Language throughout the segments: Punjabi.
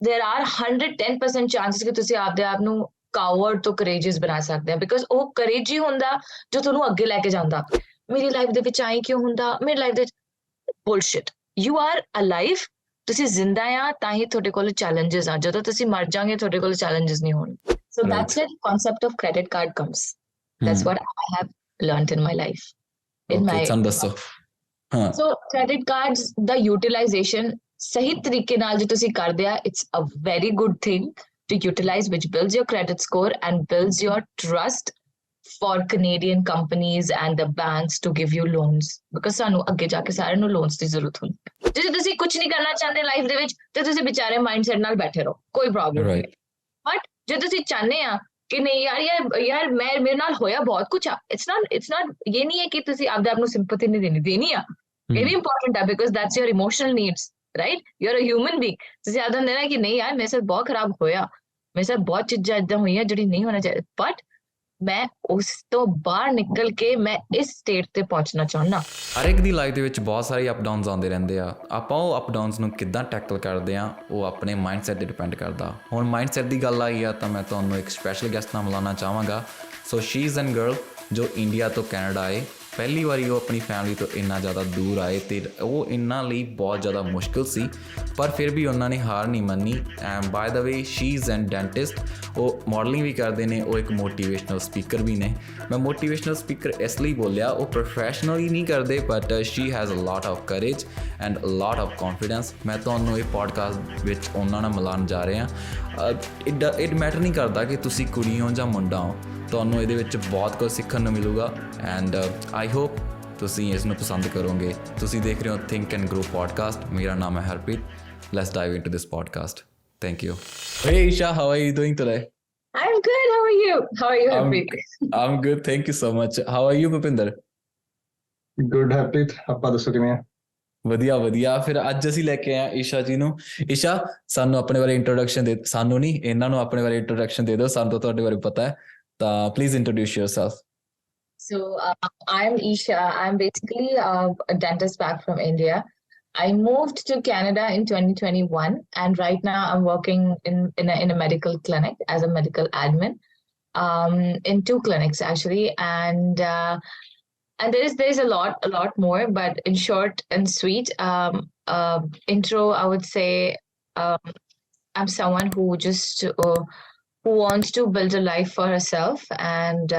there are 110% chances ਕਿ ਤੁਸੀਂ ਆਪਦੇ ਆਪ ਨੂੰ ਕਾਵਰਡ ਤੋਂ ਕਰੇਜੀਅਸ ਬਣਾ ਸਕਦੇ ਆ ਬਿਕਾਜ਼ ਉਹ ਕਰੇਜ ਹੀ ਹੁੰਦਾ ਜੋ ਤੁਹਾਨੂੰ ਅੱਗੇ ਲੈ ਕੇ ਜਾਂਦਾ ਮੇਰੀ ਲਾਈਫ ਦੇ ਵਿੱਚ ਆਈ ਕਿਉਂ ਹੁੰਦਾ ਮੇਰੀ ਲਾਈਫ ਦੇ ਵਿੱਚ bullshit you are alive ਤੁਸੀਂ ਜ਼ਿੰਦਾ ਆ ਤਾਂ ਹੀ ਤੁਹਾਡੇ ਕੋਲ ਚੈਲੰਜਸ ਆ ਜਦੋਂ ਤੁਸੀਂ ਮਰ ਜਾਓਗੇ ਤੁਹਾਡੇ ਕੋਲ ਚੈਲੰਜਸ ਨਹੀਂ ਹੋਣਗੇ so that's where the concept of credit card comes that's what I have learned in my life in my ਦੱਸੋ so credit cards the utilization ਸਹੀ ਤਰੀਕੇ ਨਾਲ ਜੇ ਤੁਸੀਂ ਕਰਦੇ ਆ it's a very good thing to utilize which builds your credit score and builds your trust for Canadian companies and the banks to give you loans because ਸਾਨੂੰ ਅੱਗੇ ਜਾ ਕੇ ਸਾਰਿਆਂ ਨੂੰ ਲੋਨਸ ਦੀ ਜ਼ਰੂਰਤ ਹੁੰਦੀ ਜੇ ਤੁਸੀਂ ਕੁਝ ਨਹੀਂ ਕਰਨਾ ਚਾਹੁੰਦੇ ਲਾਈਫ ਦੇ ਵਿੱਚ ਤੇ ਤੁਸੀਂ ਵਿਚਾਰੇ ਮਾਈਂਡਸੈਟ ਨਾਲ ਬੈਠੇ ਰਹੋ ਕੋਈ ਪ੍ਰੋਬਲਮ ਨਹੀਂ ਬਟ ਜੇ ਤੁਸੀਂ ਚਾਹੁੰਦੇ ਆ ਕਿ ਨਹੀਂ ਯਾਰ ਮੇਰੇ ਨਾਲ ਹੋਇਆ ਬਹੁਤ ਕੁਝ ਆ ਇਟਸ ਨਾਟ ਇਹ ਨਹੀਂ ਹੈ ਕਿ ਤੁਸੀਂ ਆਪਦੇ ਆਪ ਨੂੰ ਸਿੰਪੈਥੀ ਨਹੀਂ ਦੇਣੀ ਆ ਇਹ ਵੀ ਇੰਪੋਰਟੈਂਟ ਆ because that's your emotional needs right you are a human being ਤੁਸੀਂ ਆਪਦਾ ਦੇਣਾ ਕਿ ਨਹੀਂ ਯਾਰ ਮੇਰੇ ਸਾਥ ਬਹੁਤ ਖਰਾਬ ਹੋਇਆ ਮੇਰੇ ਸਾਥ ਬਹੁਤ ਚੀਜ਼ਾਂ ਏਦਾਂ ਹੋਈਆਂ ਜਿਹੜੀ ਨਹੀਂ ਹੋਣਾ ਚਾਹੀਦਾ ਬਟ ਮੈਂ ਉਸ ਤੋਂ ਬਾਹਰ ਨਿਕਲ ਕੇ ਮੈਂ ਇਸ ਸਟੇਟ ਤੇ ਪਹੁੰਚਣਾ ਚਾਹੁੰਦਾ ਹਰ ਇੱਕ ਦੀ ਲਾਈਫ ਦੇ ਵਿੱਚ ਬਹੁਤ ਸਾਰੇ ਅਪ ਡਾਊਨਸ ਆਉਂਦੇ ਰਹਿੰਦੇ ਆ ਆਪਾਂ ਉਹ ਅਪ ਡਾਊਨਸ ਨੂੰ ਕਿੱਦਾਂ ਟੈਕਲ ਕਰਦੇ ਆ ਉਹ ਆਪਣੇ ਮਾਈਂਡਸੈਟ ਤੇ ਡਿਪੈਂਡ ਕਰਦਾ ਹੁਣ ਮਾਈਂਡਸੈਟ ਦੀ ਗੱਲ ਆਈ ਆ ਤਾਂ ਮੈਂ ਤੁਹਾਨੂੰ ਇੱਕ ਸਪੈਸ਼ਲ ਗੈਸਟ ਨਾਲ ਮਿਲਾਉਣਾ ਚਾਹਾਂਗਾ ਸੋ ਸ਼ੀ ਇਜ਼ ਐਨ ਗਰਲ ਜੋ ਇੰਡੀਆ ਤੋਂ ਕੈਨੇਡਾ ਆਏ ਪਹਿਲੀ ਵਾਰੀ ਉਹ ਆਪਣੀ ਫੈਮਿਲੀ ਤੋਂ ਇੰਨਾ ਜ਼ਿਆਦਾ ਦੂਰ ਆਏ ਅਤੇ ਉਹ ਇਹਨਾਂ ਲਈ ਬਹੁਤ ਜ਼ਿਆਦਾ ਮੁਸ਼ਕਿਲ ਸੀ ਪਰ ਫਿਰ ਵੀ ਉਹਨਾਂ ਨੇ ਹਾਰ ਨਹੀਂ ਮੰਨੀ and by the way she is an dentist ਉਹ ਮਾਡਲਿੰਗ ਵੀ ਕਰਦੇ ਨੇ ਉਹ ਇੱਕ ਮੋਟੀਵੇਸ਼ਨਲ ਸਪੀਕਰ ਵੀ ਨੇ ਮੈਂ ਮੋਟੀਵੇਸ਼ਨਲ ਸਪੀਕਰ ਇਸ ਲਈ ਬੋਲਿਆ ਉਹ ਪ੍ਰੋਫੈਸ਼ਨਲੀ ਨਹੀਂ ਕਰਦੇ but she has a lot of courage and a lot of confidence ਮੈਂ ਤੁਹਾਨੂੰ ਇਹ ਪੋਡਕਾਸਟ ਵਿੱਚ ਉਹਨਾਂ ਨਾਲ ਮਿਲਾਉਣ ਜਾ ਰਿਹਾ ਇਟ ਮੈਟਰ ਨਹੀਂ ਕਰਦਾ ਕਿ ਤੁਸੀਂ ਕੁੜੀ ਹੋ ਜਾਂ ਮੁੰਡਾ ਹੋ ਤੁਹਾਨੂੰ ਇਹਦੇ ਵਿੱਚ ਬਹੁਤ ਕੁਝ ਸਿੱਖਣ ਨੂੰ ਮਿਲੂਗਾ ਐਂਡ ਆਈ ਹੋਪ ਤੁਸੀਂ ਇਸ ਨੂੰ ਪਸੰਦ ਕਰੋਗੇ ਤੁਸੀਂ ਦੇਖ ਰਹੇ ਹੋ ਥਿੰਕ ਐਂਡ ਗਰੋ ਪੋਡਕਾਸਟ ਮੇਰਾ ਨਾਮ ਹੈ Harpreet let's dive into this podcast thank you Hey Isha, how are you doing today? I'm good. How are you? How are you, Harpreet? I'm good. Thank you so much. How are you, Bhupinder? Good, Harpreet. ਆਪਾਂ ਦੱਸੋ ਕਿਵੇਂ ਆ ਵਧੀਆ ਫਿਰ ਅੱਜ ਅਸੀਂ ਲੈ ਕੇ ਆਏ ਈਸ਼ਾ ਜੀ ਨੂੰ ਈਸ਼ਾ ਸਾਨੂੰ ਆਪਣੇ ਬਾਰੇ ਇੰਟਰੋਡਕਸ਼ਨ ਦੇ ਸਾਨੂੰ ਨਹੀਂ ਇਹਨਾਂ ਨੂੰ ਆਪਣੇ ਬਾਰੇ ਇੰਟਰੋਡਕਸ਼ਨ ਦੇ ਦਿਓ ਸਾਨੂੰ ਤਾਂ ਤੁਹਾਡੇ ਬਾਰੇ ਪਤਾ ਹੈ ਤਾਂ please introduce yourself. So I'm Isha. I'm basically a dentist back from India. I moved to Canada in 2021 and right now I'm working in a medical clinic as a medical admin in 2 clinics actually and there's a lot more but in short and sweet intro I would say I'm someone who just who wants to build a life for herself and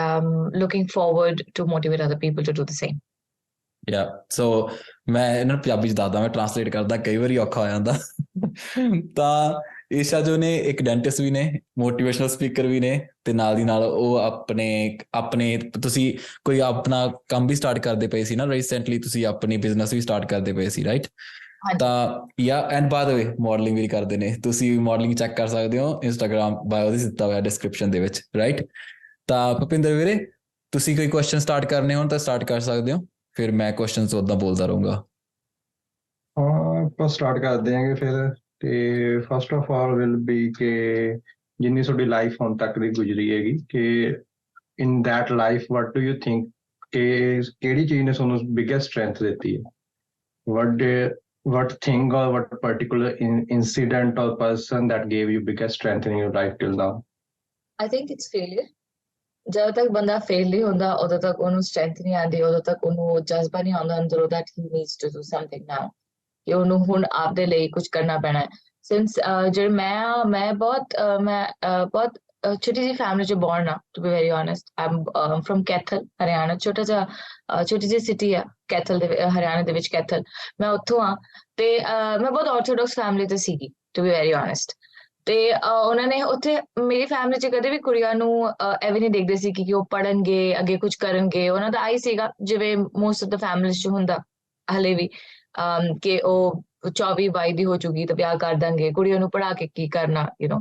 looking forward to motivate other people to do the same. Yeah, so ਮੈਂ ਇਹਨਾਂ ਨੂੰ ਪੰਜਾਬੀ 'ਚ ਦੱਸਦਾ ਮੈਂ ਟਰਾਂਸਲੇਟ ਕਰਦਾ ਕਈ ਵਾਰੀ ਔਖਾ ਹੋ ਜਾਂਦਾ ਤਾਂ ਈਸ਼ਾ ਜੋ ਨੇ ਇੱਕ ਡੈਂਟਿਸਟ ਵੀ ਨੇ ਮੋਟੀਵੇਸ਼ਨਲ ਸਪੀਕਰ ਵੀ ਨੇ ਤੇ ਨਾਲ ਦੀ ਨਾਲ ਉਹ ਆਪਣੇ ਤੁਸੀਂ ਕੋਈ ਆਪਣਾ ਕੰਮ ਵੀ ਸਟਾਰਟ ਕਰਦੇ ਪਏ ਸੀ ਨਾ ਰੀਸੈਂਟਲੀ ਤੁਸੀਂ ਆਪਣੀ ਬਿਜ਼ਨਸ ਵੀ ਸਟਾਰਟ ਕਰਦੇ ਪਏ ਸੀ ਰਾਈਟ ਤਾਂ yeah and by the way modelling ਵੀ ਕਰਦੇ ਨੇ ਤੁਸੀਂ ਮਾਡਲਿੰਗ ਚੈੱਕ ਕਰ ਸਕਦੇ ਹੋ ਇੰਸਟਾਗ੍ਰਾਮ ਬਾਇਓ ਦੀ ਦਿੱਤਾ ਹੋਇਆ ਡਿਸਕ੍ਰਿਪਸ਼ਨ ਦੇ ਵਿੱਚ ਰਾਈਟ ਤਾਂ ਭੁਪਿੰਦਰ ਵੀਰੇ ਤੁਸੀਂ ਕੋਈ ਕੁਐਸਚਨ ਸਟਾਰਟ ਕਰਨੇ ਹੋਣ ਤਾਂ ਸਟਾਰਟ ਕਰ ਸਕਦੇ ਹੋ ਫਿਰ ਮੈਂ ਕੁਐਸਚਨਸ ਉੱਦਾਂ ਬੋਲਦਾ ਰਹੂੰਗਾ ਹਾਂ ਆਪਾਂ ਸਟਾਰਟ ਕਰਦੇ ਆਂਗੇ ਫਿਰ ਤੇ first of all will be ਕਿ ਜਿੰਨੀ ਤੁਹਾਡੀ ਲਾਈਫ ਹੁਣ ਤੱਕ ਦੀ ਗੁਜ਼ਰੀ ਹੈਗੀ ਕਿ in that life what do you think ਕਿ ਕਿਹੜੀ ਚੀਜ਼ ਨੇ ਤੁਹਾਨੂੰ ਬਿਗੇਸਟ ਸਟਰੈਂਥ ਦਿੱਤੀ ਹੈ what thing or what particular incident or person that gave you biggest strength in your life till now? I think it's failure. ਜਦੋਂ ਤੱਕ ਬੰਦਾ ਫੇਲ ਨਹੀਂ ਹੁੰਦਾ ਉਦੋਂ ਤੱਕ ਉਹਨੂੰ ਸਟਰੈਂਥ ਨਹੀਂ ਆਉਂਦੀ ਉਦੋਂ ਤੱਕ ਉਹਨੂੰ ਜਜ਼ਬਾ ਨਹੀਂ ਆਉਂਦਾ ਅੰਦਰੋਂ that he needs to do something now ਕਿ ਉਹਨੂੰ ਹੁਣ ਆਪਦੇ ਲਈ ਕੁਝ ਕਰਨਾ ਪੈਣਾ ਹੈ since ਜਿਹੜੇ ਮੈਂ ਬਹੁਤ ਛੋਟੀ ਜਿਹੀ ਫੈਮਿਲੀ 'ਚ ਬੋਰਨ ਆ to be very honest I'm from Kaithal Haryana ਛੋਟੀ ਜਿਹੀ ਸਿਟੀ ਆ ਕੈਥਲ ਦੇ ਹਰਿਆਣਾ ਦੇ ਵਿੱਚ ਕੈਥਲ ਮੈਂ ਉੱਥੋਂ ਆ ਤੇ ਮੈਂ ਬਹੁਤ ਆਰਥੋਡਾਕਸ ਫੈਮਿਲੀ ਤੇ ਸੀਗੀ to be very honest ਤੇ ਉਹਨਾਂ ਨੇ ਉੱਥੇ ਮੇਰੀ ਫੈਮਿਲੀ 'ਚ ਕਦੇ ਵੀ ਕੁੜੀਆਂ ਨੂੰ ਐਵੇਂ ਨਹੀਂ ਦੇਖਦੇ ਸੀ ਕਿ ਉਹ ਪੜ੍ਹਨਗੇ ਅੱਗੇ ਕੁਝ ਕਰਨਗੇ ਉਹਨਾਂ ਦਾ ਆਈ ਸੀਗਾ ਜਿਵੇਂ ਮੋਸਟ ਆਫ ਦਾ ਫੈਮਿਲੀਜ਼ 'ਚ ਹੁੰਦਾ ਹਲੇ ਵੀ ਕਿ ਉਹ 24-22 ਦੀ ਹੋ ਚੁੱਕੀ ਤਾਂ ਵਿਆਹ ਕਰ ਦਾਂਗੇ ਕੁੜੀਆਂ ਨੂੰ ਪੜ੍ਹਾ ਕੇ ਕੀ ਕਰਨਾ you know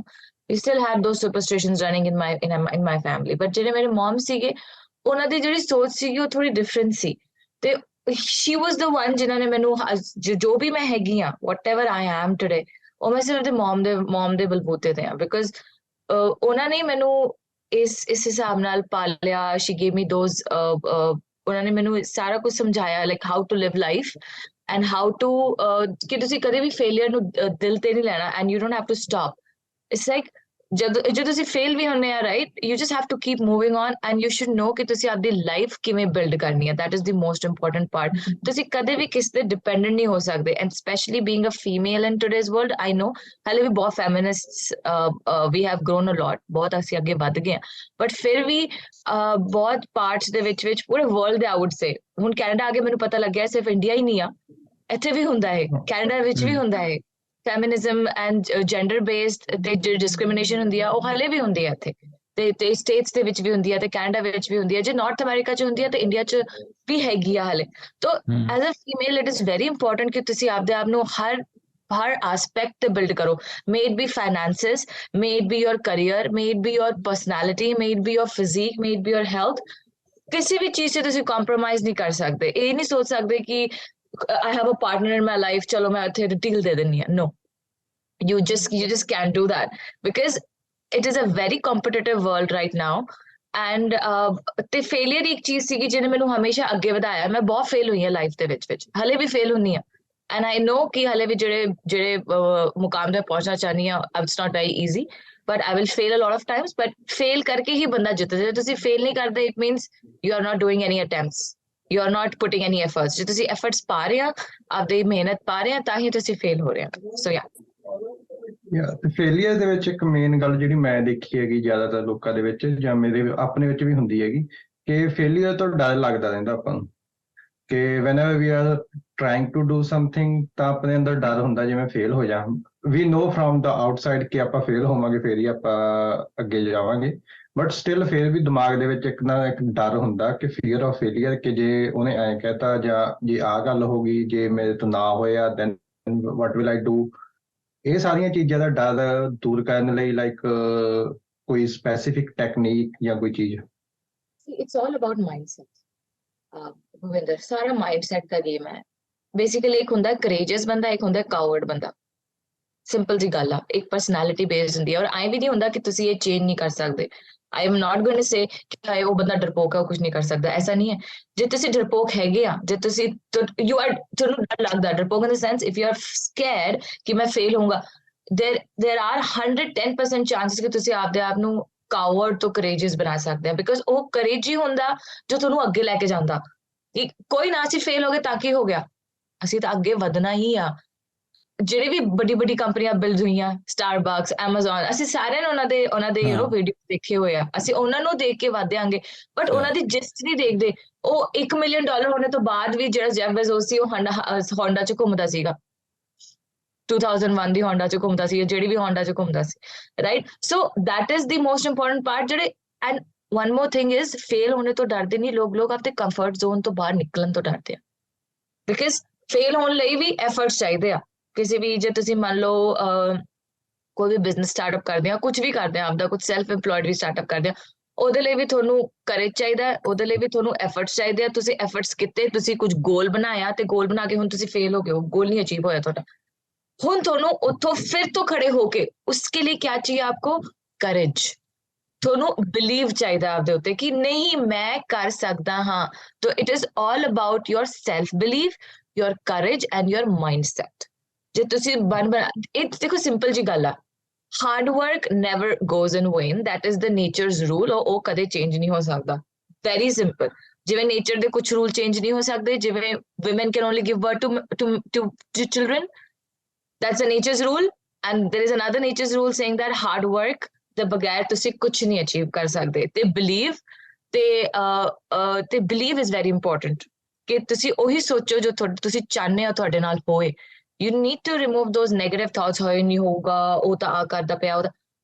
we still had those superstitions running in my family but ਜਿਹੜੇ ਮੇਰੇ ਮਮ ਸੀਗੇ ਉਹਨਾਂ ਦੀ ਜਿਹੜੀ ਸੋਚ ਸੀਗੀ ਉਹ ਥੋੜੀ ਡਿਫਰੈਂਟ ਸੀ ਤੇ she was the one ਜਿਨ੍ਹਾਂ ਨੇ ਮੈਨੂੰ ਜੋ ਵੀ ਮੈਂ ਹੈਗੀ ਆ whatever I am today ਉਹ ਮੈਂ ਸਿਰਫ ਮਮ ਦੇ ਬਲਬੂਤੇ ਤੇ ਆ ਬਿਕਾਜ਼ ਉਹਨਾਂ ਨੇ ਮੈਨੂੰ ਇਸ ਹਿਸਾਬ ਨਾਲ ਪਾਲਿਆ she gave me those ਉਹਨਾਂ ਨੇ ਮੈਨੂੰ ਸਾਰਾ ਕੁਝ ਸਮਝਾਇਆ like how to live life and how to ਕਿ ਤੁਸੀਂ ਕਦੇ ਵੀ failure ਨੂੰ ਦਿਲ ਤੇ ਨਹੀਂ ਲੈਣਾ, and you don't have to stop. It's like ਜਦੋਂ ਤੁਸੀਂ ਫੇਲ ਵੀ ਹੁੰਦੇ ਆ, right, you just have to keep moving on, and you should know ਕਿ ਤੁਸੀਂ ਆਪਦੀ ਲਾਈਫ ਕਿਵੇਂ ਬਿਲਡ ਕਰਨੀ ਹੈ. That is the most important part. ਤੁਸੀਂ ਕਦੇ ਵੀ ਕਿਸੇ ਤੇ ਡਿਪੈਂਡੈਂਟ ਨਹੀਂ ਹੋ ਸਕਦੇ, and specially being a female in today's world. I know ਹਾਲੇ ਵੀ ਬਹੁਤ ਫੈਮਿਨਿਸਟਸ ਵੀ ਹੈਵ ਗਰੋਨ ਅ ਲੋਟ, ਬਹੁਤ ਅਸੀਂ ਅੱਗੇ ਵੱਧ ਗਏ ਹਾਂ, ਬਟ ਫਿਰ ਵੀ ਬਹੁਤ ਪਾਰਟਸ ਦੇ ਵਿੱਚ ਪੂਰੇ ਵਰਲਡ ਦੇ ਆਈ ਵੁੱਡ ਸੇ, ਹੁਣ ਕੈਨੇਡਾ ਆ ਕੇ ਮੈਨੂੰ ਪਤਾ ਲੱਗਿਆ ਸਿਰਫ ਇੰਡੀਆ ਹੀ ਨਹੀਂ ਆ, ਇੱਥੇ ਵੀ ਹੁੰਦਾ ਹੈ, ਕੈਨੇਡਾ ਵਿੱਚ ਵੀ ਹੁੰਦਾ ਹੈ. ਫੈਮਿਨਿਜ਼ਮ ਐਂਡ ਜੈਂਡਰ ਬੇਸਡ ਤੇ ਜਿਹੜੀ ਡਿਸਕ੍ਰਿਮੀਨੇਸ਼ਨ ਹੁੰਦੀ ਆ ਉਹ ਹਾਲੇ ਵੀ ਹੁੰਦੀ ਆ ਇੱਥੇ, ਤੇ ਸਟੇਟਸ ਦੇ ਵਿੱਚ ਵੀ ਹੁੰਦੀ ਆ, ਤੇ ਕੈਨੇਡਾ ਵਿੱਚ ਵੀ ਹੁੰਦੀ ਆ, ਜੇ ਨਾਰਥ ਅਮਰੀਕਾ 'ਚ ਹੁੰਦੀ ਆ ਤੇ ਇੰਡੀਆ 'ਚ ਵੀ ਹੈਗੀ ਆ ਹਾਲੇ. ਤੋ as a female it is very important ਕਿ ਤੁਸੀਂ ਆਪਦੇ ਆਪ ਨੂੰ ਹਰ aspect ਤੇ build ਕਰੋ. May it be finances, may it be your career, may it be your personality, may it be your physique, may it be your health. ਕਿਸੇ ਵੀ ਚੀਜ਼ 'ਚ ਤੁਸੀਂ ਕੰਪਰੋਮਾਈਜ਼ ਨਹੀਂ ਕਰ ਸਕਦੇ. ਇਹ ਨਹੀਂ ਸੋਚ ਸਕਦੇ ਕਿ I have a partner in my life, ਚਲੋ ਮੈਂ ਇੱਥੇ ਡੀਲ ਦੇ ਦਿੰਦੀ ਹਾਂ. No, you just can't do that, because it is a very competitive world right now. And ਤੇ ਫੇਲਿਅਰ ਇੱਕ ਚੀਜ਼ ਸੀਗੀ ਜਿਹਨੇ ਮੈਨੂੰ ਹਮੇਸ਼ਾ ਅੱਗੇ ਵਧਾਇਆ. ਮੈਂ ਬਹੁਤ ਫੇਲ ਹੋਈ ਹਾਂ ਲਾਈਫ ਦੇ ਵਿੱਚ ਹਲੇ ਵੀ ਫੇਲ ਹੁੰਦੀ ਹਾਂ, ਐਂਡ ਆਈ ਨੋ ਕਿ ਹਲੇ ਵੀ ਜਿਹੜੇ ਮੁਕਾਮ ਤੇ ਪਹੁੰਚਣਾ ਚਾਹੁੰਦੀ ਹਾਂ, it's not very easy, but I will fail a lot of times, but fail ਕਰਕੇ ਹੀ ਬੰਦਾ ਜਿੱਤਦਾ. ਜੇ ਤੁਸੀਂ fail ਨਹੀਂ ਕਰਦੇ, it means you are not doing any attempts, you are not putting any efforts. ਜੇ ਤੁਸੀਂ efforts ਪਾ ਰਹੇ ਆ, ਆਪਦੀ ਮਿਹਨਤ ਪਾ ਰਹੇ ਆ, ਤਾਂ ਹੀ ਤੁਸੀਂ fail ਹੋ ਰਹੇ ਆ. So yeah. ਤੇ ਫੇਲੀਅਰ ਦੇ ਵਿੱਚ ਇੱਕ ਮੇਨ ਗੱਲ ਜਿਹੜੀ ਮੈਂ ਦੇਖੀ ਹੈਗੀ ਜ਼ਿਆਦਾਤਰ ਲੋਕਾਂ ਦੇ ਵਿੱਚ, ਜਾਂ ਮੇਰੇ ਆਪਣੇ ਵਿੱਚ ਵੀ ਹੁੰਦੀ ਹੈਗੀ, ਕਿ ਫੇਲੀਅਰ ਤੋਂ ਡਰ ਲੱਗਦਾ ਰਹਿੰਦਾ ਆਪਾਂ ਨੂੰ, ਕਿ whenever we are trying to do something ਤਾਂ ਆਪਣੇ ਅੰਦਰ ਡਰ ਹੁੰਦਾ ਜਿਵੇਂ ਫੇਲ ਹੋ ਜਾ. we know from the outside ਕਿ ਆਪਾਂ ਫੇਲ ਹੋਵਾਂਗੇ, ਫਿਰ ਹੀ ਆਪਾਂ ਅੱਗੇ ਜਾਵਾਂਗੇ, ਬਟ ਸਟਿਲ ਫਿਰ ਵੀ ਦਿਮਾਗ ਦੇ ਵਿੱਚ ਇੱਕ ਨਾ ਇੱਕ ਡਰ ਹੁੰਦਾ ਕਿ ਫੀਅਰ ਆਫ ਫੇਲੀਅਰ, ਕਿ ਜੇ ਉਹਨੇ ਐਂ ਕਹਿਤਾ ਜਾਂ ਜੇ ਆਹ ਗੱਲ ਹੋ ਗਈ, ਜੇ ਮੇਰੇ ਤੋਂ ਨਾ ਹੋਇਆ then what will I do. ਇਹ ਸਾਰੀਆਂ ਚੀਜ਼ਾਂ ਦਾ ਡਰ ਦੂਰ ਕਰਨ ਲਈ ਲਾਈਕ ਕੋਈ ਸਪੈਸੀਫਿਕ ਟੈਕਨੀਕ ਜਾਂ ਕੋਈ ਚੀਜ਼? It's all about mindset. Bhupinder, ਸਾਰਾ ਮਾਈਂਡਸੈਟ ਦਾ ਗੇਮ ਹੈ. ਬੇਸਿਕਲੀ ਇੱਕ ਹੁੰਦਾ ਕਰੇਜਸ ਬੰਦਾ, ਇੱਕ ਹੁੰਦਾ ਕਾਵਰਡ ਬੰਦਾ. ਸਿੰਪਲ ਜੀ ਗੱਲ ਆ, ਇੱਕ ਪਰਸਨੈਲਿਟੀ ਬੇਸਡ ਹੁੰਦੀ ਹੈ, ਔਰ ਐਂ ਵੀ ਨਹੀਂ ਹੁੰਦਾ ਕਿ ਤੁਸੀਂ ਇਹ ਚੇਂਜ ਨਹੀਂ ਕਰ ਸਕਦੇ. I am not going to say ਕਿ ਉਹ ਬੰਦਾ ਡਰਪੋਕ ਹੈ, ਉਹ ਕੁਝ ਨਹੀਂ ਕਰ ਸਕਦਾ, ਐਸਾ ਨਹੀਂ ਹੈ. ਜੇ ਤੁਸੀਂ ਡਰਪੋਕ ਹੈਗੇ ਆ, ਜੇ ਤੁਸੀਂ ਤੁਹਾਨੂੰ ਡਰ ਲੱਗਦਾ, ਡਰਪੋਕ ਇਨ ਦ ਸੈਂਸ ਇਫ ਯੂ ਆਰ ਸਕੈਰਡ ਕਿ ਮੈਂ ਫੇਲ ਹੋਊਂਗਾ, there are 110% ਚਾਂਸਸ ਕਿ ਤੁਸੀਂ ਆਪਦੇ ਆਪ ਨੂੰ ਕਾਵਰਡ ਤੋਂ ਕਰੇਜਸ ਬਣਾ ਸਕਦੇ ਆ, ਬਿਕਾਜ਼ ਉਹ ਕਰੇਜ ਹੀ ਹੁੰਦਾ ਜੋ ਤੁਹਾਨੂੰ ਅੱਗੇ ਲੈ ਕੇ ਜਾਂਦਾ. ਕਿ ਕੋਈ ਨਾ ਅਸੀਂ ਫੇਲ ਹੋ ਗਏ ਤਾਂ ਕੀ ਹੋ ਗਿਆ, ਅਸੀਂ ਤਾਂ ਅੱਗੇ ਵਧਣਾ ਹੀ ਆ. ਜਿਹੜੇ ਵੀ ਵੱਡੀ ਕੰਪਨੀਆਂ ਬਿਲਡ ਹੋਈਆਂ, ਸਟਾਰਬਕਸ, ਐਮਾਜ਼ਨ, ਅਸੀਂ ਸਾਰਿਆਂ ਨੇ ਉਹਨਾਂ ਦੇ ਵੀਡੀਓ ਦੇਖੇ ਹੋਏ ਆ, ਅਸੀਂ ਉਹਨਾਂ ਨੂੰ ਦੇਖ ਕੇ ਵਧਾਂਗੇ, ਬਟ ਉਹਨਾਂ ਦੀ ਜਿਸਟ ਨਹੀਂ ਦੇਖਦੇ. ਉਹ $1 ਮਿਲੀਅਨ ਹੋਣੇ ਤੋਂ ਬਾਅਦ ਵੀ ਜਿਹੜਾ ਜੈਫ ਬੇਜ਼ੋਸ ਸੀ, ਉਹ ਹੋਂਡਾ 'ਚ ਘੁੰਮਦਾ ਸੀਗਾ, 2001 ਦੀ ਹੋਂਡਾ 'ਚ ਘੁੰਮਦਾ ਸੀ, ਜਿਹੜੀ ਵੀ ਹੋਂਡਾ 'ਚ ਘੁੰਮਦਾ ਸੀ, right. So that is the most important part. ਜਿਹੜੇ and one more thing is, fail ਹੋਣੇ ਤੋਂ ਡਰਦੇ ਨਹੀਂ ਲੋਕ ਆਪਣੇ ਕੰਫਰਟ ਜ਼ੋਨ ਤੋਂ ਬਾਹਰ ਨਿਕਲਣ ਤੋਂ ਡਰਦੇ ਆ, ਬਿਕਾਜ਼ ਫੇਲ ਹੋਣ ਲਈ ਵੀ ਐਫਰਟਸ ਚਾਹੀਦੇ ਆ. ਕਿਸੇ ਵੀ, ਜੇ ਤੁਸੀਂ ਮੰਨ ਲਓ ਕੋਈ ਵੀ ਬਿਜ਼ਨਸ ਸਟਾਰਟਅਪ ਕਰਦੇ ਆ, ਕੁਝ ਵੀ ਕਰਦੇ ਆ, ਆਪਦਾ ਕੁਝ ਸੈਲਫ ਇੰਪਲੋਇਡ ਵੀ ਸਟਾਰਟਅਪ ਕਰਦੇ ਆ, ਉਹਦੇ ਲਈ ਵੀ ਤੁਹਾਨੂੰ ਕਰੇਜ ਚਾਹੀਦਾ, ਉਹਦੇ ਲਈ ਵੀ ਤੁਹਾਨੂੰ ਐਫਰਟਸ ਚਾਹੀਦੇ ਆ. ਤੁਸੀਂ ਐਫਰਟਸ ਕੀਤੇ, ਤੁਸੀਂ ਕੁਝ ਗੋਲ ਬਣਾਇਆ, ਤੇ ਗੋਲ ਬਣਾ ਕੇ ਹੁਣ ਤੁਸੀਂ ਫੇਲ ਹੋ ਗਏ, ਉਹ ਗੋਲ ਨਹੀਂ ਅਚੀਵ ਹੋਇਆ ਤੁਹਾਡਾ, ਹੁਣ ਤੁਹਾਨੂੰ ਉੱਥੋਂ ਫਿਰ ਤੋਂ ਖੜੇ ਹੋ ਕੇ, ਉਸਕੇ ਲਈ ਕਿਆ ਚਾਹੀਏ ਆਪਕੋ? ਕਰੇਜ. ਤੁਹਾਨੂੰ ਬਿਲੀਵ ਚਾਹੀਦਾ ਆਪਦੇ ਉੱਤੇ ਕਿ ਨਹੀਂ, ਮੈਂ ਕਰ ਸਕਦਾ ਹਾਂ. ਤੋ it is all about your self believe, your craze and your mindset. ਜੇ ਤੁਸੀਂ ਇਹ ਦੇਖੋ, ਸਿੰਪਲ ਜੀ ਗੱਲ ਆ, hard work never goes in vein, that is the nature's rule. ਉਹ ਕਦੇ ਚੇਂਜ ਨਹੀਂ ਹੋ ਸਕਦਾ. Very simple. ਜਿਵੇਂ ਨੇਚਰ ਦੇ ਕੁਝ ਰੂਲ ਚੇਂਜ ਨਹੀਂ ਹੋ ਸਕਦੇ, ਜਿਵੇਂ women can only give birth to children, that's a nature's rule, and there is another nature's rule saying that hard work ਦੇ ਬਗੈਰ ਤੁਸੀਂ ਕੁਝ ਨਹੀਂ ਅਚੀਵ ਕਰ ਸਕਦੇ. ਤੇ ਬਿਲੀਵ ਤੇ ਬਿਲੀਵ ਇਜ਼ ਵੈਰੀ ਇੰਪੋਰਟੈਂਟ, ਕਿ ਤੁਸੀਂ ਉਹੀ ਸੋਚੋ ਜੋ ਤੁਸੀਂ ਚਾਹੁੰਦੇ ਹੋ ਤੁਹਾਡੇ ਨਾਲ ਹੋਏ. You need to remove those negative thoughts, ਹੋਏ ਨਹੀਂ ਹੋਊਗਾ, ਉਹ ਤਾਂ ਆ ਕਰਦਾ ਪਿਆ, ਉਹਦਾ.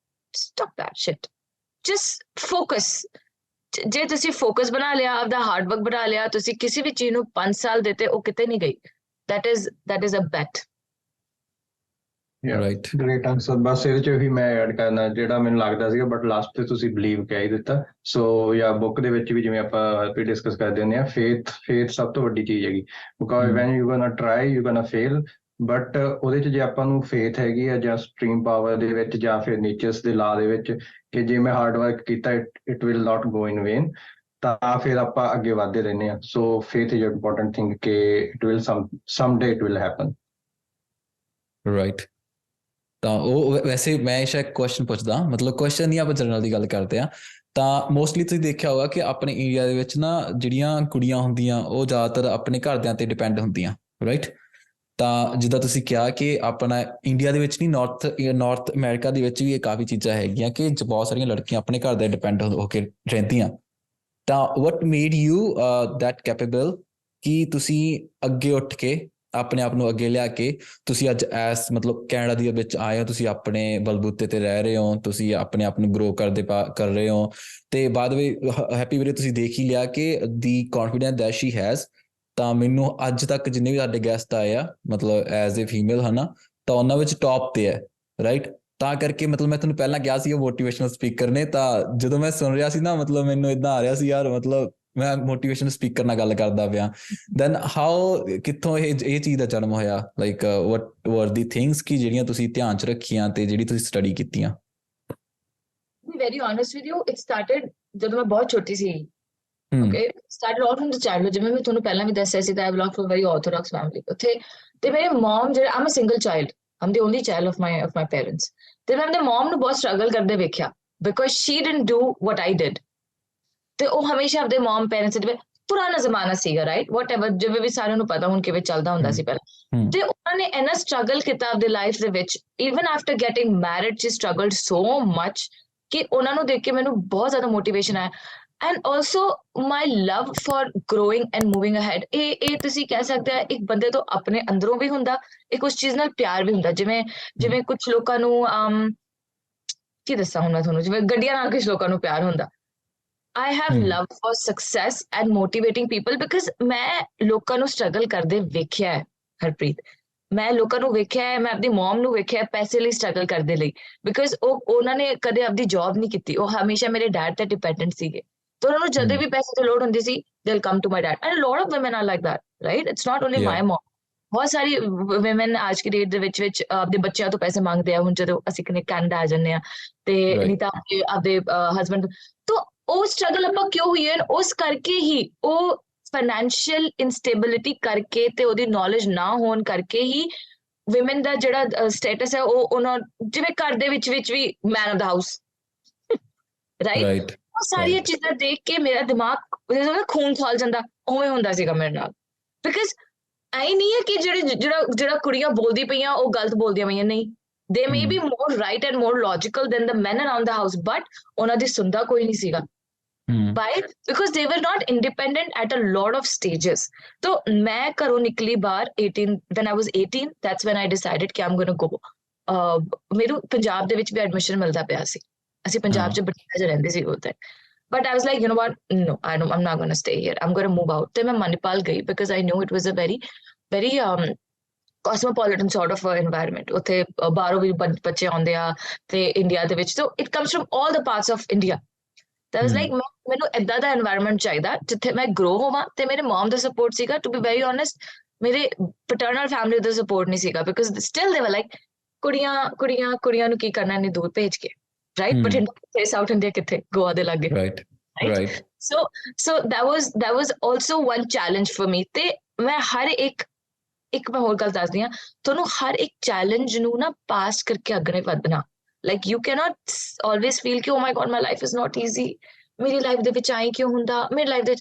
Stop that shit. Just focus. ਜੇ ਤੁਸੀਂ ਫੋਕਸ ਬਣਾ ਲਿਆ, ਆਪਦਾ ਹਾਰਡ ਵਰਕ ਬਣਾ ਲਿਆ, ਤੁਸੀਂ ਕਿਸੇ ਵੀ ਚੀਜ਼ ਨੂੰ 5 ਸਾਲ ਦਿੱਤੇ, ਉਹ ਕਿਤੇ ਨਹੀਂ ਗਈ. That is a bet. Right, great answer. ਬਸ ਇਹਦੇ 'ਚ ਵੀ ਮੈਂ ਐਡ ਕਰਨਾ, ਜਿਹੜਾ ਮੈਨੂੰ ਲੱਗਦਾ ਸੀਗਾ, ਬਟ ਲਾਸਟ ਤੇ ਤੁਸੀਂ ਬਿਲੀਵ ਕਹਿ ਹੀ ਦਿੱਤਾ. ਸੋ ਜਾਂ ਬੁੱਕ ਦੇ ਵਿੱਚ ਵੀ ਜਿਵੇਂ ਆਪਾਂ ਡਿਸਕਸ ਕਰਦੇ ਹੁੰਦੇ ਆ, ਫੇਥ ਸਭ ਤੋਂ ਵੱਡੀ ਚੀਜ਼ ਹੈਗੀ, because when you ਗੋਨਾ try you ਗੋਨਾ fail. But ਉਹਦੇ 'ਚ ਜੇ ਆਪਾਂ ਨੂੰ ਫੇਥ ਹੈਗੀ ਆ, ਜਾਂ ਸਟਰੀਮ ਪਾਵਰ ਦੇ ਵਿੱਚ, ਜਾਂ ਫਿਰ ਨੇਚਰਸ ਦੇ ਲਾ ਦੇ ਵਿੱਚ, ਕਿ ਜੇ ਮੈਂ ਹਾਰਡ ਵਰਕ ਕੀਤਾ, it will not go in vain. ਤਾਂ ਫਿਰ ਆਪਾਂ ਅੱਗੇ ਵਧਦੇ ਰਹਿੰਦੇ ਹਾਂ। So faith is important thing ਕਿ it will someday it will happen. Right. ਤਾਂ ਉਹ ਵੈਸੇ ਮੈਂ ਇਸ਼ਾ ਇੱਕ ਕੁਐਸਚਨ ਪੁੱਛਦਾ, ਮਤਲਬ ਕੁਐਸਚਨ ਨਹੀਂ, ਆਪਾਂ ਜਨਰਲ ਦੀ ਗੱਲ ਕਰਦੇ ਹਾਂ। ਤਾਂ ਮੋਸਟਲੀ ਤੁਸੀਂ ਦੇਖਿਆ ਹੋਗਾ ਕਿ ਆਪਣੇ ਇੰਡੀਆ ਦੇ ਵਿੱਚ ਨਾ ਜਿਹੜੀਆਂ ਕੁੜੀਆਂ ਹੁੰਦੀਆਂ ਉਹ ਜ਼ਿਆਦਾਤਰ ਆਪਣੇ ਘਰਦਿਆਂ 'ਤੇ ਡਿਪੈਂਡ ਹੁੰਦੀਆਂ, ਰਾਈਟ। ਤਾਂ ਜਿੱਦਾਂ ਤੁਸੀਂ ਕਿਹਾ ਕਿ ਆਪਣਾ ਇੰਡੀਆ ਦੇ ਵਿੱਚ ਨਹੀਂ, ਨਾਰਥ ਅਮਰੀਕਾ ਦੇ ਵਿੱਚ ਵੀ ਇਹ ਕਾਫੀ ਚੀਜ਼ਾਂ ਹੈਗੀਆਂ ਕਿ ਬਹੁਤ ਸਾਰੀਆਂ ਲੜਕੀਆਂ ਆਪਣੇ ਘਰ ਦੇ ਡਿਪੈਂਡ ਹੋ ਕੇ ਰਹਿੰਦੀਆਂ। ਤਾਂ ਵਟ ਮੇਡ ਯੂ ਦੈਟ ਕੈਪੇਬਲ ਕਿ ਤੁਸੀਂ ਅੱਗੇ ਉੱਠ ਕੇ ਆਪਣੇ ਆਪ ਨੂੰ ਅੱਗੇ ਲਿਆ ਕੇ ਤੁਸੀਂ ਅੱਜ ਮਤਲਬ ਕੈਨੇਡਾ ਦੇ ਵਿੱਚ ਆਏ ਹੋ, ਤੁਸੀਂ ਆਪਣੇ ਬਲਬੂਤੇ ਤੇ ਰਹਿ ਰਹੇ ਹੋ, ਤੁਸੀਂ ਆਪਣੇ ਆਪ ਨੂੰ ਗਰੋ ਕਰ ਰਹੇ ਹੋ। ਤੇ ਬਾਅਦ ਵਿੱਚ ਹੈਪੀ ਵੀਰੇ ਤੁਸੀਂ ਦੇਖ ਹੀ ਲਿਆ ਕਿ ਦੀ ਕੌਨਫੀਡੈਂਸ ਦੈਟ ਸ਼ੀ ਹੈਜ਼। ਤਾਂ ਮੈਨੂੰ ਅੱਜ ਤੱਕ ਜਿੰਨੇ ਵੀ ਸਾਡੇ ਗੈਸਟ ਆਏ ਆ ਮਤਲਬ ਐਜ਼ ਏ ਫੀਮੇਲ ਹੈ ਨਾ, ਤਾਂ ਉਹਨਾਂ ਵਿੱਚ ਟੌਪ ਤੇ ਹੈ, ਰਾਈਟ। ਤਾਂ ਕਰਕੇ ਮਤਲਬ ਮੈਂ ਤੁਹਾਨੂੰ ਪਹਿਲਾਂ ਕਿਹਾ ਸੀ ਉਹ ਮੋਟੀਵੇਸ਼ਨਲ ਸਪੀਕਰ ਨੇ, ਤਾਂ ਜਦੋਂ ਮੈਂ ਸੁਣ ਰਿਹਾ ਸੀ ਨਾ ਮਤਲਬ ਮੈਨੂੰ ਇੱਦਾਂ ਆ ਰਿਹਾ ਸੀ ਯਾਰ, ਮਤਲਬ ਮੈਂ ਮੋਟੀਵੇਸ਼ਨਲ ਸਪੀਕਰ ਨਾਲ ਗੱਲ ਕਰਦਾ ਪਿਆ। ਦੈਨ ਹਾਊ ਕਿੱਥੋਂ ਇਹ ਚੀਜ਼ ਦਾ ਜਨਮ ਹੋਇਆ, ਲਾਈਕ ਵਟ ਵਰ ਦੀ ਥਿੰਗਸ ਕਿ ਜਿਹੜੀਆਂ ਤੁਸੀਂ ਧਿਆਨ 'ਚ ਰੱਖੀਆਂ ਤੇ ਜਿਹੜੀ ਤੁਸੀਂ ਸਟੱਡੀ ਕੀਤੀਆਂ? be very honest with you, it started ਜਦੋਂ ਮੈਂ ਬਹੁਤ ਛੋਟੀ ਸੀ। Okay, started all from the childhood. ਜਿਵੇਂ ਮੈਂ ਤੁਹਾਨੂੰ ਪਹਿਲਾਂ ਵੀ ਦੱਸਿਆ ਸੀ that I belong to a very orthodox family. ਉੱਥੇ ਤੇ ਮੇਰੇ mom ਜਿਹੜੇ I'm a single child. I'm the only child of my parents. ਤੇ ਮੈਂ ਆਪਣੇ mom ਨੂੰ ਬਹੁਤ struggle ਕਰਦੇ ਵੇਖਿਆ because she didn't do what I did. ਤੇ ਉਹ ਹਮੇਸ਼ਾ ਆਪਣੇ mom parents ਦੇ ਪੁਰਾਣਾ ਜ਼ਮਾਨਾ ਸੀਗਾ, ਰਾਈਟ, whatever, ਜਿਵੇਂ ਵੀ ਸਾਰਿਆਂ ਨੂੰ ਪਤਾ ਹੁਣ ਕਿਵੇਂ ਚੱਲਦਾ ਹੁੰਦਾ ਸੀ ਪਹਿਲਾਂ। ਤੇ ਉਹਨਾਂ ਨੇ ਇੰਨਾ ਸਟਰਗਲ ਕੀਤਾ ਆਪਣੀ ਲਾਈਫ ਦੇ ਵਿੱਚ, even after getting married she struggled so much ਕਿ ਉਹਨਾਂ ਨੂੰ ਦੇਖ ਕੇ ਮੈਨੂੰ ਬਹੁਤ ਜ਼ਿਆਦਾ ਮੋਟੀਵੇਸ਼ਨ ਆਇਆ। And also my love for growing and moving ahead. ਇਹ ਤੁਸੀਂ ਕਹਿ ਸਕਦੇ ਆ ਇੱਕ ਬੰਦੇ ਤੋਂ ਆਪਣੇ ਅੰਦਰੋਂ ਵੀ ਹੁੰਦਾ, ਇੱਕ ਉਸ ਚੀਜ਼ ਨਾਲ ਪਿਆਰ ਵੀ ਹੁੰਦਾ। ਜਿਵੇਂ ਕੁਝ ਲੋਕਾਂ ਨੂੰ ਕੀ ਦੱਸਾਂ ਹੁਣ ਮੈਂ ਤੁਹਾਨੂੰ, ਜਿਵੇਂ ਗੱਡੀਆਂ ਨਾਲ ਕੁਝ ਲੋਕਾਂ ਨੂੰ ਪਿਆਰ ਹੁੰਦਾ। I have love for success and motivating people because ਮੈਂ ਲੋਕਾਂ ਨੂੰ ਸਟਰਗਲ ਕਰਦੇ ਵੇਖਿਆ ਹੈ ਹਰਪ੍ਰੀਤ। ਮੈਂ ਲੋਕਾਂ ਨੂੰ ਵੇਖਿਆ ਹੈ, ਮੈਂ ਆਪਣੀ ਮਮ ਨੂੰ ਵੇਖਿਆ ਪੈਸੇ ਲਈ ਸਟਰਗਲ ਕਰਦੇ ਲਈ, ਬਿਕਾਜ਼ ਉਹਨਾਂ ਨੇ ਕਦੇ ਆਪਦੀ ਜੌਬ ਨਹੀਂ ਕੀਤੀ, ਉਹ ਹਮੇਸ਼ਾ ਮੇਰੇ ਡੈਡ ਤੇ ਡਿਪੈਂਡੈਂਟ ਸੀਗੇ। ਤੇ ਉਹਨਾਂ ਨੂੰ ਜਦੋਂ ਵੀ ਪੈਸੇ ਦੀ ਲੋੜ ਹੁੰਦੀ ਸੀ they'll come to my dad and a lot of women are like that, right? It's not only my mom. ਬਹੁਤ ਸਾਰੀ women ਅੱਜ ਦੀ ਡੇਟ ਦੇ ਵਿੱਚ ਆਪਦੇ ਬੱਚਿਆਂ ਤੋਂ ਪੈਸੇ ਮੰਗਦੇ ਆ। ਹੁਣ ਜਦੋਂ ਅਸੀਂ ਕੈਨੇਡਾ ਆ ਜਾਂਦੇ ਆ ਤੇ ਨਹੀਂ ਤਾਂ ਆਪਦੇ ਹਸਬੈਂਡ ਤੋਂ ਉਹ ਸਟਰਗਲ ਆਪਾਂ ਕਿਉਂ ਹੋਈ ਹੈ, ਉਸ ਕਰਕੇ ਹੀ ਉਹ ਫਾਈਨੈਂਸ਼ੀਅਲ ਇਨਸਟੇਬਿਲਿਟੀ ਕਰਕੇ ਤੇ ਉਹਦੀ ਨੌਲੇਜ ਨਾ ਹੋਣ ਕਰਕੇ ਹੀ ਵਿਮਨ ਦਾ ਜਿਹੜਾ ਸਟੇਟਸ ਹੈ ਉਹ ਉਹਨਾਂ ਜਿਵੇਂ ਘਰ ਦੇ ਵਿੱਚ ਵੀ man of the house, right. ਉਹ ਸਾਰੀਆਂ ਚੀਜ਼ਾਂ ਦੇਖ ਕੇ ਮੇਰਾ ਦਿਮਾਗ ਖੂਨ ਖੋਲ ਜਾਂਦਾ, ਉਵੇਂ ਹੁੰਦਾ ਸੀਗਾ ਮੇਰੇ ਨਾਲ। ਬਿਕਾਜ਼ ਐ ਨਹੀਂ ਹੈ ਕਿ ਜਿਹੜਾ ਕੁੜੀਆਂ ਬੋਲਦੀ ਪਈਆਂ ਉਹ ਗਲਤ ਬੋਲਦੀਆਂ ਪਈਆਂ, ਨਹੀਂ। They may be more right and more logical than the men around the house, but ਉਹਨਾਂ ਦੀ ਸੁਣਦਾ ਕੋਈ ਨਹੀਂ ਸੀਗਾ। Why? Because they were not independent at a lot of stages. So ਮੈਂ ਘਰੋਂ ਨਿਕਲੀ ਬਾਹਰ 18 when I was 18, that's when I decided ਕਿ I'm going to go. ਮੈਨੂੰ ਪੰਜਾਬ ਦੇ ਵਿੱਚ ਵੀ ਐਡਮਿਸ਼ਨ ਮਿਲਦਾ ਪਿਆ ਸੀ, ਅਸੀਂ ਪੰਜਾਬ 'ਚ ਬਠਿੰਡਾ 'ਚ ਰਹਿੰਦੇ ਸੀ ਉੱਥੇ। But I was like, you know what? No, I'm not going to stay here. I'm going to move out. ਤੇ ਮੈਂ ਮਨੀਪਾਲ ਗਈ because I knew it was a very cosmopolitan sort of environment. ਉੱਥੇ ਬਾਹਰੋਂ ਵੀ ਬੱਚੇ ਆਉਂਦੇ ਆ ਤੇ ਇੰਡੀਆ ਦੇ ਵਿੱਚ, so it comes from all the parts of India. That was like ਮੈਨੂੰ ਏਦਾਂ ਦਾ environment ਚਾਹੀਦਾ ਜਿੱਥੇ ਮੈਂ grow ਹੋਵਾਂ। ਤੇ ਮੇਰੇ mom ਦਾ support ਸੀਗਾ, to be very honest, ਮੇਰੇ paternal family ਦਾ support ਨਹੀਂ ਸੀਗਾ because still they were like ਕੁੜੀਆਂ ਨੂੰ ਕੀ ਕਰਨਾ ਇੰਨੀ ਦੂਰ ਭੇਜ ਕੇ, right? ਬਠਿੰਡਾ ਕਿੱਥੇ, ਸਾਊਥ ਇੰਡੀਆ ਕਿੱਥੇ, ਗੋਆ ਦੇ ਲਾਗੇ, right? So that was also one challenge for me. ਤੇ ਮੈਂ ਹਰ ਇੱਕ ਮੈਂ ਹੋਰ ਗੱਲ ਦੱਸਦੀ ਹਾਂ ਤੁਹਾਨੂੰ, ਹਰ ਇੱਕ ਚੈਲੰਜ ਨੂੰ ਨਾ ਪਾਸ ਕਰਕੇ ਅੱਗੇ ਵਧਣਾ। Like you cannot always feel ਕਿ oh my god my life is not easy, ਮੇਰੀ ਲਾਈਫ ਦੇ ਵਿੱਚ ਆਈ ਕਿਉਂ ਹੁੰਦਾ, ਮੇਰੀ ਲਾਈਫ ਦੇ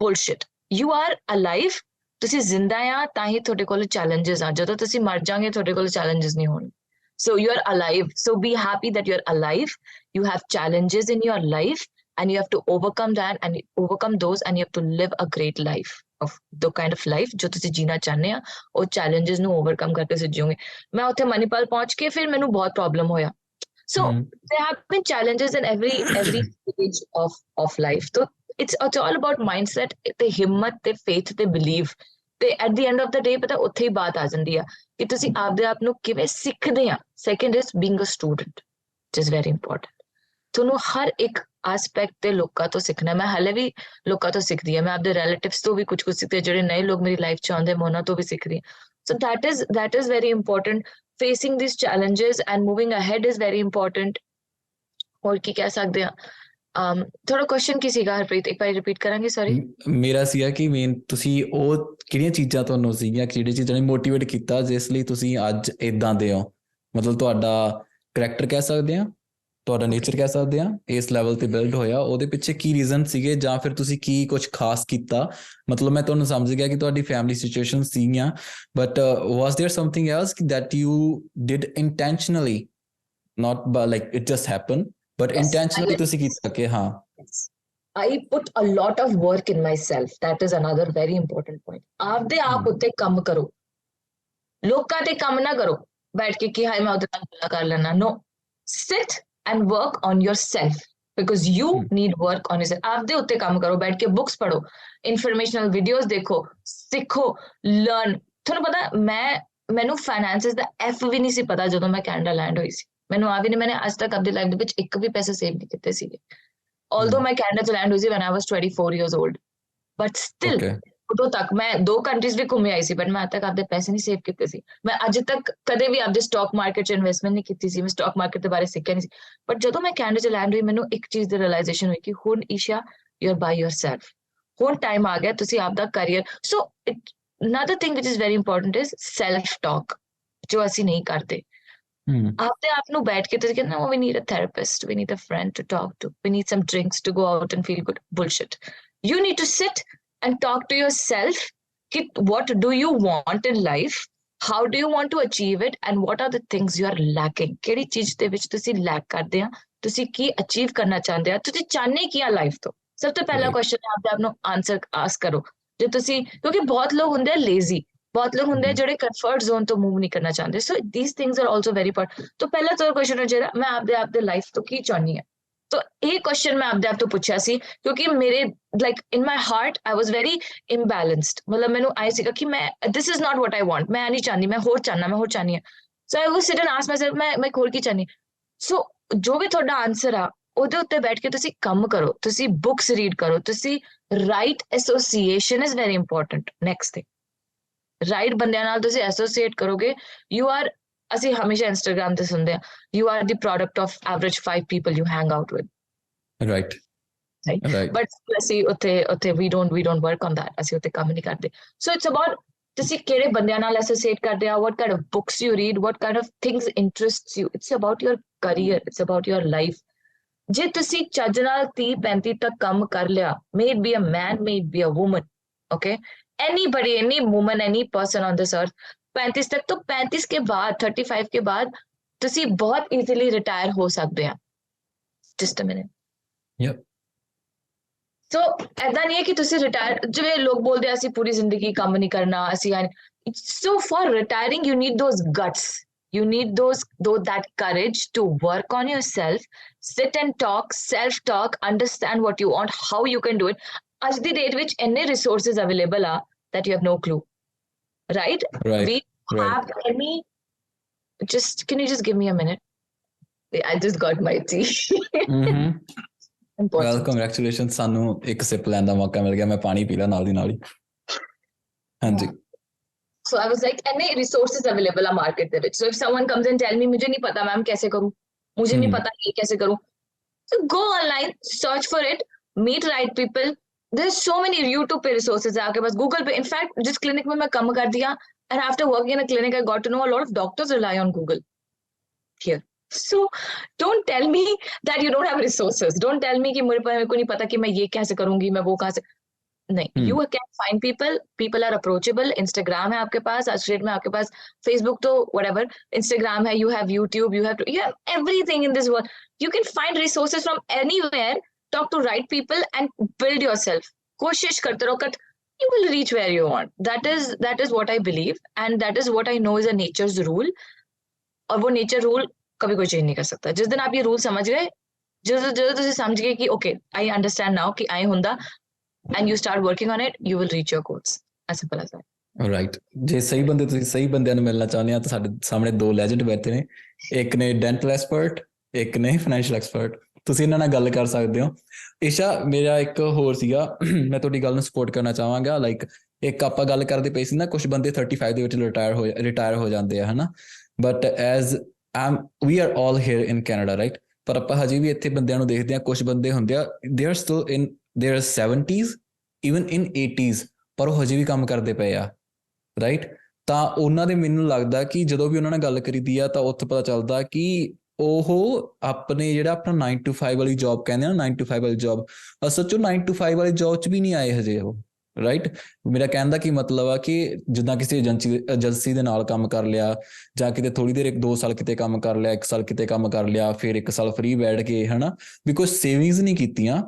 bullshit. You are alive, ਤੁਸੀਂ ਜ਼ਿੰਦਾ ਆ ਤਾਂ ਹੀ ਤੁਹਾਡੇ ਕੋਲ ਚੈਲੰਜਸ ਆ। ਜਦੋਂ ਤੁਸੀਂ ਮਰ ਜਾਓਗੇ ਤੁਹਾਡੇ ਕੋਲ ਚੈਲੰਜਸ ਨਹੀਂ ਹੋਣਗੇ। So you are alive, so be happy that you're alive. You have challenges in your life and you have to overcome that and overcome those and you have to live a great life of the kind of life ਜੋ ਤੁਸੀਂ ਜੀਣਾ ਚਾਹੁੰਦੇ ਆ। ਉਹ challenges ਨੂੰ overcome ਕਰਕੇ ਤੁਸੀਂ ਜਿਓਗੇ। ਮੈਂ ਉੱਥੇ ਮਨੀਪਾਲ ਪਹੁੰਚ ਕੇ ਫਿਰ ਮੈਨੂੰ ਬਹੁਤ ਪ੍ਰੋਬਲਮ ਹੋਇਆ। So there have been challenges in every stage of life. So it's all about mindset ਤੇ ਹਿੰਮਤ ਤੇ faith ਤੇ belief। ਤੇ at the end of the day ਪਤਾ ਉੱਥੇ ਹੀ ਬਾਤ ਆ ਜਾਂਦੀ ਆ ਕਿ ਤੁਸੀਂ ਆਪਦੇ ਆਪ ਨੂੰ ਕਿਵੇਂ ਸਿੱਖਦੇ ਆ। Second is being a student, which is very important. ਤੁਹਾਨੂੰ ਹਰ ਇੱਕ ਆਸਪੈਕਟ ਤੇ ਲੋਕਾਂ ਤੋਂ ਸਿੱਖਣਾ। ਮੈਂ ਹਾਲੇ ਵੀ ਲੋਕਾਂ ਤੋਂ ਸਿੱਖਦੀ ਹਾਂ, ਮੈਂ ਆਪਦੇ ਰਿਲੇਟਿਵਸ ਤੋਂ ਵੀ ਕੁਝ ਸਿੱਖਦੀ ਹਾਂ, ਜਿਹੜੇ ਨਵੇਂ ਲੋਕ ਮੇਰੀ ਲਾਈਫ 'ਚ ਆਉਂਦੇ ਮੈਂ ਉਹਨਾਂ ਤੋਂ ਵੀ ਸਿੱਖਦੀ ਹਾਂ। So that is very important. Facing these challenges and moving ahead is very important. ਹੋਰ ਕੀ ਕਹਿ ਸਕਦੇ ਹਾਂ, ਥੋੜਾ ਕੁਐਸਚਨ ਕੀ ਸੀਗਾ ਹਰਪ੍ਰੀਤ, ਇੱਕ ਵਾਰੀ ਰਿਪੀਟ ਕਰਾਂਗੇ, ਸੌਰੀ। ਮੇਰਾ ਸੀਗਾ ਕਿ ਮੇਨ ਤੁਸੀਂ ਉਹ ਕਿਹੜੀਆਂ ਚੀਜ਼ਾਂ ਤੁਹਾਨੂੰ ਸੀਗੀਆਂ, ਕਿਹੜੀ ਚੀਜ਼ਾਂ ਨੇ ਮੋਟੀਵੇਟ ਕੀਤਾ ਜਿਸ ਲਈ ਤੁਸੀਂ ਅੱਜ ਇਦਾਂ ਦੇ ਹੋ, ਮਤਲਬ ਤੁਹਾਡਾ ਕਰੈਕਟਰ ਕਹਿ ਸਕਦੇ ਆ, ਤੁਹਾਡਾ ਨੇਚਰ ਕਹਿ ਸਕਦੇ ਆ, ਇਸ ਲੈਵਲ ਤੇ ਬਿਲਡ ਹੋਇਆ, ਉਹਦੇ ਪਿੱਛੇ ਕੀ ਰੀਜ਼ਨ ਸੀਗੇ ਜਾਂ ਫਿਰ ਤੁਸੀਂ ਕੀ ਕੁਝ ਖਾਸ ਕੀਤਾ? ਮਤਲਬ ਮੈਂ ਤੁਹਾਨੂੰ ਸਮਝ ਗਿਆ ਕਿ ਤੁਹਾਡੀ ਫੈਮਿਲੀ ਸਿਚੁਏਸ਼ਨ ਸੀਗੀਆਂ, but was there something else that you did intentionally, not like it just happened, but Yes, intentionally ਤੁਸੀਂ ਕੀਤਾ ਕਿ ਹਾਂ? yes. I put a lot of work in myself. That is another very important point. ਆਪਦੇ ਆਪ ਉੱਤੇ ਕੰਮ ਕਰੋ, ਲੋਕਾਂ ਤੇ ਕੰਮ ਨਾ ਕਰੋ ਬੈਠ ਕੇ ਕਿ ਹਾਏ ਮੈਂ ਉਹਦੇ ਨਾਲ ਗੱਲਾਂ ਕਰ ਲੈਣਾ। No, sit and work on yourself because you need work on yourself. ਆਪਦੇ ਉੱਤੇ ਕੰਮ ਕਰੋ, ਬੈਠ ਕੇ ਬੁੱਕਸ ਪੜੋ, ਇਨਫੋਰਮੇਸ਼ਨਲ ਵੀਡੀਓਜ਼ ਦੇਖੋ, ਸਿੱਖੋ, ਲਰਨ। ਤੁਹਾਨੂੰ ਪਤਾ ਮੈਨੂੰ ਫਾਈਨੈਂਸਿਸ ਦਾ ਐਫ ਵੀ ਨਹੀਂ ਸੀ ਪਤਾ ਜਦੋਂ ਮੈਂ ਕੈਨੇਡਾ ਲੈਂਡ ਹੋਈ ਸੀ। ਮੈਨੂੰ ਆ ਵੀ ਨਹੀਂ, ਮੈंने ਅੱਜ ਤੱਕ ਆਪਣੀ ਲਾਈਫ ਦੇ ਵਿੱਚ ਇੱਕ ਵੀ ਪੈਸਾ ਸੇਵ ਨਹੀਂ ਕੀਤੇ ਸੀਗੇ। although ਮੈਂ ਕੈਨੇਡਾ ਚ ਲੈਂਡ ਹੋਈ ਸੀ when I was 24 years old, but still ਉਦੋਂ ਤੱਕ ਮੈਂ 2 ਕੰਟਰੀਜ਼ ਵੀ ਘੁੰਮੇ ਆਈ ਸੀ, ਬਟ ਮੈਂ ਅੱਜ ਤੱਕ ਆਪਦੇ ਪੈਸੇ ਨਹੀਂ ਸੇਵ ਕੀਤੇ ਸੀ। ਮੈਂ ਅੱਜ ਤੱਕ ਕਦੇ ਵੀ ਆਪਦੇ ਸਟਾਕ ਮਾਰਕੀਟ ਚ ਇਨਵੈਸਟਮੈਂਟ ਨਹੀਂ ਕੀਤੀ ਸੀ, ਮੈਂ ਸਟਾਕ ਮਾਰਕੀਟ ਦੇ ਬਾਰੇ ਸਿੱਖਿਆ ਨਹੀਂ ਸੀ। ਬਟ ਜਦੋਂ ਮੈਂ ਕੈਨੇਡਾ ਚ ਲੈਂਡ ਹੋਈ, ਮੈਨੂੰ ਇੱਕ ਚੀਜ਼ ਦੀ ਰਿਅਲਾਈਜ਼ੇਸ਼ਨ ਹੋਈ ਕਿ ਹੁਣ Isha you are by yourself, ਹੁਣ ਟਾਈਮ ਆ ਗਿਆ ਤੁਸੀਂ ਆਪਦਾ career. So another thing which is very important is self talk, ਜੋ ਅਸੀਂ ਨਹੀਂ ਕਰਦੇ। ਆਪਦੇ ਆਪ ਨੂੰ ਬੈਠ ਕੇ ਤੁਸੀਂ ਕਹਿੰਦੇ we need a therapist, we need a friend to talk to, we need some drinks to go out and feel good. Bullshit. You need to sit and talk to yourself कि what do you want in life, how do you want to achieve it, and what are the things you are lacking. ਕਿਹੜੀ ਚੀਜ਼ ਦੇ ਵਿੱਚ ਤੁਸੀਂ ਲੈਕ ਕਰਦੇ ਆ, ਤੁਸੀਂ ਕੀ ਅਚੀਵ ਕਰਨਾ ਚਾਹੁੰਦੇ ਆ, ਤੁਸੀਂ ਚਾਹੁੰਦੇ ਕੀ ਆ ਲਾਈਫ ਤੋਂ। ਸਭ ਤੋਂ ਪਹਿਲਾ ਕੁਐਸਚਨ ਹੈ ਆਪਦੇ ਆਪ ਨੂੰ ਆਨਸਰ ਆਸਕ ਕਰੋ। ਜੇ ਤੁਸੀਂ, ਕਿਉਂਕਿ ਬਹੁਤ ਲੋਕ ਹੁੰਦੇ ਆ ਲੇਜ਼ੀ, ਬਹੁਤ ਲੋਕ ਹੁੰਦੇ ਆ ਜਿਹੜੇ ਕੰਫਰਟ ਜ਼ੋਨ ਤੋਂ ਮੂਵ ਨਹੀਂ ਕਰਨਾ ਚਾਹੁੰਦੇ। So these things are also very important. ਤਾਂ ਪਹਿਲਾ ਤਾਂ ਕੁਐਸਚਨ ਹੈ ਜਿਹੜਾ ਮੈਂ ਆਪਦੇ ਲਾਈਫ ਤੋਂ ਕੀ ਚਾਹੁੰਦੀ ਹਾਂ। ਤਾਂ ਇਹ ਕੁਐਸਚਨ ਮੈਂ ਆਪਦੇ ਆਪ ਤੋਂ ਪੁੱਛਿਆ ਸੀ, ਕਿਉਂਕਿ ਮੇਰੇ like in my heart I was very imbalanced. ਮਤਲਬ ਮੈਨੂੰ ਆਏ ਸੀਗਾ ਕਿ ਮੈਂ this is not what I want, ਮੈਂ ਨਹੀਂ ਚਾਹੁੰਦੀ, ਮੈਂ ਹੋਰ ਚਾਹੁੰਦੀ ਹਾਂ। ਸੋ ਆਈ ਵਾਸ ਸਿਟ ਐਂਡ ਆਸਕ ਮਾਈਸੈਲਫ ਮੈਂ ਹੋਰ ਕੀ ਚਾਹੁੰਦੀ। ਸੋ ਜੋ ਵੀ ਤੁਹਾਡਾ ਆਨਸਰ ਆ ਉਹਦੇ ਉੱਤੇ ਬੈਠ ਕੇ ਤੁਸੀਂ ਕੰਮ ਕਰੋ, ਤੁਸੀਂ ਬੁੱਕਸ ਰੀਡ ਕਰੋ, ਤੁਸੀਂ right association is very important. Next thing, right ਬੰਦਿਆਂ ਨਾਲ ਤੁਸੀਂ ਐਸੋਸੀਏਟ ਕਰੋਗੇ। ਯੂ ਆਰ, ਅਸੀਂ ਹਮੇਸ਼ਾ ਇੰਸਟਾਗ੍ਰਾਮ ਤੇ ਸੁਣਦੇ ਆ you are the product of average 5 people you hang out with, right. But ਅਸੀਂ ਉੱਥੇ ਵੀ ਡੋਨਟ ਵਰਕ ਔਨ ਦੈਟ, ਅਸੀਂ ਉੱਤੇ ਕੰਮ ਨਹੀਂ ਕਰਦੇ। ਸੋ ਇਟਸ ਅਬਾਊਟ ਤੁਸੀਂ ਕਿਹੜੇ ਬੰਦਿਆਂ ਨਾਲ ਐਸੋਸੀਏਟ ਕਰਦੇ ਆ, what kind of books you read, what kind of things interests you. It's about your career, it's about your life. ਜੇ ਤੁਸੀਂ ਚੱਜ ਨਾਲ 30-35 ਤੱਕ ਕੰਮ ਕਰ ਲਿਆ, may it be a man, may it be a woman, okay, anybody, any woman, any person on this earth, 35 तक, तो 35 के बाद 35 के बाद ਤੁਸੀਂ ਬਹੁਤ easily retire ਹੋ ਸਕਦੇ ਆ। Just a minute. Yep. ਸੋ ਐਦਾਂ ਨਹੀਂ ਹੈ ਕਿ ਤੁਸੀਂ ਰਿਟਾਇਰ, ਜਿਵੇਂ ਲੋਕ ਬੋਲਦੇ ਆ ਅਸੀਂ ਪੂਰੀ ਜ਼ਿੰਦਗੀ ਕੰਮ ਨਹੀਂ ਕਰਨਾ, ਅਸੀਂ so for retiring you need those guts, you need that courage to work on yourself, sit and talk, self talk, understand what you want, how you can do it. As the date which any resources available are that you have no clue, right? We have any, can you just give me a minute? I just got my tea. Well congratulation, ਸਾਨੂੰ ਇੱਕ ਸਿਪ ਲੈਣ ਦਾ ਮੌਕਾ ਮਿਲ ਗਿਆ, ਮੈਂ ਪਾਣੀ ਪੀ ਲਿਆ ਨਾਲ ਦੀ ਨਾਲ ਹੀ। ਹਾਂਜੀ। So I was like, any resources available are market there. So if someone comes and tell me, मुझे नहीं पता मैम कैसे करूँ, मुझे नहीं पता ये कैसे करूँ, so go online, search for it, meet right people. There's so many YouTube पे resources है आपके पास, Google पे. In fact, जिस clinic में मैं काम कर दिया, and after working in a clinic, I got to know a lot of doctors rely on Google here. So don't tell me that you don't have resources. Don't tell me कि मेरे को नहीं पता कि मैं ये कैसे करूँगी, मैं वो कहाँ से, नहीं, you can find people are approachable. Instagram है आपके पास, आज डेट में आपके पास, Facebook तो whatever, Instagram है, you have YouTube, you have everything in this world. You can find resources from anywhere, talk to right people and build yourself. कोशिश करते रहो, you will reach where you want. That is what I believe, and that is what I know is a nature's rule. और वो nature rule कभी कोई चेंज नहीं कर सकता। जिस दिन आप ये रूल समझ गए, ਜਦੋਂ ਤੁਸੀਂ ਸਮਝ ਗਏ ਕਿ okay, I understand now कि I ਹੁੰਦਾ, and you start working on it, you will reach your goals. As simple as that. Right. ਜੇ ਸਹੀ ਬੰਦੇ, ਤੁਸੀਂ ਸਹੀ ਬੰਦਿਆਂ ਨੂੰ ਮਿਲਣਾ ਚਾਹੁੰਦੇ ਆ ਤਾਂ ਸਾਡੇ ਸਾਹਮਣੇ 2 ਲੈਜੈਂਡ ਬੈਠੇ ਨੇ, ਇੱਕ ਨੇ ਡੈਂਟਲ ਐਕਸਪਰਟ, ਇੱਕ ਨੇ ਫਾਈਨੈਂਸ਼ੀਅਲ ਐਕਸਪਰਟ। ਤੁਸੀਂ ਇਹਨਾਂ ਨਾਲ ਗੱਲ ਕਰ ਸਕਦੇ ਹੋ। ਈਸ਼ਾ, ਮੇਰਾ ਇੱਕ ਹੋਰ ਸੀਗਾ, ਮੈਂ ਤੁਹਾਡੀ ਗੱਲ ਨੂੰ ਸਪੋਰਟ ਕਰਨਾ ਚਾਹਾਂਗਾ। ਲਾਈਕ ਇੱਕ ਆਪਾਂ ਗੱਲ ਕਰਦੇ ਪਏ ਸੀ ਨਾ, ਕੁਛ ਬੰਦੇ 35 ਦੇ ਵਿੱਚ ਰਿਟਾਇਰ ਹੋ ਜਾਂਦੇ ਆ, ਹੈ ਨਾ, but as we are all here in Canada, right? ਪਰ ਆਪਾਂ ਹਜੇ ਵੀ ਇੱਥੇ ਬੰਦਿਆਂ ਨੂੰ ਦੇਖਦੇ ਹਾਂ, ਕੁਝ ਬੰਦੇ ਹੁੰਦੇ ਆ they are still in there 70s even in 80s, ਪਰ ਉਹ ਹਜੇ ਵੀ ਕੰਮ ਕਰਦੇ ਪਏ ਆ, ਰਾਈਟ। ਤਾਂ ਉਹਨਾਂ ਦੇ ਮੈਨੂੰ ਲੱਗਦਾ ਕਿ ਜਦੋਂ ਵੀ ਉਹਨਾਂ ਨਾਲ ਗੱਲ ਕਰੀਦੀ ਆ ਤਾਂ ਉੱਥੇ ਪਤਾ ਚੱਲਦਾ ਕਿ ਉਹ ਆਪਣੇ ਜਿਹੜਾ ਆਪਣਾ 9 to 5 ਵਾਲੀ ਜੌਬ ਕਹਿੰਦੇ ਆ ਨਾ, 9 to 5 ਵਾਲੀ ਜੌਬ, ਅਸਲ 'ਚ 9 to 5 ਵਾਲੀ ਜੌਬ 'ਚ ਵੀ ਨਹੀਂ ਆਏ ਹਜੇ ਉਹ, ਰਾਈਟ। ਮੇਰਾ ਕਹਿਣ ਦਾ ਕੀ ਮਤਲਬ ਆ ਕਿ ਜਿੱਦਾਂ ਕਿਸੇ ਏਜੰਸੀ ਦੇ ਨਾਲ ਕੰਮ ਕਰ ਲਿਆ, ਜਾਂ ਕਿਤੇ ਥੋੜ੍ਹੀ ਦੇਰ 1-2 ਸਾਲ ਕਿਤੇ ਕੰਮ ਕਰ ਲਿਆ, 1 ਸਾਲ ਕਿਤੇ ਕੰਮ ਕਰ ਲਿਆ, ਫਿਰ 1 ਸਾਲ ਫਰੀ ਬੈਠ ਕੇ, ਹੈ ਨਾ, ਵੀ ਕੁਛ ਸੇਵਿੰਗਸ ਨਹੀਂ ਕੀਤੀਆਂ,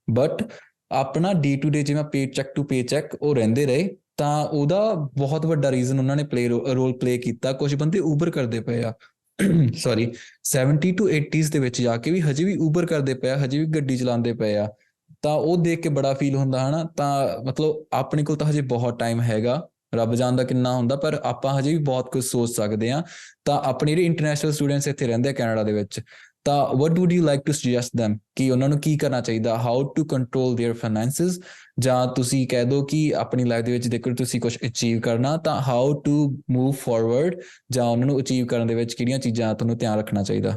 ਬਟ ਆਪਣਾ ਡੇ ਟੂ ਡੇ ਜਿਵੇਂ ਪੇ ਚੈੱਕ ਟੂ ਪੇ ਚੈੱਕ ਉਹ ਰਹਿੰਦੇ ਰਹੇ, ਤਾਂ ਉਹਦਾ ਬਹੁਤ ਵੱਡਾ ਰੀਜ਼ਨ ਉਹਨਾਂ ਨੇ ਰੋਲ ਪਲੇ ਕੀਤਾ। ਕੁਝ ਬੰਦੇ ਊਬਰ ਕਰਦੇ ਪਏ ਆ ਸੌਰੀ 70 to 80s ਦੇ ਵਿੱਚ ਜਾ ਕੇ ਵੀ ਹਜੇ ਵੀ ਊਬਰ ਕਰਦੇ ਪਏ ਆ, ਹਜੇ ਵੀ ਗੱਡੀ ਚਲਾਉਂਦੇ ਪਏ ਆ। ਤਾਂ ਉਹ ਦੇਖ ਕੇ ਬੜਾ ਫੀਲ ਹੁੰਦਾ ਹੈ ਨਾ। ਤਾਂ ਮਤਲਬ ਆਪਣੇ ਕੋਲ ਤਾਂ ਹਜੇ ਬਹੁਤ ਟਾਈਮ ਹੈਗਾ, ਰੱਬ ਜਾਣਦਾ ਕਿੰਨਾ ਹੁੰਦਾ, ਪਰ ਆਪਾਂ ਹਜੇ ਵੀ ਬਹੁਤ ਕੁਝ ਸੋਚ ਸਕਦੇ ਹਾਂ। ਤਾਂ ਆਪਣੇ ਜਿਹੜੇ ਇੰਟਰਨੈਸ਼ਨਲ ਸਟੂਡੈਂਟਸ ਇੱਥੇ ਰਹਿੰਦੇ ਆ ਕੈਨੇਡਾ ਦੇ ਵਿੱਚ, ਤਾਂ what would you like to suggest them ਕਿ ਉਹਨਾਂ ਨੂੰ ਕੀ ਕਰਨਾ ਚਾਹੀਦਾ, how to control their finances, ਜਾਂ ਤੁਸੀਂ ਕਹਿ ਦਿਓ ਕਿ ਆਪਣੀ ਲਾਈਫ ਦੇ ਵਿੱਚ ਜੇਕਰ ਤੁਸੀਂ ਕੁਝ ਅਚੀਵ ਕਰਨਾ ਤਾਂ how to move forward, ਜਾਂ ਉਹਨਾਂ ਨੂੰ ਅਚੀਵ ਕਰਨ ਦੇ ਵਿੱਚ ਕਿਹੜੀਆਂ ਚੀਜ਼ਾਂ ਤੁਹਾਨੂੰ ਧਿਆਨ ਰੱਖਣਾ ਚਾਹੀਦਾ?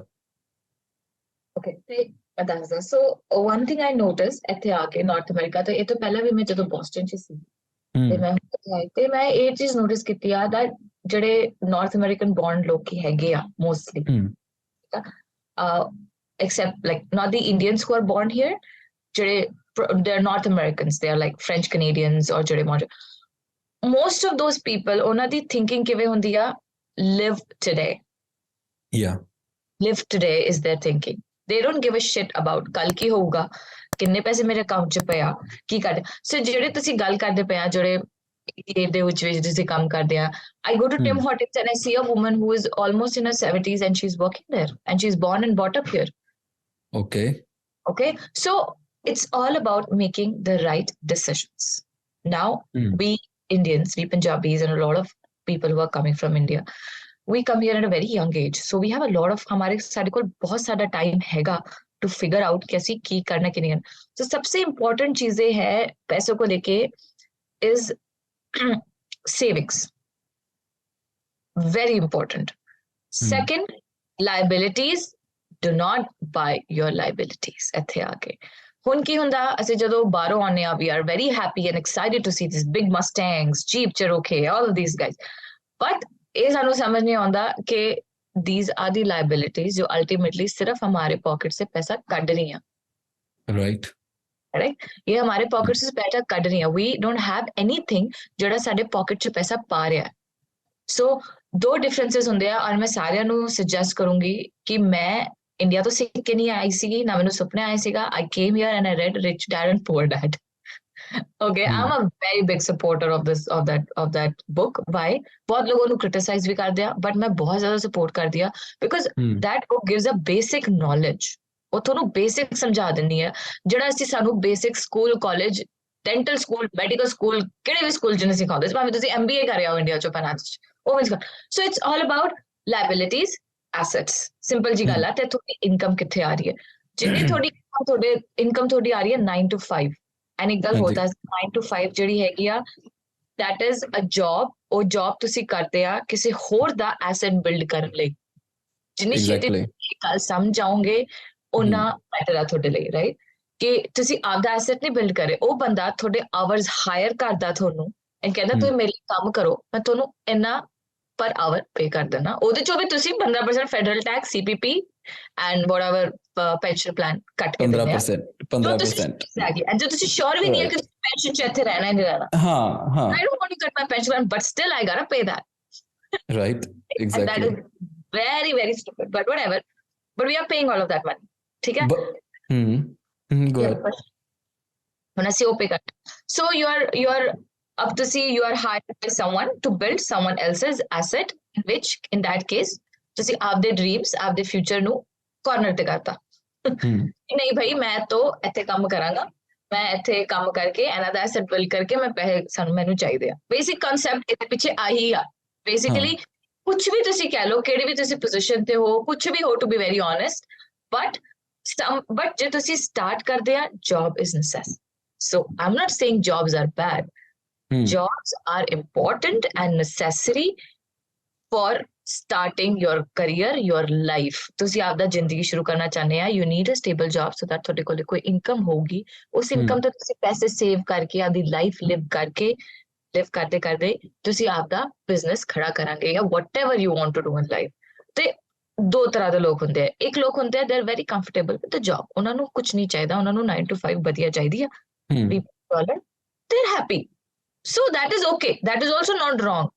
ਓਕੇ, ਤੇ ਮੈਂ ਦੱਸਦਾ। ਸੋ ਵਨ ਥਿੰਗ ਆਈ ਨੋਟਿਸ ਇੱਥੇ ਆ ਕੇ ਨਾਰਥ ਅਮਰੀਕਾ ਤੋਂ, ਇਹ ਤੋਂ ਪਹਿਲਾਂ ਵੀ ਮੈਂ ਜਦੋਂ ਬੋਸਟਨ 'ਚ ਸੀ ਤੇ ਮੈਂ ਇੱਥੇ ਆਈ ਤੇ ਮੈਂ ਇਹ ਚੀਜ਼ ਨੋਟਿਸ ਕੀਤੀ ਆ that ਜਿਹੜੇ ਨਾਰਥ ਅਮਰੀਕਨ ਬੌਰਨ ਲੋਕੀ ਹੈਗੇ ਆ mostly, except like not the Indians who are born here, they're North Americans, they are like French Canadians or most of those people, ਉਹਨਾਂ ਦੀ thinking ਕਿਵੇਂ ਹੁੰਦੀ ਆ, live today. Live today is their thinking. They don't give a shit about ਕੱਲ ਕੀ ਹੋਊਗਾ, ਕਿੰਨੇ ਪੈਸੇ ਮੇਰੇ ਅਕਾਊਂਟ 'ਚ ਪਿਆ, ਕੀ ਕਰਦੇ। ਸੋ ਜਿਹੜੇ ਤੁਸੀਂ ਗੱਲ ਕਰਦੇ ਪਏ ਆ, ਜਿਹੜੇ ਦੇ ਵਿੱਚ ਤੁਸੀਂ ਕੰਮ ਕਰਦੇ ਆ, I go to Tim Hortons and I see a woman who is almost in her 70s and she's working there and she's born and brought up here. Okay, so it's all about making the right decisions. Now we Indians, we Punjabis and a lot of people who are coming from India, we come here at a very young age, so we have a lot of हमारे सारे को बहुत सारा टाइम हैगा to figure out कैसे की करना कि नहीं करना। तो सबसे important चीजें है पैसों को लेके is savings, very important. Second, liabilities, do not buy your liabilities। ਇੱਥੇ ਆ ਕੇ ਹੁਣ ਕੀ ਹੁੰਦਾ, ਅਸੀਂ ਜਦੋਂ ਬਾਹਰੋਂ ਆਉਂਦੇ ਆ, we are very happy and excited to see these big Mustangs, Jeep Cherokee, all of these guys, but ਇਹ ਸਾਨੂੰ ਸਮਝ ਨਹੀਂ ਆਉਂਦਾ ਕਿ these are the liabilities ਜੋ ultimately ਸਿਰਫ ਹਮਾਰੇ pocket से पैसा ਕੱਢ ਰਹੀਆਂ, right? ਇਹ ਹਮਾਰੇ pocket से पैसा ਕੱਢ ਰਹੀਆਂ। we don't have anything ਜਿਹੜਾ ਸਾਡੇ pocket 'ਚ ਪੈਸਾ ਪਾ ਰਿਹਾ। ਸੋ ਦੋ ਡਿਫਰੈਂਸਿਸ ਹੁੰਦੇ ਆ, ਔਰ ਮੈਂ ਸਾਰਿਆਂ ਨੂੰ ਸੁਜੈਸਟ ਕਰੂੰਗੀ ਕਿ ਮੈਂ ਇੰਡੀਆ ਤੋਂ ਸਿੱਖ ਕੇ ਨਹੀਂ ਆਈ ਸੀਗੀ, ਨਾ ਮੈਨੂੰ ਸੁਪਨੇ ਆਏ ਸੀਗਾ। I came here and I read Rich Dad and Poor Dad. Okay, I'm a very big supporter of that book. Why? बहुत लोगों ਨੂੰ criticize ਵੀ ਕਰਦੇ ਆ, but ਮੈਂ ਬਹੁਤ ਜ਼ਿਆਦਾ support ਕਰਦੀ ਆ, because that book gives a basic knowledge. ਉਹ ਤੁਹਾਨੂੰ basic ਸਮਝਾ ਦਿੰਦੀ ਹੈ, ਜਿਹੜਾ ਅਸੀਂ ਸਾਨੂੰ basic school, college, dental school, medical school, ਕਿਹੜੇ ਵੀ ਸਕੂਲ 'ਚ ਨਹੀਂ ਸਿਖਾਉਂਦੇ। ਭਾਵੇਂ ਤੁਸੀਂ MBA ਕਰ ਰਹੇ ਹੋ ਇੰਡੀਆ 'ਚ ਫਾਈਨਾਂਸ 'ਚ, ਉਹ ਵੀ ਸਿਖਾਉਂਦੇ। So it's all about liabilities, assets, simple ਜੀ ਗੱਲ ਆ। ਤੇ ਤੁਹਾਡੀ ਇਨਕਮ ਕਿੱਥੇ ਆ ਰਹੀ ਹੈ, ਜਿੰਨੀ ਤੁਹਾਡੀ ਇਨਕਮ ਤੁਹਾਡੀ ਆ ਰਹੀ ਹੈ 9 to 5, ਐਂਡ ਇੱਕ ਗੱਲ ਹੋਰ ਦੱਸ, 9 to 5 ਜਿਹੜੀ ਹੈਗੀ ਆ, that is a job, ਉਹ ਜੌਬ ਤੁਸੀਂ ਕਰਦੇ ਆ ਕਿਸੇ ਹੋਰ ਦਾ ਐਸੈਟ ਬਿਲਡ ਕਰਨ ਲਈ। ਜਿੰਨੀ ਛੇਤੀ ਗੱਲ ਸਮਝ ਆਓਗੇ ਉਹਨਾਂ ਬੈਟਰ ਆ ਤੁਹਾਡੇ ਲਈ, ਰਾਈਟ? ਕਿ ਤੁਸੀਂ ਆਪਦਾ ਐਸੈਟ ਨਹੀਂ ਬਿਲਡ ਕਰੇ, ਉਹ ਬੰਦਾ ਤੁਹਾਡੇ ਆਵਰਸ ਹਾਇਰ ਕਰਦਾ ਤੁਹਾਨੂੰ, ਐਂਡ ਕਹਿੰਦਾ ਤੁਸੀਂ ਮੇਰੇ ਲਈ ਕੰਮ ਕਰੋ, ਮੈਂ ਤੁਹਾਨੂੰ ਇੰਨਾ ਪਰ ਆਵਰ ਪੇ ਕਰ ਦੇਣਾ, ਉਹਦੇ ਚੋਂ ਵੀ ਤੁਸੀਂ 15% federal tax, CPP and whatever pension plan ਕੱਟ ਕੇ ਦਿੰਦੇ ਆ। 15% ਐਂਡ ਜੋ ਤੁਸੀਂ ਸ਼ੋਰ ਵੀ ਨਹੀਂ ਹੈ ਕਿ ਪੈਨਸ਼ਨ 'ਚ ਇੱਥੇ ਰਹਿਣਾ ਨਹੀਂ ਰਹਿਣਾ, I don't want to cut my pension plan, but still I gotta pay that, right? Exactly. And that is very, very stupid, but whatever, but we are paying all of that money, ठीक है? Go ahead. when I say pay cut, so you are up to see, you are hired by someone to build someone else's asset, which in that case ਤੁਸੀਂ ਆਪਦੇ ਡ੍ਰੀਮਸ, ਆਪਦੇ ਫਿਊਚਰ ਨੂੰ ਕਾਰਨਰ ਤੇ ਕਰਤਾ। ਨਹੀਂ ਭਾਈ ਮੈਂ ਤਾਂ ਇੱਥੇ ਕੰਮ ਕਰਾਂਗਾ, ਮੈਂ ਇੱਥੇ ਕੰਮ ਕਰਕੇ ਇਹਨਾਂ ਦਾ ਐਸੈਟ ਬਿਲਡ ਕਰਕੇ ਮੈਂ ਪੈਸੇ ਮੈਨੂੰ ਚਾਹੀਦੇ ਆ। ਬੇਸਿਕ ਕਨਸੈਪਟ ਇਹਦੇ ਪਿੱਛੇ ਆਹੀ ਆ। ਬੇਸਿਕਲੀ ਕੁਛ ਵੀ ਤੁਸੀਂ ਕਹਿ ਲਓ, ਕਿਹੜੀ ਵੀ ਤੁਸੀਂ ਪੋਜੀਸ਼ਨ ਤੇ ਹੋ, ਕੁਛ ਵੀ ਹੋ, to be very honest, but ਜੇ ਤੁਸੀਂ ਸਟਾਰਟ ਕਰਦੇ ਆ, job is necessary. So I am not saying jobs are bad, jobs are important and necessary for starting your career, your life. ਤੁਸੀਂ ਆਪਦਾ ਜ਼ਿੰਦਗੀ ਸ਼ੁਰੂ ਕਰਨਾ ਚਾਹੁੰਦੇ ਆ, you need a stable job so that ਤੁਹਾਡੇ ਕੋਲ ਕੋਈ ਇਨਕਮ ਹੋਊਗੀ, ਉਸ ਇਨਕਮ ਤੋਂ ਤੁਸੀਂ ਪੈਸੇ ਸੇਵ ਕਰਕੇ ਆਪਦੀ ਲਾਈਫ ਲਿਵ ਕਰਦੇ ਕਰਦੇ ਤੁਸੀਂ ਆਪਦਾ ਬਿਜ਼ਨਸ ਖੜਾ ਕਰਾਂਗੇ ਜਾਂ whatever you want to do in life. ਤੇ ਦੋ ਤਰ੍ਹਾਂ ਦੇ ਲੋਕ ਹੁੰਦੇ ਆ, ਇੱਕ ਲੋਕ ਹੁੰਦੇ ਆ they're very comfortable with the job, ਉਹਨਾਂ ਨੂੰ ਕੁਝ ਨਹੀਂ ਚਾਹੀਦਾ, ਉਹਨਾਂ ਨੂੰ 9 to 5 ਵਧੀਆ ਚਾਹੀਦੀ ਆ, $20, they're happy. So that is okay, that is also not wrong.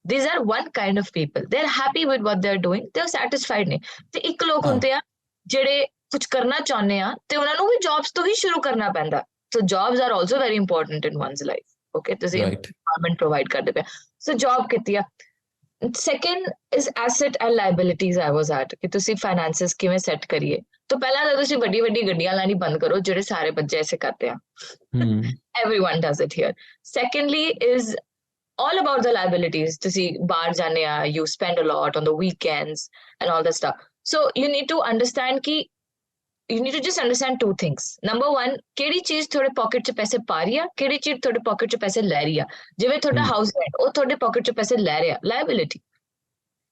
These are one kind of people, they're happy with what they're doing, they're satisfied ਨੇ. ਤੇ ਇੱਕ ਲੋਕ ਹੁੰਦੇ ਆ ਜਿਹੜੇ ਕੁਝ ਕਰਨਾ ਚਾਹੁੰਦੇ ਆ ਤੇ ਉਹਨਾਂ ਨੂੰ ਵੀ ਜੌਬਸ ਤੋਂ ਹੀ ਸ਼ੁਰੂ ਕਰਨਾ ਪੈਂਦਾ. So jobs are also very important in one's life. Okay, ਤੁਸੀਂ environment provide ਕਰਦੇ ਪਏ, so job ਕੀਤੀ ਆ. Second is asset and liabilities. I was at ਕਿ ਤੁਸੀਂ finances ਕਿਵੇਂ set ਕਰੀਏ. ਤਾਂ ਪਹਿਲਾਂ ਤਾਂ ਤੁਸੀਂ ਵੱਡੀ ਗੱਡੀਆਂ ਲੈਣੀ ਬੰਦ ਕਰੋ, ਜਿਹੜੇ ਸਾਰੇ ਬੱਚੇ ਐਸੇ ਕਰਦੇ ਆ. Everyone does it here. Secondly is all about the liabilities. ਤੁਸੀਂ ਬਾਹਰ ਜਾਂਦੇ ਆ, you spend a lot on the weekends and all that stuff. So you need to understand ਕਿ you need to just understand two things. Number one, ਕਿਹੜੀ ਚੀਜ਼ ਤੁਹਾਡੇ ਪਾਕਟ 'ਚ ਪੈਸੇ ਪਾ ਰਹੀ ਆ, ਕਿਹੜੀ ਚੀਜ਼ ਤੁਹਾਡੇ ਪਾਕਟ 'ਚ ਪੈਸੇ ਲੈ ਰਹੀ ਆ. ਜਿਵੇਂ ਤੁਹਾਡਾ ਹਾਊਸ ਰੈਂਟ, ਉਹ ਤੁਹਾਡੇ ਪਾਕਟ 'ਚ ਪੈਸੇ ਲੈ ਰਿਹਾ, ਲਾਇਬਿਲਿਟੀ.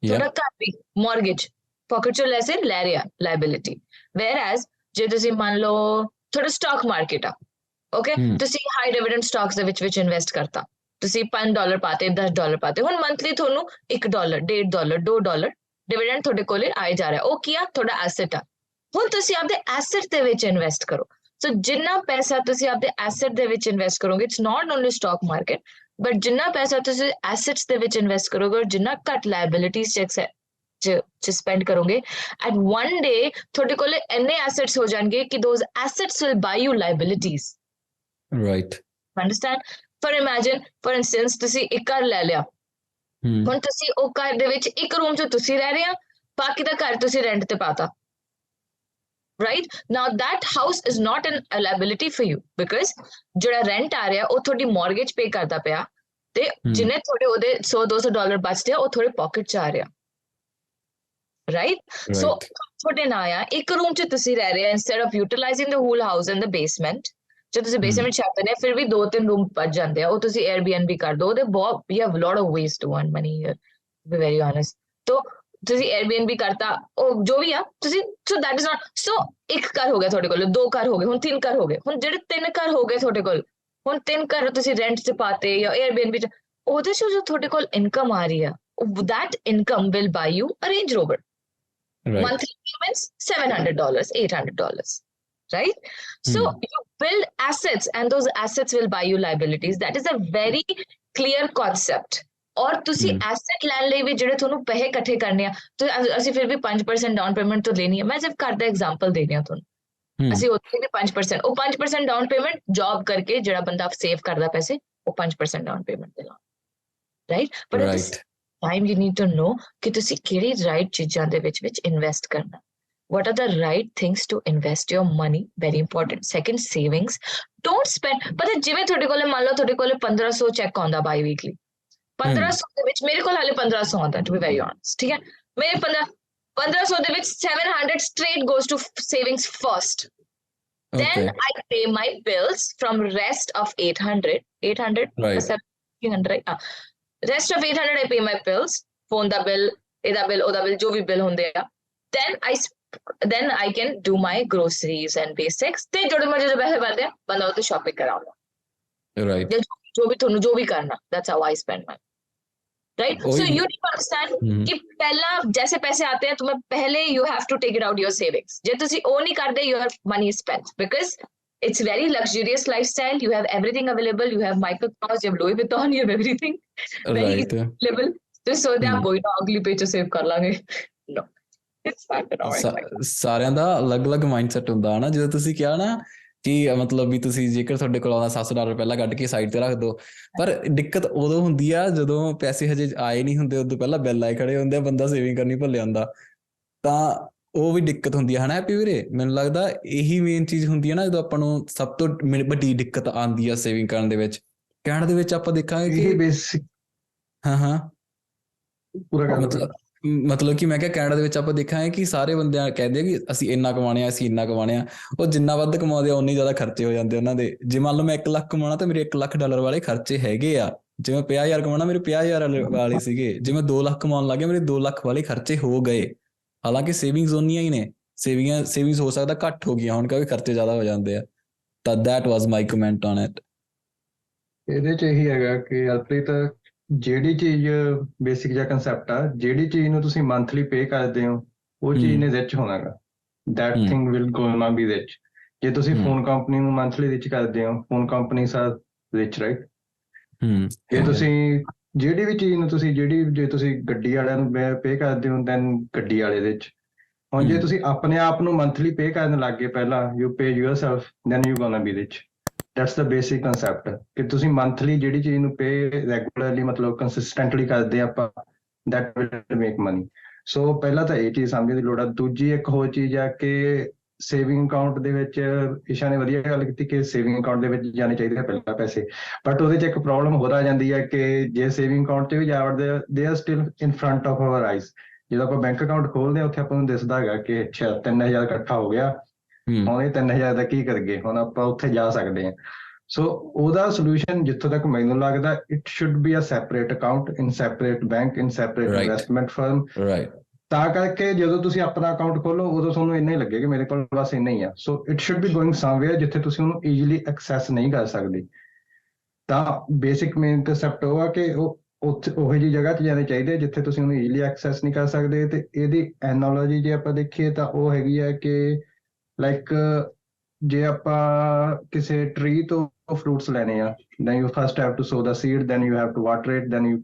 ਤੁਹਾਡਾ ਘਰ ਵੀ ਮੌਰਗੇਜ ਪਾਕਟ 'ਚ ਲੈ ਰਿਹਾ, ਲਾਇਬਿਲਿਟੀ. whereas ਜੇ ਤੁਸੀਂ ਮੰਨ ਲਓ ਤੁਹਾਡਾ ਸਟਾਕ ਮਾਰਕੀਟ ਆ, ਓਕੇ, ਤੁਸੀਂ ਹਾਈ ਡਿਵੀਡੈਂਡ ਸਟਾਕਸ ਦੇ ਵਿੱਚ ਇਨਵੈਸਟ ਕਰਤਾ, ਤੁਸੀਂ $5 ਪਾਤੇ, $10 ਪਾਤੇ, ਹੁਣ ਮੰਥਲੀ ਤੁਹਾਨੂੰ $1, $1.5, $2 ਡਿਵੀਡੈਂਡ ਤੁਹਾਡੇ ਕੋਲੇ ਆਏ ਜਾ ਰਿਹਾ. ਉਹ ਕੀ ਆ? ਤੁਹਾਡਾ ਐਸੈਟ ਆ. ਹੁਣ ਤੁਸੀਂ ਆਪਦੇ ਐਸੈਟ ਦੇ ਵਿੱਚ ਇਨਵੈਸਟ ਕਰੋ. ਸੋ ਜਿੰਨਾ ਪੈਸਾ ਤੁਸੀਂ ਆਪਦੇ ਐਸੈਟ ਦੇ ਵਿੱਚ ਇਨਵੈਸਟ ਕਰੋਗੇ, it's not only stock market, but ਜਿੰਨਾ ਪੈਸਾ ਤੁਸੀਂ ਐਸੈਟਸ ਦੇ ਵਿੱਚ ਇਨਵੈਸਟ ਕਰੋਗੇ, ਜਿੰਨਾ ਘੱਟ ਲਾਇਬਿਲਿਟੀਜ਼ ਚ ਸਪੈਂਡ ਕਰੋਗੇ, ਐਟ ਵਨ ਡੇ ਤੁਹਾਡੇ ਕੋਲ ਇੰਨੇ ਐਸੈਟਸ ਹੋ ਜਾਣਗੇ ਕਿ those assets will buy you liabilities. Right, understand? For instance ਤੁਸੀਂ ਇੱਕ ਘਰ ਲੈ ਲਿਆ, ਹੁਣ ਤੁਸੀਂ ਉਹ ਘਰ ਦੇ ਵਿੱਚ ਇੱਕ ਰੂਮ 'ਚ ਤੁਸੀਂ ਰਹਿ ਰਹੇ ਆ, ਬਾਕੀ ਦਾ ਘਰ ਤੁਸੀਂ ਰੈਂਟ ਤੇ ਪਾਤਾ. Right now that house is not a liability for you because ਜਿਹੜਾ rent ਆ ਰਿਹਾ ਉਹ ਤੁਹਾਡੀ mortgage pay ਕਰਦਾ ਪਿਆ, ਤੇ ਜਿੰਨੇ ਤੁਹਾਡੇ ਉਹਦੇ $100-200 ਬਚਦੇ ਆ ਉਹ ਤੁਹਾਡੇ pocket 'ਚ ਆ ਰਿਹਾ. right so ਤੁਹਾਡੇ ਨਾਲ ਆ ਇੱਕ ਰੂਮ 'ਚ ਤੁਸੀਂ ਰਹਿ ਰਹੇ ਆ, instead of utilizing the whole house in the basement, ਜੇ ਤੁਸੀਂ basement 'ਚ ਆਉਂਦੇ ਨੇ ਫਿਰ ਵੀ 2-3 ਰੂਮ ਬਚ ਜਾਂਦੇ ਆ, ਉਹ ਤੁਸੀਂ Airbnb ਕਰ ਦੋ. ਉਹਦੇ ਬਹੁਤ you have a lot of ways to earn money here, to be very honest. so ਤੁਸੀਂ Airbnb ਕਰਤਾ, ਉਹ ਜੋ ਵੀ ਆ ਤੁਸੀਂ, so that is not, so ਇੱਕ ਘਰ ਹੋ ਗਿਆ ਤੁਹਾਡੇ ਕੋਲ, 2 ਘਰ ਹੋ ਗਏ, ਹੁਣ 3 ਘਰ ਹੋ ਗਏ. ਹੁਣ ਜਿਹੜੇ 3 ਘਰ ਹੋ ਗਏ ਤੁਹਾਡੇ ਕੋਲ, ਹੁਣ 3 ਘਰ ਤੁਸੀਂ ਰੈਂਟ 'ਚ ਪਾਤੇ ਜਾਂ Airbnb 'ਚ, ਉਹਦੇ 'ਚ ਜੋ ਤੁਹਾਡੇ ਕੋਲ ਇਨਕਮ ਆ ਰਹੀ ਆ, that income will buy you a Range Rover. Monthly payments $700, $800, right? So you build assets and those assets will buy you liabilities. That is a very clear concept. ਔਰ ਤੁਸੀਂ ਐਸੈਟ ਲੈਣ ਲਈ ਵੀ ਜਿਹੜੇ ਤੁਹਾਨੂੰ ਪੈਸੇ ਇਕੱਠੇ ਕਰਨੇ ਆ, ਅਸੀਂ ਫਿਰ ਵੀ 5% ਡਾਊਨ ਪੇਮੈਂਟ ਤੋਂ ਲੈਣੀ ਆ. ਮੈਂ ਸਿਰਫ ਘਰ ਦਾ ਐਗਜ਼ਾਮਪਲ ਦੇ ਰਹੀ ਹਾਂ ਤੁਹਾਨੂੰ. ਅਸੀਂ ਉੱਥੇ ਵੀ 5%, ਉਹ 5% ਡਾਊਨ ਪੇਮੈਂਟ ਜੌਬ ਕਰਕੇ ਜਿਹੜਾ ਬੰਦਾ ਸੇਵ ਕਰਦਾ ਪੈਸੇ, ਉਹ 5% ਡਾਊਨ ਪੇਮੈਂਟ ਦੇਣਾ, right? But at the time you need to know ਕਿ ਤੁਸੀਂ ਕਿਹੜੀ ਰਾਈਟ ਚੀਜ਼ਾਂ ਦੇ ਵਿੱਚ ਇਨਵੈਸਟ ਕਰਨਾ. What are the right things to invest your money? Very important. Second, savings. Don't spend. ਪਤਾ ਜਿਵੇਂ ਤੁਹਾਡੇ ਕੋਲੇ ਮੰਨ ਲਓ ਤੁਹਾਡੇ ਕੋਲੇ 1500 ਚੈੱਕ ਆਉਂਦਾ ਬਾਈ ਵੀਕਲੀ, 1500 ਦੇ ਵਿੱਚ ਮੇਰੇ ਕੋਲ ਹਾਲੇ 1500 ਆਉਂਦਾ, to be very honest. ਠੀਕ ਹੈ, ਮੇਰੇ 1500 ਦੇ ਵਿੱਚ 700 straight goes to savings first. Then I pay my bills from rest of 800 right? 700 right? Rest of 800 I pay my bills, phone the bill, ਇਹਦਾ ਬਿੱਲ, ਉਹਦਾ ਬਿੱਲ, ਜੋ ਵੀ ਬਿੱਲ ਹੁੰਦੇ ਆ. Then I can do my groceries and basics. ਤੇ ਜਿਹੜੇ ਮਰਜ਼ੀ ਦੇ ਪੈਸੇ ਬਣਦੇ ਆ, ਬੰਦਾ ਉਹ ਤੇ ਸ਼ਾਪਿੰਗ ਕਰਾਉਂਦਾ, ਰਾਈਟ? ਜੋ ਵੀ ਤੁਹਾਨੂੰ ਜੋ ਵੀ ਕਰਨਾ, that's how I spend my, right? So you need to understand कि पहला जैसे पैसे आते हैं तुम्हें पहले you have to take it out your savings. जे तुसी ओ नहीं कर दे, your money is spent because it's very luxurious lifestyle. You have everything available. You have Michael Kors, you have Louis Vuitton, you have everything very available. तो so they are boy ना अगली page save कर लांगे. No, it's not. ਸਾਰਿਆਂ ਦਾ ਅਲੱਗ-ਅਲੱਗ ਮਾਈਂਡਸੈਟ ਹੁੰਦਾ ਹੈ ਨਾ. ਜਦੋਂ ਤੁਸੀਂ ਕਿਹਾ ਨਾ ਕਿ ਮਤਲਬ ਵੀ ਤੁਸੀਂ ਜੇਕਰ ਤੁਹਾਡੇ ਕੋਲ ਆਉਂਦਾ $700 ਪਹਿਲਾਂ ਕੱਢ ਕੇ ਸਾਈਡ ਤੇ ਰੱਖ ਦਿਓ, ਪਰ ਦਿੱਕਤ ਉਦੋਂ ਹੁੰਦੀ ਆ ਜਦੋਂ ਪੈਸੇ ਹਜੇ ਆਏ ਨਹੀਂ ਹੁੰਦੇ, ਉਦੋਂ ਪਹਿਲਾਂ ਬਿੱਲ ਆਏ ਖੜੇ ਹੁੰਦੇ ਆ, ਬੰਦਾ ਸੇਵਿੰਗ ਕਰਨੀ ਭੁੱਲ ਜਾਂਦਾ, ਤਾਂ ਉਹ ਵੀ ਦਿੱਕਤ ਹੁੰਦੀ ਆ, ਹਨਾ ਹੈਪੀ ਵੀਰੇ? ਮੈਨੂੰ ਲੱਗਦਾ ਇਹੀ ਮੇਨ ਚੀਜ਼ ਹੁੰਦੀ ਹੈ ਨਾ, ਜਦੋਂ ਆਪਾਂ ਨੂੰ ਸਭ ਤੋਂ ਵੱਡੀ ਦਿੱਕਤ ਆਉਂਦੀ ਆ ਸੇਵਿੰਗ ਕਰਨ ਦੇ ਵਿੱਚ. ਕੈਨੇਡਾ ਦੇ ਵਿੱਚ ਆਪਾਂ ਦੇਖਾਂਗੇ ਕਿ ਬੇਸਿਕ, ਹਾਂ ਪੂਰਾ ਮਤਲਬ ਕਿ ਮੈਂ ਕਿਹਾ ਕੈਨੇਡਾ ਦੇ ਵਿੱਚ ਆਪਾਂ ਦੇਖਾਂਗੇ ਕਿ ਸਾਰੇ ਬੰਦੇ ਕਹਿੰਦੇ ਕਿ ਅਸੀਂ ਇੰਨਾ ਕਮਾਉਣੇ ਆ, ਅਸੀਂ ਇੰਨਾ ਕਮਾਉਣੇ ਆ. ਉਹ ਜਿੰਨਾ ਵੱਧ ਕਮਾਉਂਦੇ ਆ ਉਨੇ ਜ਼ਿਆਦਾ ਖਰਚੇ ਹੋ ਜਾਂਦੇ ਉਹਨਾਂ ਦੇ. ਜੇ ਮੰਨ ਲਓ ਮੈਂ $1 ਲੱਖ ਕਮਾਉਣਾ ਤਾਂ ਮੇਰੇ $1 ਲੱਖ ਵਾਲੇ ਖਰਚੇ ਹੈਗੇ ਆ, ਜੇ ਮੈਂ 50,000 ਕਮਾਉਣਾ, ਮੇਰੇ 50,000 ਵਾਲੇ ਸੀਗੇ। ਜੇ ਮੈਂ 2 ਲੱਖ ਕਮਾਉਣ ਲੱਗ ਗਿਆ, ਮੇਰੇ 2 ਲੱਖ ਵਾਲੇ ਖਰਚੇ ਹੋ ਗਏ। ਹਾਲਾਂਕਿ ਸੇਵਿੰਗਸ ਓਨੀਆਂ ਹੀ ਨੇ, ਸੇਵਿੰਗਸ ਹੋ ਸਕਦਾ ਘੱਟ ਹੋ ਗਈਆਂ ਹੁਣ ਕਿਉਂਕਿ ਖਰਚੇ ਜ਼ਿਆਦਾ ਹੋ ਜਾਂਦੇ ਆ। ਤਾਂ that was my comment on it. ਇਹਦੇ 'ਚ ਇਹੀ ਹੈਗਾ ਕਿ ਹਰਪ੍ਰੀਤ, ਜਿਹੜੀ ਚੀਜ਼ ਬੇਸਿਕ ਜਿਹਾ ਕੰਸੈਪਟ ਆ, ਜਿਹੜੀ ਚੀਜ਼ ਨੂੰ ਤੁਸੀਂ ਮੰਥਲੀ ਪੇ ਕਰਦੇ ਹੋ ਉਹ ਚੀਜ਼ ਨੇ ਰਿਚ ਹੋਣਾਗਾ। That thing will gonna be rich. ਜੇ ਤੁਸੀਂ ਫੋਨ ਕੰਪਨੀ ਨੂੰ ਮੰਥਲੀ ਰਿਚ ਕਰਦੇ ਹੋ, phone companies are rich, right? ਜੇ ਤੁਸੀਂ ਜਿਹੜੀ ਵੀ ਚੀਜ਼ ਨੂੰ ਜੇ ਤੁਸੀਂ ਗੱਡੀ ਵਾਲਿਆਂ ਨੂੰ ਪੇ ਕਰਦੇ ਹੋ ਦੈਨ ਗੱਡੀ ਵਾਲੇ ਰਿਚ। ਹੁਣ ਜੇ ਤੁਸੀਂ ਆਪਣੇ ਆਪ ਨੂੰ ਮੰਥਲੀ ਪੇ ਕਰਨ ਲੱਗ ਗਏ, ਪਹਿਲਾਂ you pay yourself, then you gonna be rich. That's the basic concept ਕਿ ਤੁਸੀਂ ਮੰਥਲੀ ਜਿਹੜੀ ਚੀਜ਼ ਨੂੰ ਪੇ ਰੈਗੂਲਰਲੀ ਮਤਲਬ ਕੰਸਿਸਟੈਂਟਲੀ ਕਰਦੇ ਆਪਾਂ, ਦੈਟ ਵਿਲ ਮੇਕ ਮਨੀ। ਸੋ ਪਹਿਲਾਂ ਤਾਂ ਇਹ ਚੀਜ਼ ਸਮਝਣ ਦੀ ਲੋੜ ਆ। ਦੂਜੀ ਇੱਕ ਹੋਰ ਚੀਜ਼ ਆ ਕਿ ਸੇਵਿੰਗ ਅਕਾਊਂਟ ਦੇ ਵਿੱਚ, ਈਸ਼ਾ ਨੇ ਵਧੀਆ ਗੱਲ ਕੀਤੀ ਕਿ ਸੇਵਿੰਗ ਅਕਾਊਂਟ ਦੇ ਵਿੱਚ ਜਾਣੇ ਚਾਹੀਦੇ ਆ ਪਹਿਲਾਂ ਪੈਸੇ, ਬਟ ਉਹਦੇ 'ਚ ਇੱਕ ਪ੍ਰੋਬਲਮ ਹੋਰ ਆ ਜਾਂਦੀ ਹੈ ਕਿ ਜੇ ਸੇਵਿੰਗ ਅਕਾਊਂਟ 'ਚ ਵੀ ਜਾ ਵੜਦੇ ਆ, they are still in front of our eyes. ਜਦੋਂ ਆਪਾਂ ਬੈਂਕ ਅਕਾਊਂਟ ਖੋਲਦੇ ਹਾਂ ਉੱਥੇ ਆਪਾਂ ਨੂੰ ਦਿਸਦਾ ਹੈਗਾ ਕਿ ਅੱਛਾ 3,000 ਇਕੱਠਾ ਹੋ ਗਿਆ, ਹੁਣ ਇਹ 3,000 ਦਾ ਕੀ ਕਰੀਏ, ਹੁਣ ਆਪਾਂ ਉੱਥੇ ਜਾ ਸਕਦੇ ਹਾਂ। ਸੋ ਉਹਦਾ ਸੋਲੂਸ਼ਨ ਜਿੱਥੋਂ ਤੱਕ ਮੈਨੂੰ ਲੱਗਦਾ, it should be a separate account in separate bank in separate investment firm. ਤਾਂ ਕਰਕੇ ਜਦੋਂ ਤੁਸੀਂ ਆਪਣਾ ਅਕਾਊਂਟ ਖੋਲੋ ਉਦੋਂ ਤੁਹਾਨੂੰ ਇੰਨਾ ਹੀ ਲੱਗੇ ਕਿ ਮੇਰੇ ਕੋਲ ਬਸ ਇੰਨਾ ਹੀ ਆ। So it should B going somewhere ਜਿੱਥੇ ਤੁਸੀਂ ਉਹਨੂੰ ਈਜ਼ੀਲੀ ਐਕਸੈਸ ਨਹੀਂ ਕਰ ਸਕਦੇ। ਤਾਂ ਬੇਸਿਕ ਮੇਨ ਕਨਸੈਪਟ ਉਹ ਆ ਕਿ ਉਹ ਉੱਥੇ ਉਹੋ ਜਿਹੀ ਜਗ੍ਹਾ 'ਚ ਜਾਣੇ ਚਾਹੀਦੇ ਜਿੱਥੇ ਤੁਸੀਂ ਉਹਨੂੰ ਈਜ਼ੀਲੀ ਐਕਸੈਸ ਨਹੀਂ ਕਰ ਸਕਦੇ। ਤੇ ਇਹਦੀ ਐਨਾਲੋਜੀ ਜੇ ਆਪਾਂ ਦੇਖੀਏ ਤਾਂ ਉਹ ਹੈਗੀ ਹੈ ਕਿ ਲਾਈਕ ਜੇ ਆਪਾਂ ਕਿਸੇ ਟਰੀ ਤੋਂ ਫਰੂਟਸ ਲੈਣੇ ਆ, then you first have to sow the seed, then you have to water it, then you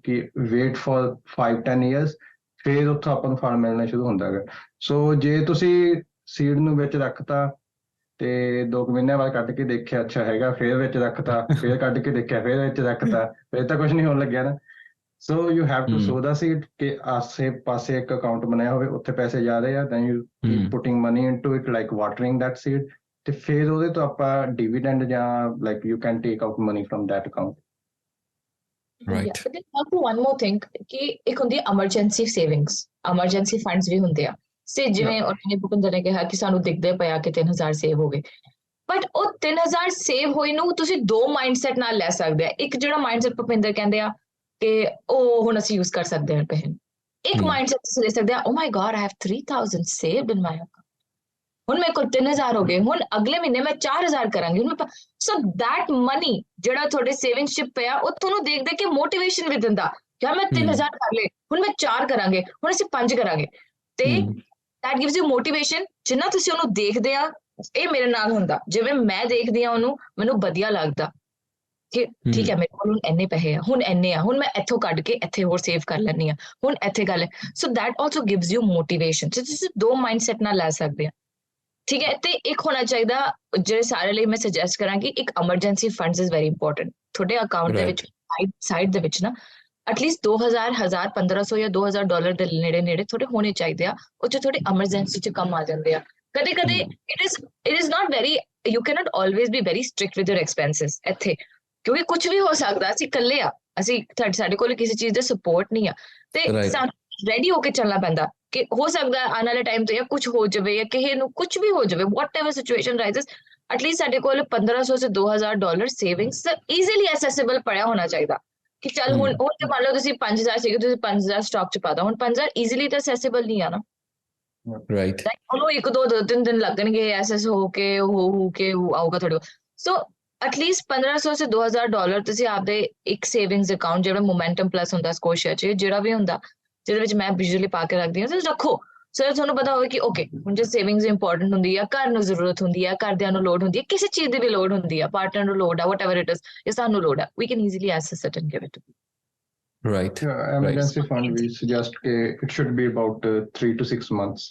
wait for 5-10 years, ਫਿਰ ਉੱਥੋਂ ਆਪਾਂ ਨੂੰ ਫਲ ਮਿਲਣਾ ਸ਼ੁਰੂ ਹੁੰਦਾ ਹੈਗਾ। ਸੋ ਜੇ ਤੁਸੀਂ ਸੀਡ ਨੂੰ ਵਿੱਚ ਰੱਖਤਾ ਤੇ 2 ਮਹੀਨਿਆਂ ਬਾਅਦ ਕੱਢ ਕੇ ਦੇਖਿਆ ਅੱਛਾ ਹੈਗਾ, ਫਿਰ ਵਿੱਚ ਰੱਖਤਾ, ਫਿਰ ਕੱਢ ਕੇ ਦੇਖਿਆ, ਫਿਰ ਵਿੱਚ ਰੱਖਤਾ, ਫਿਰ ਤਾਂ ਕੁਝ ਨਹੀਂ ਹੋਣ ਲੱਗਿਆ ਨਾ। So you have to sow the seed ਕਿ ਆਸੇ ਪਾਸੇ ਇੱਕ ਅਕਾਊਂਟ ਬਣਿਆ ਹੋਵੇ, ਉੱਥੇ ਪੈਸੇ ਜਾ ਰਹੇ ਆ, then you keep putting money into it like watering that seed, ਤੇ ਫਿਰ ਉਹਦੇ ਤੋਂ ਆਪਾਂ ਡਿਵੀਡੈਂਡ ਜਾਂ like you can take out money from that account. Right. But then one more thing ਕਿ ਇੱਕ ਹੁੰਦੀ ਹੈ ਐਮਰਜੈਂਸੀ ਸੇਵਿੰਗਸ, ਐਮਰਜੈਂਸੀ ਫੰਡਸ ਵੀ ਹੁੰਦੇ ਆ। ਸੇ ਜਿਵੇਂ ਉਹਨੇ ਭੁਪਿੰਦਰ ਨੇ ਕਿਹਾ ਕਿ ਸਾਨੂੰ ਦਿਖਦੇ ਪਿਆ ਕਿ 3,000 ਸੇਵ ਹੋ ਗਏ, ਬਟ ਉਹ 3,000 ਸੇਵ ਹੋਏ ਨੂੰ ਤੁਸੀਂ 2 ਮਾਈਂਡਸੈਟ ਨਾਲ ਲੈ ਸਕਦੇ ਆ। ਇੱਕ ਜਿਹੜਾ ਮਾਈਂਡਸੈਟ ਭੁਪਿੰਦਰ ਕਹਿੰਦੇ ਆ ਕਿ ਉਹ ਹੁਣ ਅਸੀਂ ਯੂਜ਼ ਕਰ ਸਕਦੇ ਹਾਂ ਪੈਸੇ। ਇੱਕ ਮਾਈਂਡਸੈਟ ਤੁਸੀਂ ਲੈ ਸਕਦੇ ਆ, oh my god I have 3,000 saved in my account, ਹੁਣ ਮੇਰੇ ਕੋਲ 3,000 ਹੋ ਗਏ, ਹੁਣ ਅਗਲੇ ਮਹੀਨੇ ਮੈਂ 4,000 ਕਰਾਂਗੀ। ਹੁਣ ਸੋ ਦੈਟ ਮਨੀ ਜਿਹੜਾ ਤੁਹਾਡੇ ਸੇਵਿੰਗਸ 'ਚ ਪਿਆ, ਉਹ ਤੁਹਾਨੂੰ ਦੇਖ ਦੇਖ ਕੇ ਮੋਟੀਵੇਸ਼ਨ ਵੀ ਦਿੰਦਾ ਕਿ ਮੈਂ 3,000 ਕਰ ਲਏ, ਹੁਣ ਮੈਂ 4 ਕਰਾਂਗੇ, ਹੁਣ ਅਸੀਂ 5 ਕਰਾਂਗੇ। ਤੇ ਦੈਟ ਗਿਵਸ ਯੂ ਮੋਟੀਵੇਸ਼ਨ। ਜਿੰਨਾ ਤੁਸੀਂ ਉਹਨੂੰ ਦੇਖਦੇ ਆ, ਇਹ ਮੇਰੇ ਨਾਲ ਹੁੰਦਾ, ਜਿਵੇਂ ਮੈਂ ਦੇਖਦੀ ਆ ਉਹਨੂੰ, ਮੈਨੂੰ ਵਧੀਆ ਲੱਗਦਾ ਕਿ ਠੀਕ ਹੈ ਮੇਰੇ ਕੋਲ ਹੁਣ ਇੰਨੇ ਪੈਸੇ ਆ, ਹੁਣ ਇੰਨੇ ਆ, ਹੁਣ ਮੈਂ ਇੱਥੋਂ ਕੱਢ ਕੇ ਇੱਥੇ ਹੋਰ ਸੇਵ ਕਰ ਲੈਂਦੀ ਆ, ਹੁਣ ਇੱਥੇ ਕਰ ਲੈ। So that also gives you motivation. ਤੁਸੀਂ 2 ਮਾਈਂਡਸੈਟ ਨਾਲ ਲੈ ਸਕਦੇ ਆ, ਠੀਕ ਹੈ। ਤੇ ਇੱਕ ਹੋਣਾ ਚਾਹੀਦਾ ਜਿਹੜੇ ਸਾਰੇ ਲਈ ਮੈਂ ਸੁਜੈਸਟ ਕਰਾਂਗੀ, ਇੱਕ emergency funds is very important. ਤੁਹਾਡੇ ਅਕਾਊਂਟ ਦੇ ਵਿੱਚ ਸਾਈਡ ਦੇ ਵਿੱਚ ਨਾ ਐਟਲੀਸਟ 2,000, 1,000, 1,500 ਜਾਂ $2,000 ਦੇ ਨੇੜੇ ਥੋੜੇ ਹੋਣੇ ਚਾਹੀਦੇ ਆ, ਉਹ 'ਚ ਤੁਹਾਡੇ ਐਮਰਜੈਂਸੀ 'ਚ ਕੰਮ ਆ ਜਾਂਦੇ ਆ। ਕਦੇ ਕਦੇ it is not very, you can not always be very strict with your expenses ਇੱਥੇ, ਕਿਉਂਕਿ ਕੁਝ ਵੀ ਹੋ ਸਕਦਾ। ਅਸੀਂ ਇਕੱਲੇ ਆ, ਸਾਡੇ ਕੋਲ ਕਿਸੇ ਚੀਜ਼ ਦਾ ਸਪੋਰਟ ਨਹੀਂ ਆ, ਤੇ ਸਾਨੂੰ ਰੈਡੀ ਹੋ ਕੇ ਚੱਲਣਾ ਪੈਂਦਾ ਕਿ ਹੋ ਸਕਦਾ ਆਉਣ ਵਾਲੇ ਟਾਈਮ ਤੇ ਜਾਂ ਕੁਝ ਹੋ ਜਾਵੇ ਜਾਂ ਕਿਸੇ ਨੂੰ ਕੁਝ ਵੀ ਹੋ ਜਾਵੇ, ਵਾਟ ਐਵਰ ਸਿਚੁਏਸ਼ਨ ਰਾਈਜ਼ਸ, ਐਟਲੀਸਟ ਸਾਡੇ ਕੋਲ 1,500 ਸੇ $2,000 ਸੇਵਿੰਗਸ ਈਜ਼ੀਲੀ ਐਸੈਸਿਬਲ ਪੜਿਆ ਹੋਣਾ ਚਾਹੀਦਾ ਕਿ ਚੱਲ ਹੁਣ ਤੇ ਮੰਨ ਲਓ ਤੁਸੀਂ 5,000 ਸੀਗੇ, ਤੁਸੀਂ 5,000 ਸਟਾਕ 'ਚ ਪਾਦਾ, ਹੁਣ 5,000 ਈਜ਼ੀਲੀ ਤਾਂ ਐਸੈਸਿਬਲ ਨਹੀਂ ਆ ਨਾ। ਰਾਈਟ, ਉਹਨੂੰ 1-2 ਦਿਨ ਲੱਗਣਗੇ ਐਸੈਸ ਹੋ ਕੇ ਉਹ ਆਊਗਾ ਤੁਹਾਡੇ ਕੋਲ। ਸੋ ਐਟਲੀਸਟ 1,500 ਸੇ $2,000 ਤੁਸੀਂ ਆਪਦੇ ਇੱਕ ਸੇਵਿੰਗਸ ਅਕਾਊਂਟ, ਜਿਹੜਾ ਮੋਮੈਂਟਮ ਪਲੱਸ ਹੁੰਦਾ ਸਕੋਸ਼ੀਆ 'ਚ, ਜਿਹੜਾ ਵੀ ਹੁੰਦਾ ਜਿਹਦੇ ਵਿੱਚ ਮੈਂ ਬਿਜਲੀ ਪਾ ਕੇ ਰੱਖਦੀ ਹਾਂ, ਤੁਸੀਂ ਰੱਖੋ। ਸੋ ਤੁਹਾਨੂੰ ਪਤਾ ਹੋਵੇ ਕਿ ਓਕੇ ਹੁਣ ਜੇ ਸੇਵਿੰਗਸ ਇੰਪੋਰਟੈਂਟ ਹੁੰਦੀ ਆ, ਘਰ ਨੂੰ ਜ਼ਰੂਰਤ ਹੁੰਦੀ ਆ, ਘਰਦਿਆਂ ਨੂੰ ਲੋੜ ਹੁੰਦੀ ਹੈ, ਕਿਸੇ ਚੀਜ਼ ਦੀ ਵੀ ਲੋੜ ਹੁੰਦੀ ਆ, ਪਾਰਟਨਰ ਨੂੰ ਲੋੜ ਆ, ਵਟ ਐਵਰ ਇਟ ਇਜ਼, ਜਾਂ ਸਾਨੂੰ ਲੋੜ ਆ, we can easily access it and give it. Right. Emergency fund, we suggest it should be about 3 to 6 months,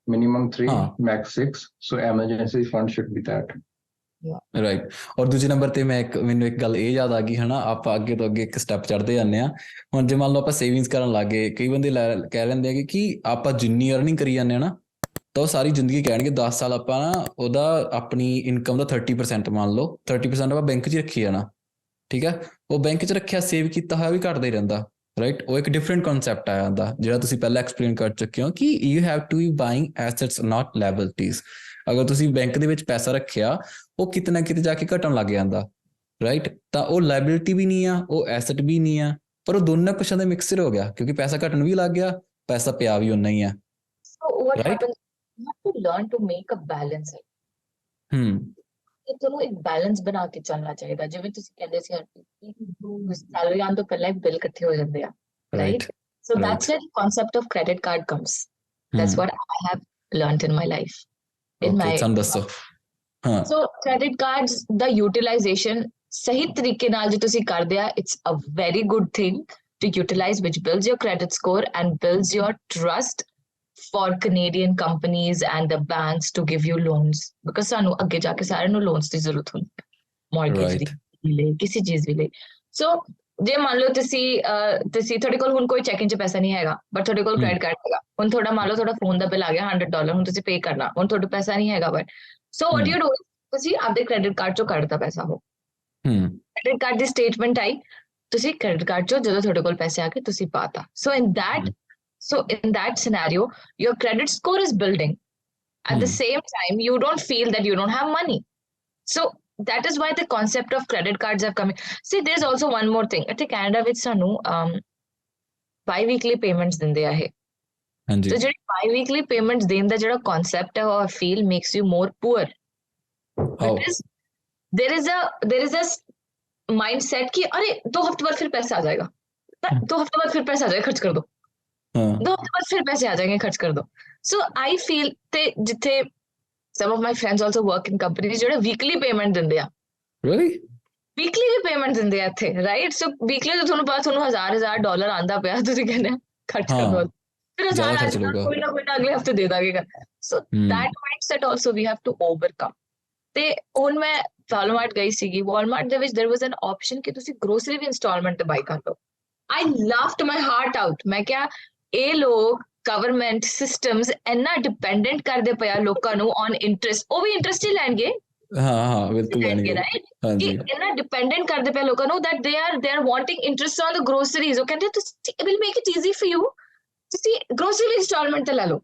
minimum 3, max 6. So emergency fund should be that. Right. ਔਰ ਦੂਜੇ ਨੰਬਰ ਤੇ ਮੈਨੂੰ ਇੱਕ ਗੱਲ ਇਹ ਯਾਦ ਆ ਗਈ, ਹਨਾ, ਆਪਾਂ ਅੱਗੇ ਤੋਂ ਅੱਗੇ ਇੱਕ ਸਟੈਪ ਚੜ੍ਹਦੇ ਜਾਂਦੇ ਹਾਂ। ਹੁਣ ਜੇ ਮੰਨ ਲਓ ਆਪਾਂ ਸੇਵਿੰਗਸ ਕਰਨ ਲੱਗ ਗਏ, ਕਈ ਬੰਦੇ ਕਹਿ ਲੈਂਦੇ ਆ ਕਿ ਆਪਾਂ ਜਿੰਨੀ ਅਰਨਿੰਗ ਕਰੀ ਜਾਂਦੇ ਹਾਂ ਨਾ, ਤਾਂ ਉਹ ਸਾਰੀ ਜ਼ਿੰਦਗੀ ਕਹਿਣਗੇ 10 ਸਾਲ ਆਪਾਂ ਨਾ ਉਹਦਾ ਆਪਣੀ ਇਨਕਮ ਦਾ 30% ਮੰਨ ਲਓ 30% ਆਪਾਂ ਬੈਂਕ 'ਚ ਰੱਖੀ ਜਾਣਾ, ਠੀਕ ਹੈ। ਉਹ ਬੈਂਕ 'ਚ ਰੱਖਿਆ ਸੇਵ ਕੀਤਾ ਹੋਇਆ ਵੀ ਘਟਦਾ ਹੀ ਰਹਿੰਦਾ, ਰਾਈਟ। ਉਹ ਇੱਕ ਡਿਫਰੈਂਟ ਕਨਸੈਪਟ ਆ ਜਾਂਦਾ ਜਿਹੜਾ ਤੁਸੀਂ ਪਹਿਲਾਂ ਐਕਸਪਲੇਨ ਕਰ ਚੁੱਕੇ ਹੋ ਕਿ you have to be buying assets not liabilities. ਅਗਰ ਤੁਸੀਂ ਬੈਂਕ ਦੇ ਵਿੱਚ ਪੈਸਾ ਰੱਖਿਆ, ਉਹ ਕਿਤੇ ਨਾ ਕਿਤੇ ਜਾ ਕੇ ਘਟਣ ਲੱਗ ਜਾਂਦਾ, ਰਾਈਟ, ਤਾਂ ਉਹ ਲਾਇਬਿਲਿਟੀ ਵੀ ਨਹੀਂ ਆ, ਉਹ ਐਸਟ ਵੀ ਨਹੀਂ ਆ, ਪਰ ਉਹ ਦੋਨਾਂ ਕੁਛਾਂ ਦਾ ਮਿਕਸਚਰ ਹੋ ਗਿਆ ਕਿਉਂਕਿ ਪੈਸਾ ਘਟਣ ਵੀ ਲੱਗ ਗਿਆ, ਪੈਸਾ ਪਿਆ ਵੀ ਉਨਾ ਹੀ ਆ। So what right. happens? You have to learn to make a balance. ਹੂੰ ਕਿ ਤੁਹਾਨੂੰ ਇੱਕ ਬੈਲੈਂਸ ਬਣਾ ਕੇ ਚੱਲਣਾ ਚਾਹੀਦਾ, ਜਿਵੇਂ ਤੁਸੀਂ ਕਹਿੰਦੇ ਸੀ ਹਰਪ੍ਰੀਤ, ਸੈਲਰੀ ਆਉਣ ਤੋਂ ਪਹਿਲਾਂ ਹੀ ਬਿੱਲ ਇਕੱਠੇ ਹੋ ਜਾਂਦੇ ਆ, right right? So right that's where the concept of credit card comes. That's ਹੂੰ what I have learned in my life. In okay, my ਸਾਨੂੰ ਦੱਸੋ। ਹਾਂ So credit cards ਦਾ utilization ਸਹੀ ਤਰੀਕੇ ਨਾਲ ਜੇ ਤੁਸੀਂ ਕਰਦੇ ਆ, it's a very good thing to utilize, which builds your credit score and builds your trust for Canadian companies and the banks to give you loans, because ਸਾਨੂੰ ਅੱਗੇ ਜਾ ਕੇ ਸਾਰਿਆਂ ਨੂੰ ਲੋਨਸ ਦੀ ਜ਼ਰੂਰਤ ਹੁੰਦੀ ਹੈ, ਮਾਰਗੇਜ ਰਾਈਟ ਦੀ ਲਈ, ਕਿਸੇ ਚੀਜ਼ ਵੀ ਲਈ। ਸੋ ਜੇ ਮੰਨ ਲਓ ਤੁਸੀਂ ਤੁਹਾਡੇ ਕੋਲ ਹੁਣ ਕੋਈ ਚੈਕਿੰਗ 'ਚ ਪੈਸਾ ਨਹੀਂ ਹੈਗਾ, ਬਟ ਤੁਹਾਡੇ ਕੋਲ ਕ੍ਰੈਡਿਟ ਕਾਰਡ ਹੈਗਾ, ਹੁਣ ਤੁਹਾਡਾ ਮੰਨ ਲਓ ਤੁਹਾਡਾ ਫੋਨ ਦਾ ਬਿੱਲ ਆ ਗਿਆ $100, ਹੁਣ ਤੁਸੀਂ ਪੇ ਕਰਨਾ, ਹੁਣ ਤੁਹਾਡੇ ਪੈਸਾ ਨਹੀਂ ਹੈਗਾ, but so what you do, ਤੁਸੀਂ ਆਪਦੇ ਕ੍ਰੈਡਿਟ ਕਾਰਡ 'ਚੋਂ ਕੱਢਤਾ ਪੈਸਾ, ਉਹ ਹੂੰ ਕ੍ਰੈਡਿਟ ਕਾਰਡ ਦੀ ਸਟੇਟਮੈਂਟ ਆਈ, ਤੁਸੀਂ ਕ੍ਰੈਡਿਟ ਕਾਰਡ 'ਚੋਂ ਜਦੋਂ ਤੁਹਾਡੇ ਕੋਲ ਪੈਸੇ ਆ ਗਏ ਤੁਸੀਂ ਪਾਤਾ। So in that scenario, your credit score is building. At the same time, you don't feel that you don't have money. So that is why the concept of credit cards have come in. See, there's also one more thing. I think Canada ਵਿੱਚ ਸਾਨੂੰ bi-weekly payments ਦਿੰਦੇ ਆ ਇਹ। ਹਾਂਜੀ So ਜਿਹੜੀ bi-weekly payments ਦੇਣ ਦਾ ਜਿਹੜਾ concept ਹੈ, ਉਹ I feel makes you more poor. Because there is a mindset कि अरे 2 हफ्ते बाद फिर पैसा आ जाएगा, 2 हफ्ते बाद फिर पैसा आ जाएगा, खर्च कर दो, 2 हफ्ते बाद फिर पैसे आ जाएंगे, खर्च कर दो। So I feel ते जिथे some of my friends also work in companies ਜਿਹੜੇ weekly payment ਦਿੰਦੇ ਆ, really weekly ਵੀ payment ਦਿੰਦੇ ਆ ਇੱਥੇ, right? So weekly ਤੋਂ ਤੁਹਾਨੂੰ ਪਤਾ ਤੁਹਾਨੂੰ $1000 ਆਂਦਾ ਪਿਆ, ਤੁਸੀਂ ਕਹਿੰਦੇ ਖਰਚ ਕਰ ਦੋ, ਫਿਰ ਜ਼ਿਆਦਾ ਖਰਚ $1000 ਲਊਗਾ। ਕੋਈ ਨਾ ਅਗਲੇ ਹਫਤੇ ਦੇ ਦਾਂਗੇ। So that mindset also we have to overcome. ਤੇ ਹੁਣ ਮੈਂ ਵਾਲਮਾਰਟ ਗਈ ਸੀਗੀ, ਵਾਲਮਾਰਟ ਦੇ ਵਿੱਚ there was an option ਕਿ ਤੁਸੀਂ ਗਰੋਸਰੀ ਵੀ ਇੰਸਟਾਲਮੈਂਟ ਤੇ ਬਾਈ ਕਰ ਲਓ। I laughed my heart out. ਮੈਂ ਕਿਹਾ ਇਹ ਲੋਕ ਗਵਰਨਮੈਂਟ ਸਿਸਟਮਸ ਇੰਨਾ ਡਿਪੈਂਡੈਂਟ ਕਰਦੇ ਪਿਆ ਲੋਕਾਂ ਨੂੰ ਔਨ ਇੰਟਰਸਟ, ਉਹ ਵੀ ਇੰਟਰਸਟ ਹੀ ਲੈਣਗੇ, ਹਾਂ ਬਿਲਕੁਲ ਲੈਣਗੇ, ਰਾਈਟ? ਹਾਂਜੀ ਇੰਨਾ ਡਿਪੈਂਡੈਂਟ ਕਰਦੇ ਪਿਆ ਲੋਕਾਂ ਨੂੰ that they are wanting interest on the groceries. ਉਹ ਕਹਿੰਦੇ ਤੁਸੀਂ it will make it easy for you, ਤੁਸੀਂ ਗਰੋਸਰੀ ਵੀ ਇੰਸਟਾਲਮੈਂਟ ਤੇ ਲੈ ਲਓ।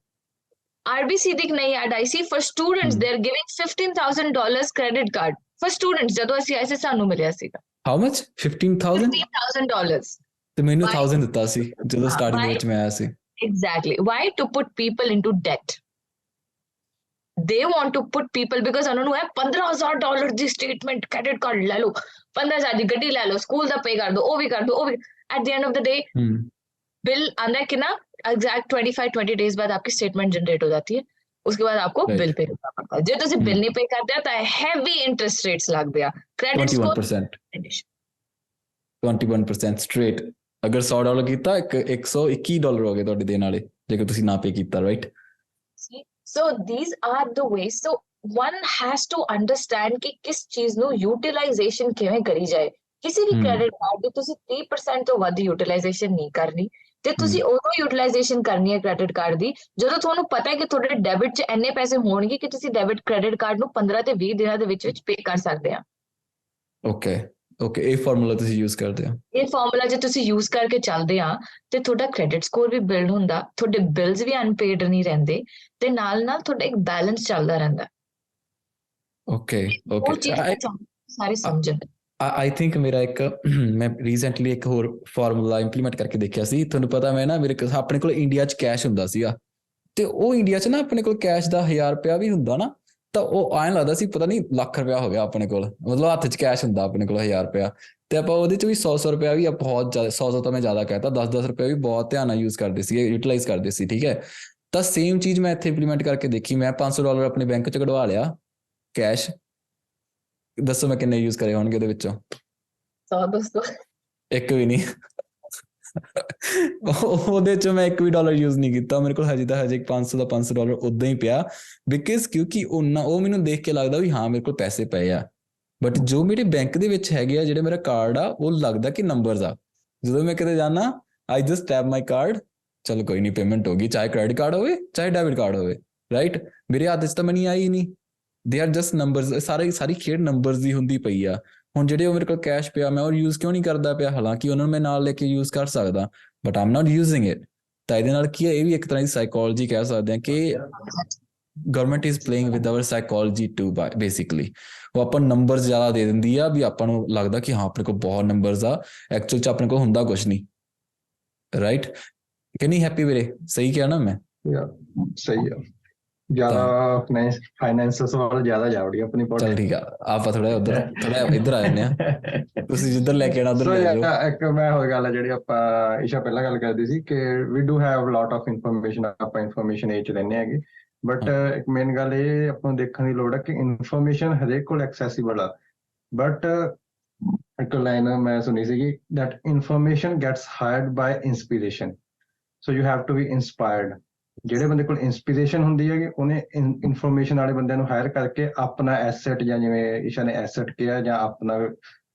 RBC ਦੀ ਨਈ ਐਡ ਆਈ ਸੀ for students, they are giving $15,000 credit card for students। ਜਦੋਂ ਅਸੀਂ ਆਏ ਸੀ ਸਾਨੂੰ ਮਿਲਿਆ ਸੀਗਾ how much? 15,000? $15,000। ਤੇ ਮੈਨੂੰ 1000 ਦਿੱਤਾ ਸੀ ਜਦੋਂ ਸਟਾਰਟਿੰਗ ਦੇ ਵਿੱਚ ਮੈਂ ਆਇਆ ਸੀ। Exactly. Why? To put people into debt. They want to put people because ਉਹਨਾਂ ਨੂੰ ਹੈ $15,000 ਦੀ ਸਟੇਟਮੈਂਟ, ਕ੍ਰੈਡਿਟ ਕਾਰਡ ਲੈ ਲਓ, 15,000 ਦੀ ਗੱਡੀ ਲੈ ਲਓ, ਸਕੂਲ ਦਾ ਪੇ ਕਰ ਦੋ, ਉਹ ਵੀ ਕਰ ਦੋ, ਉਹ ਵੀ। At the end of the day, bill आंदा है कि ना एग्जैक्ट 25-20 डेज बाद आपकी स्टेटमेंट जनरेट हो जाती है, उसके बाद आपको बिल पे करना पड़ता है। जो तुसी बिल नहीं पे करते तो हैवी इंटरेस्ट रेट्स लगदे आ, क्रेडिट स्कोर 21% 21% स्ट्रेट। अगर $100 ਕੀਤਾ $121 ਹੋ ਗਏ ਤੁਹਾਡੇ ਦੇਣ ਵਾਲੇ ਜੇਕਰ ਤੁਸੀਂ ਨਾ ਪੇ ਕੀਤਾ, right? So these are the ways. So one has to understand ਕਿ ਕਿਸ ਚੀਜ਼ ਨੂੰ यूटिलाइजेशन ਕਿਵੇਂ ਕਰੀ ਜਾਏ। ਕਿਸੇ ਵੀ ਕ੍ਰੈਡਿਟ ਕਾਰਡ ਦੀ ਤੁਸੀਂ 30% ਤੋਂ ਵੱਧ यूटिलाइजेशन ਨਹੀਂ ਕਰਨੀ, ਤੇ ਤੁਸੀਂ ਉਦੋਂ यूटिलाइजेशन ਕਰਨੀ ਹੈ ਕ੍ਰੈਡਿਟ ਕਾਰਡ ਦੀ ਜਦੋਂ ਤੁਹਾਨੂੰ ਪਤਾ ਹੈ ਕਿ ਤੁਹਾਡੇ ਡੈਬਿਟ 'ਚ ਇੰਨੇ ਪੈਸੇ ਹੋਣਗੇ ਕਿ ਤੁਸੀਂ ਡੈਬਿਟ ਕ੍ਰੈਡਿਟ ਕਾਰਡ ਨੂੰ 15 ਤੇ 20 ਦਿਨਾਂ ਦੇ ਵਿੱਚ ਪੇ ਕਰ ਸਕਦੇ ਆ। ਓਕੇ ਇਹ ਫਾਰਮੂਲਾ ਤੁਸੀਂ ਯੂਜ਼ ਕਰਦੇ ਆ? ਇਹ ਫਾਰਮੂਲਾ ਜੇ ਤੁਸੀਂ ਯੂਜ਼ ਕਰਕੇ ਚੱਲਦੇ ਆ ਤੇ ਤੁਹਾਡਾ ਕ੍ਰੈਡਿਟ ਸਕੋਰ ਵੀ ਬਿਲਡ ਹੁੰਦਾ, ਤੁਹਾਡੇ ਬਿਲਸ ਵੀ ਅਨਪੇਡ ਨਹੀਂ ਰਹਿੰਦੇ, ਤੇ ਨਾਲ ਤੁਹਾਡਾ ਇੱਕ ਬੈਲੈਂਸ ਚੱਲਦਾ ਰਹਿੰਦਾ। ਓਕੇ ਸਾਰੇ ਸਮਝਣ। I think ਮੇਰਾ ਮੈਂ ਰੀਸੈਂਟਲੀ ਇੱਕ ਹੋਰ ਫਾਰਮੂਲਾ ਇੰਪਲੀਮੈਂਟ ਕਰਕੇ ਦੇਖਿਆ ਸੀ। ਤੁਹਾਨੂੰ ਪਤਾ ਮੈਂ ਨਾ ਆਪਣੇ ਕੋਲ ਇੰਡੀਆ 'ਚ ਕੈਸ਼ ਹੁੰਦਾ ਸੀਗਾ, ਤੇ ਉਹ ਇੰਡੀਆ 'ਚ ਨਾ ਆਪਣੇ ਕੋਲ ਕੈਸ਼ ਦਾ 1000 ਰੁਪਇਆ ਵੀ ਹੁੰਦਾ ਨਾ, ਤਾਂ ਉਹ ਐਂ ਲੱਗਦਾ ਸੀ ਪਤਾ ਨਹੀਂ ਲੱਖ ਰੁਪਇਆ ਹੋ ਗਿਆ ਆਪਣੇ ਕੋਲ, ਮਤਲਬ ਹੱਥ 'ਚ ਕੈਸ਼ ਹੁੰਦਾ ਆਪਣੇ ਕੋਲ 1000 ਰੁਪਇਆ, ਤੇ ਆਪਾਂ ਉਹਦੇ 'ਚ ਵੀ 100 ਰੁਪਇਆ ਵੀ ਬਹੁਤ ਜ਼ਿਆਦਾ, 100 ਤਾਂ ਮੈਂ ਜ਼ਿਆਦਾ ਕਹਿਤਾ, 10 ਰੁਪਇਆ ਵੀ ਬਹੁਤ ਧਿਆਨ ਨਾਲ ਯੂਜ਼ ਕਰਦੇ ਸੀ, ਯੂਟੀਲਾਈਜ਼ ਕਰਦੇ ਸੀ, ਠੀਕ ਹੈ? ਤਾਂ ਸੇਮ ਚੀਜ਼ ਮੈਂ ਇੱਥੇ ਇੰਪਲੀਮੈਂਟ ਕਰਕੇ ਦੇਖੀ। ਮੈਂ $500 ਆਪਣੇ ਬੈਂਕ 'ਚ ਕਢਵਾ ਲਿਆ ਕੈਸ਼, ਦੱਸੋ ਮੈਂ ਕਿੰਨੇ ਯੂਜ਼ ਕਰੇ ਹੋਣਗੇ ਉਹਦੇ ਵਿੱਚੋਂ? 100 ਦੱਸੋ। ਇੱਕ ਵੀ ਨਹੀਂ। ਉਹਦੇ 'ਚੋਂ ਮੈਂ $1 ਵੀ ਯੂਜ਼ ਨਹੀਂ ਕੀਤਾ। ਮੇਰੇ ਕੋਲ ਹਜੇ $500 ਦਾ $500 ਉੱਦਾਂ ਹੀ ਪਿਆ, ਬਿਕਾਜ਼ ਕਿਉਂਕਿ ਉਹ ਮੈਨੂੰ ਦੇਖ ਕੇ ਲੱਗਦਾ ਵੀ ਹਾਂ ਮੇਰੇ ਕੋਲ ਪੈਸੇ ਪਏ ਆ, ਬਟ ਜੋ ਮੇਰੇ ਬੈਂਕ ਦੇ ਵਿੱਚ ਹੈਗੇ ਆ, ਜਿਹੜੇ ਮੇਰਾ ਕਾਰਡ ਆ, ਉਹ ਲੱਗਦਾ ਕਿ ਨੰਬਰਸ ਆ। ਜਦੋਂ ਮੈਂ ਕਿਤੇ ਜਾਣਾ I just tap my card, ਚਲੋ ਕੋਈ ਨਹੀਂ ਪੇਮੈਂਟ ਹੋ ਗਈ, ਚਾਹੇ ਕ੍ਰੈਡਿਟ ਕਾਰਡ ਹੋਵੇ ਚਾਹੇ ਡੈਬਿਟ ਕਾਰਡ ਹੋਵੇ, ਰਾਈਟ? ਮੇਰੇ ਹੱਥ 'ਚ ਤਾਂ ਮਨੀ ਆਈ ਨਹੀਂ, ਦੇ ਆਰ ਜਸਟ ਨੰਬਰਸ। ਸਾਰੀ ਖੇਡ ਨੰਬਰਸ ਦੀ ਹੁੰਦੀ ਪਈ ਆ। ਹੁਣ ਜਿਹੜੇ ਉਹ ਮੇਰੇ ਕੋਲ ਕੈਸ਼ ਪਿਆ, ਮੈਂ ਉਹ ਯੂਜ਼ ਕਿਉਂ ਨਹੀਂ ਕਰਦਾ ਪਿਆ? ਹਾਲਾਂਕਿ ਉਹਨਾਂ ਨੂੰ ਮੈਂ ਨਾਲ ਲੈ ਕੇ ਯੂਜ਼ ਕਰ ਸਕਦਾ, but Aam not using it. ਤਾਂ ਇਹਦੇ ਨਾਲ ਕੀ ਹੈ, ਇਹ ਵੀ ਇੱਕ ਤਰ੍ਹਾਂ ਦੀ ਸਾਈਕੋਲੋਜੀ ਕਹਿ ਸਕਦੇ ਹਾਂ ਕਿ government is playing with our psychology too basically. ਉਹ ਆਪਾਂ ਨੰਬਰਸ ਜ਼ਿਆਦਾ ਦੇ ਦਿੰਦੀ ਆ ਵੀ ਆਪਾਂ ਨੂੰ ਲੱਗਦਾ ਕਿ ਹਾਂ ਆਪਣੇ ਕੋਲ ਬਹੁਤ ਨੰਬਰਸ ਆ, ਐਕਚੁਅਲ 'ਚ ਆਪਣੇ ਕੋਲ ਹੁੰਦਾ ਕੁਛ ਨਹੀਂ, ਰਾਈਟ ਕਿ ਨਹੀਂ ਹੈਪੀ ਵੀਰੇ? ਸਹੀ ਕਿਹਾ ਨਾ ਮੈਂ? ਸਹੀ ਆ। ਜ਼ਿਆਦਾ ਫਾਈਨੈਂਸਸ ਵੱਲ ਜ਼ਿਆਦਾ ਜਾਵੜੀ ਆਪਣੀ ਪੋਡ। ਚਲ ਠੀਕ ਆ, ਆਪਾਂ ਥੋੜਾ ਇੱਧਰ ਆ ਜਾਂਦੇ ਆ, ਤੁਸੀਂ ਜਿੱਧਰ ਲੈ ਕੇ ਆਣਾ ਉੱਧਰ ਲੈ ਜਾਓ। ਇੱਕ ਮੈਂ ਹੋਰ ਗੱਲ ਆ ਜਿਹੜੀ ਆਪਾਂ ਈਸ਼ਾ ਪਹਿਲਾਂ ਗੱਲ ਕਰਦੀ ਸੀ ਕਿ we do have lot of information, ਆਪਾਂ ਇਨਫੋਰਮੇਸ਼ਨ ਏਜ 'ਚ ਰਹਿੰਦੇ ਹੈਗੇ, ਬਟ ਇੱਕ ਮੇਨ ਗੱਲ ਇਹ ਆਪਾਂ ਨੂੰ ਦੇਖਣ ਦੀ ਲੋੜ ਹੈ ਕਿ ਇਨਫੋਰਮੇਸ਼ਨ ਹਰੇਕ ਕੋਲ ਐਕਸੈਸੀਬਲ ਆ, ਬਟ ਇੱਕ ਲਾਈਨ ਮੈਂ ਸੁਣੀ ਸੀਗੀ that information gets hired by inspiration, so you have to be inspired। ਜਿਹੜੇ ਬੰਦੇ ਕੋਲ ਇੰਸਪੀਰੇਸ਼ਨ ਹੁੰਦੀ ਹੈਗੀ ਉਹਨੇ ਇਨਫੋਰਮੇਸ਼ਨ ਵਾਲੇ ਬੰਦਿਆਂ ਨੂੰ ਹਾਇਰ ਕਰਕੇ ਆਪਣਾ ਐਸੈਟ, ਜਾਂ ਜਿਵੇਂ ਈਸ਼ਾ ਨੇ ਐਸੈਟ ਕਿਹਾ, ਜਾਂ ਆਪਣਾ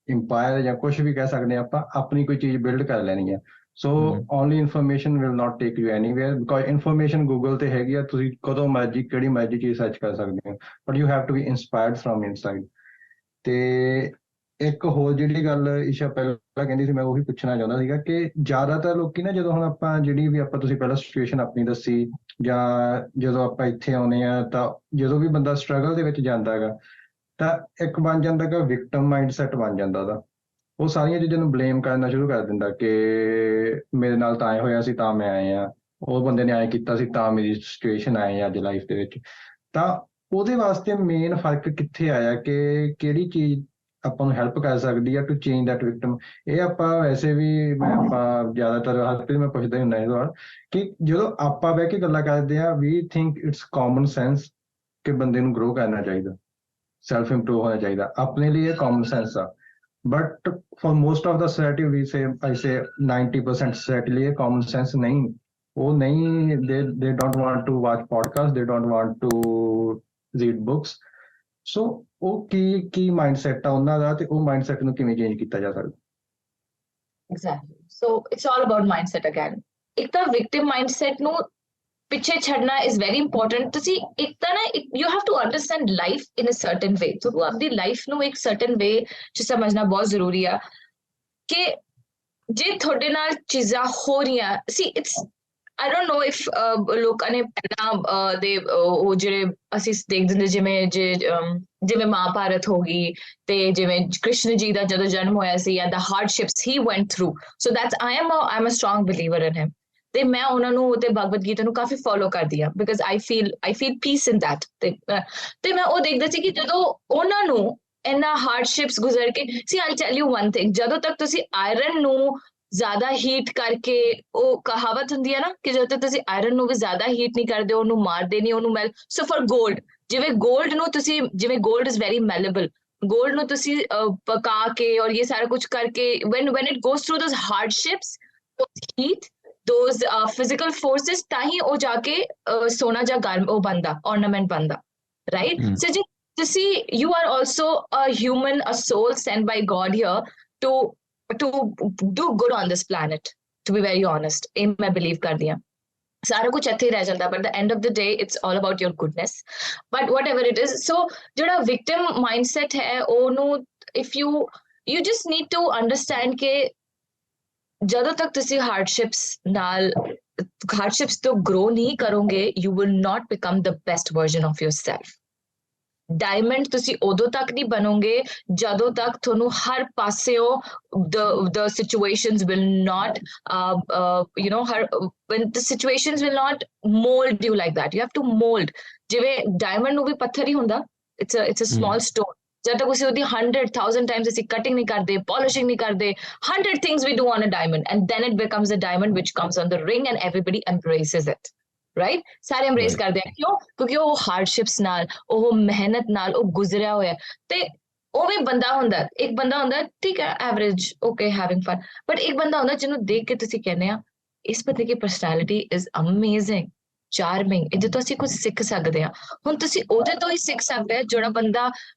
ਇੰਪਾਇਰ ਜਾਂ ਕੁਝ ਵੀ ਕਹਿ ਸਕਦੇ ਹਾਂ ਆਪਾਂ, ਆਪਣੀ ਕੋਈ ਚੀਜ਼ ਬਿਲਡ ਕਰ ਲੈਣੀ ਹੈ। So only information will not take you anywhere, because information Google ਤੇ ਹੈਗੀ ਆ, ਤੁਸੀਂ ਕਦੋਂ ਮਰਜੀ ਕਿਹੜੀ ਮਰਜੀ ਚੀਜ਼ ਸਰਚ ਕਰ ਸਕਦੇ ਹੋ, but you have to be inspired from inside. ਤੇ ਇੱਕ ਹੋਰ ਜਿਹੜੀ ਗੱਲ ਈਸ਼ਾ ਪਹਿਲਾਂ ਕਹਿੰਦੀ ਸੀ, ਮੈਂ ਉਹੀ ਪੁੱਛਣਾ ਚਾਹੁੰਦਾ ਸੀਗਾ ਕਿ ਜ਼ਿਆਦਾਤਰ ਲੋਕੀ ਨਾ, ਜਦੋਂ ਹੁਣ ਆਪਾਂ ਜਿਹੜੀ ਵੀ ਆਪਾਂ, ਤੁਸੀਂ ਪਹਿਲਾਂ ਸਿਚੁਏਸ਼ਨ ਆਪਣੀ ਦੱਸੀ, ਜਾਂ ਜਦੋਂ ਆਪਾਂ ਇੱਥੇ ਆਉਂਦੇ ਹਾਂ, ਤਾਂ ਜਦੋਂ ਵੀ ਬੰਦਾ ਸਟਰਗਲ ਦੇ ਵਿੱਚ ਜਾਂਦਾ ਹੈਗਾ ਤਾਂ ਇੱਕ ਬਣ ਜਾਂਦਾ ਕਿ ਵਿਕਟਮ ਮਾਈਂਡਸੈਟ ਬਣ ਜਾਂਦਾ ਉਹਦਾ। ਉਹ ਸਾਰੀਆਂ ਚੀਜ਼ਾਂ ਨੂੰ ਬਲੇਮ ਕਰਨਾ ਸ਼ੁਰੂ ਕਰ ਦਿੰਦਾ ਕਿ ਮੇਰੇ ਨਾਲ ਤਾਂ ਐਂ ਹੋਇਆ ਸੀ ਤਾਂ ਮੈਂ ਆਏ ਆ, ਉਹ ਬੰਦੇ ਨੇ ਐਂ ਕੀਤਾ ਸੀ ਤਾਂ ਮੇਰੀ ਸਿਚੁਏਸ਼ਨ ਆਏ ਅੱਜ ਲਾਈਫ ਦੇ ਵਿੱਚ। ਤਾਂ ਉਹਦੇ ਵਾਸਤੇ ਮੇਨ ਫਰਕ ਕਿੱਥੇ ਆਇਆ ਕਿ ਕਿਹੜੀ ਚੀਜ਼ ਆਪਾਂ ਨੂੰ ਹੈਲਪ ਕਰ ਸਕਦੀ ਆ ਟੂ ਚੇਂਜ ਦੈਟ ਵਿਕਟਮ? ਇਹ ਆਪਾਂ ਵੈਸੇ ਵੀ ਆਪਾਂ ਜ਼ਿਆਦਾਤਰ ਹਰਪ੍ਰੀਤ ਮੈਂ ਪੁੱਛਦਾ ਹੀ ਹੁੰਦਾ ਇਹ ਸਵਾਲ ਕਿ ਜਦੋਂ ਆਪਾਂ ਬਹਿ ਕੇ ਗੱਲਾਂ ਕਰਦੇ ਆ, we think it's common sense ਕਿ ਬੰਦੇ ਨੂੰ ਗਰੋ ਕਰਨਾ ਚਾਹੀਦਾ, ਸੈਲਫ ਇੰਪਰੂਵ ਹੋਣਾ ਚਾਹੀਦਾ, ਆਪਣੇ ਲਈ ਇਹ ਕਾਮਨ ਸੈਂਸ ਆ। But for most of the society we say I से 90% सोसाइटी लिए कॉमन सेंस नहीं, वो नहीं, they don't want to watch podcast, they don't want to read books। ਸੋ ਉਹ ਕੀ ਮਾਈਂਡਸੈਟ ਆ ਉਹਨਾਂ ਦਾ, ਤੇ ਉਹ ਮਾਈਂਡਸੈਟ ਨੂੰ ਕਿਵੇਂ ਚੇਂਜ ਕੀਤਾ ਜਾ ਸਕਦਾ? Exactly. So it's all about mindset again. ਇੱਕ ਤਾਂ ਵਿਕਟਿਮ ਮਾਈਂਡਸੈਟ ਨੂੰ ਪਿੱਛੇ ਛੱਡਣਾ is very important। ਤੁਸੀਂ ਇੱਕ ਤਾਂ ਨਾ, you have to understand life in a certain way। ਤੁਹਾਨੂੰ ਆਪਣੀ ਲਾਈਫ ਨੂੰ ਇੱਕ certain way ਚ ਸਮਝਣਾ ਬਹੁਤ ਜ਼ਰੂਰੀ ਆ ਕਿ ਜੇ ਤੁਹਾਡੇ ਨਾਲ ਚੀਜ਼ਾਂ ਹੋ ਰਹੀਆਂ, see it's I don't know if ਲੋਕਾਂ ਨੇ ਪਹਿਲਾਂ ਦੇ ਉਹ ਜਿਹੜੇ ਅਸੀਂ ਦੇਖਦੇ ਹੁੰਦੇ, ਜਿਵੇਂ ਮਹਾਭਾਰਤ ਹੋ ਗਈ, ਤੇ ਜਿਵੇਂ ਕ੍ਰਿਸ਼ਨ ਜੀ ਦਾ ਜਦੋਂ ਜਨਮ ਹੋਇਆ ਸੀ, and the hardships he went through, so that's I'm a strong believer in him। ਤੇ ਮੈਂ ਉਹਨਾਂ ਨੂੰ ਤੇ ਭਗਵਦ ਗੀਤਾ ਨੂੰ ਕਾਫੀ ਫੋਲੋ ਕਰਦੀ ਆ, because I feel peace in that। ਤੇ ਮੈਂ ਉਹ ਦੇਖਦਾ ਸੀ ਕਿ ਜਦੋਂ ਉਹਨਾਂ ਨੂੰ ਇੰਨਾ ਹਾਰਡਸ਼ਿਪਸ ਗੁਜ਼ਰ ਕੇ, see I'll tell you one thing, ਜਦੋਂ ਤੱਕ ਤੁਸੀਂ ਆਇਰਨ ਨੂੰ ਜ਼ਿਆਦਾ ਹੀਟ ਕਰਕੇ, ਉਹ ਕਹਾਵਤ ਹੁੰਦੀ ਹੈ ਨਾ ਕਿ ਜਦੋਂ ਤੱਕ ਤੁਸੀਂ ਆਇਰਨ ਨੂੰ ਵੀ ਜ਼ਿਆਦਾ ਹੀਟ ਨਹੀਂ ਕਰਦੇ, ਉਹਨੂੰ ਮਾਰਦੇ ਨਹੀਂ, ਉਹਨੂੰ ਸੋ ਫॉर ਗੋਲਡ, ਜਿਵੇਂ ਗੋਲਡ ਨੂੰ ਤੁਸੀਂ, ਜਿਵੇਂ ਗੋਲਡ ਇਜ਼ ਵੈਰੀ ਮੈਲੇਬਲ, ਗੋਲਡ ਨੂੰ ਤੁਸੀਂ ਪਕਾ ਕੇ ਔਰ ਇਹ ਸਾਰਾ ਕੁਝ ਕਰਕੇ, when it goes through those hardships, heat, those physical forces, ਤਾਂ ਹੀ ਉਹ ਜਾ ਕੇ ਸੋਨਾ ਜਾਂ ਗਰਮ ਉਹ ਬਣਦਾ, ornament ਬਣਦਾ, right? So ਜੇ ਤੁਸੀਂ, you are also a human, a soul sent by God here to do good on this planet, to be very honest। ਇਹ ਮੈਂ believe ਕਰਦੀ ਹਾਂ। ਸਾਰਾ ਕੁਝ ਇੱਥੇ ਹੀ ਰਹਿ ਜਾਂਦਾ, but the end of the day it's all about your goodness, but whatever it is। so ਜਿਹੜਾ victim mindset ਹੈ, ਉਹਨੂੰ if you just need to understand ਕਿ ਜਦੋਂ ਤੱਕ ਤੁਸੀਂ hardships ਤੋਂ grow ਨਹੀਂ ਕਰੋਗੇ, you will not become the best version of yourself। Diamond ਤੁਸੀਂ ਉਦੋਂ ਤੱਕ ਨਹੀਂ ਬਣੋਗੇ ਜਦੋਂ ਤੱਕ ਤੁਹਾਨੂੰ ਹਰ ਪਾਸਿਓਂ the situations will not when the situations will not mold you like that, you have to mold। ਜਿਵੇਂ ਡਾਇਮੰਡ ਨੂੰ ਵੀ ਪੱਥਰ ਹੀ ਹੁੰਦਾ, it's a small stone। ਜਦ ਤੱਕ ਅਸੀਂ ਉਹਦੀ 100,000 times ਅਸੀਂ ਕਟਿੰਗ ਨਹੀਂ ਕਰਦੇ, polishing ਨਹੀਂ ਕਰਦੇ, 100 things we do on a diamond, and then it becomes a diamond which comes on the ring and everybody embraces it, right? ਸਾਰੇ embrace ਕਰਦੇ ਆ, ਕਿਉਂ? ਕਿਉਂਕਿ ਉਹ ਹਾਰਡਸ਼ਿਪਸ ਨਾਲ, ਉਹ ਮਿਹਨਤ ਨਾਲ ਉਹ ਗੁਜ਼ਰਿਆ ਹੋਇਆ। ਤੇ ਉਹ ਵੀ ਬੰਦਾ ਹੁੰਦਾ, ਇੱਕ ਬੰਦਾ ਹੁੰਦਾ ਠੀਕ ਹੈ average, okay having fun, but ਇੱਕ ਬੰਦਾ ਹੁੰਦਾ ਜਿਹਨੂੰ ਦੇਖ ਕੇ ਤੁਸੀਂ ਕਹਿੰਦੇ ਆ ਇਸ ਬੰਦੇ ਦੀ ਪਰਸਨੈਲਿਟੀ ਇਜ਼ ਅਮੇਜ਼ਿੰਗ, ਚਾਰਮਿੰਗ, ਇਹਦੇ ਤੋਂ ਅਸੀਂ ਕੁਝ ਸਿੱਖ ਸਕਦੇ ਹਾਂ। ਹੁਣ ਤੁਸੀਂ ਉਹਦੇ ਤੋਂ ਹੀ ਸਿੱਖ ਸਕਦੇ ਆ ਜਿਹੜਾ ਬੰਦਾ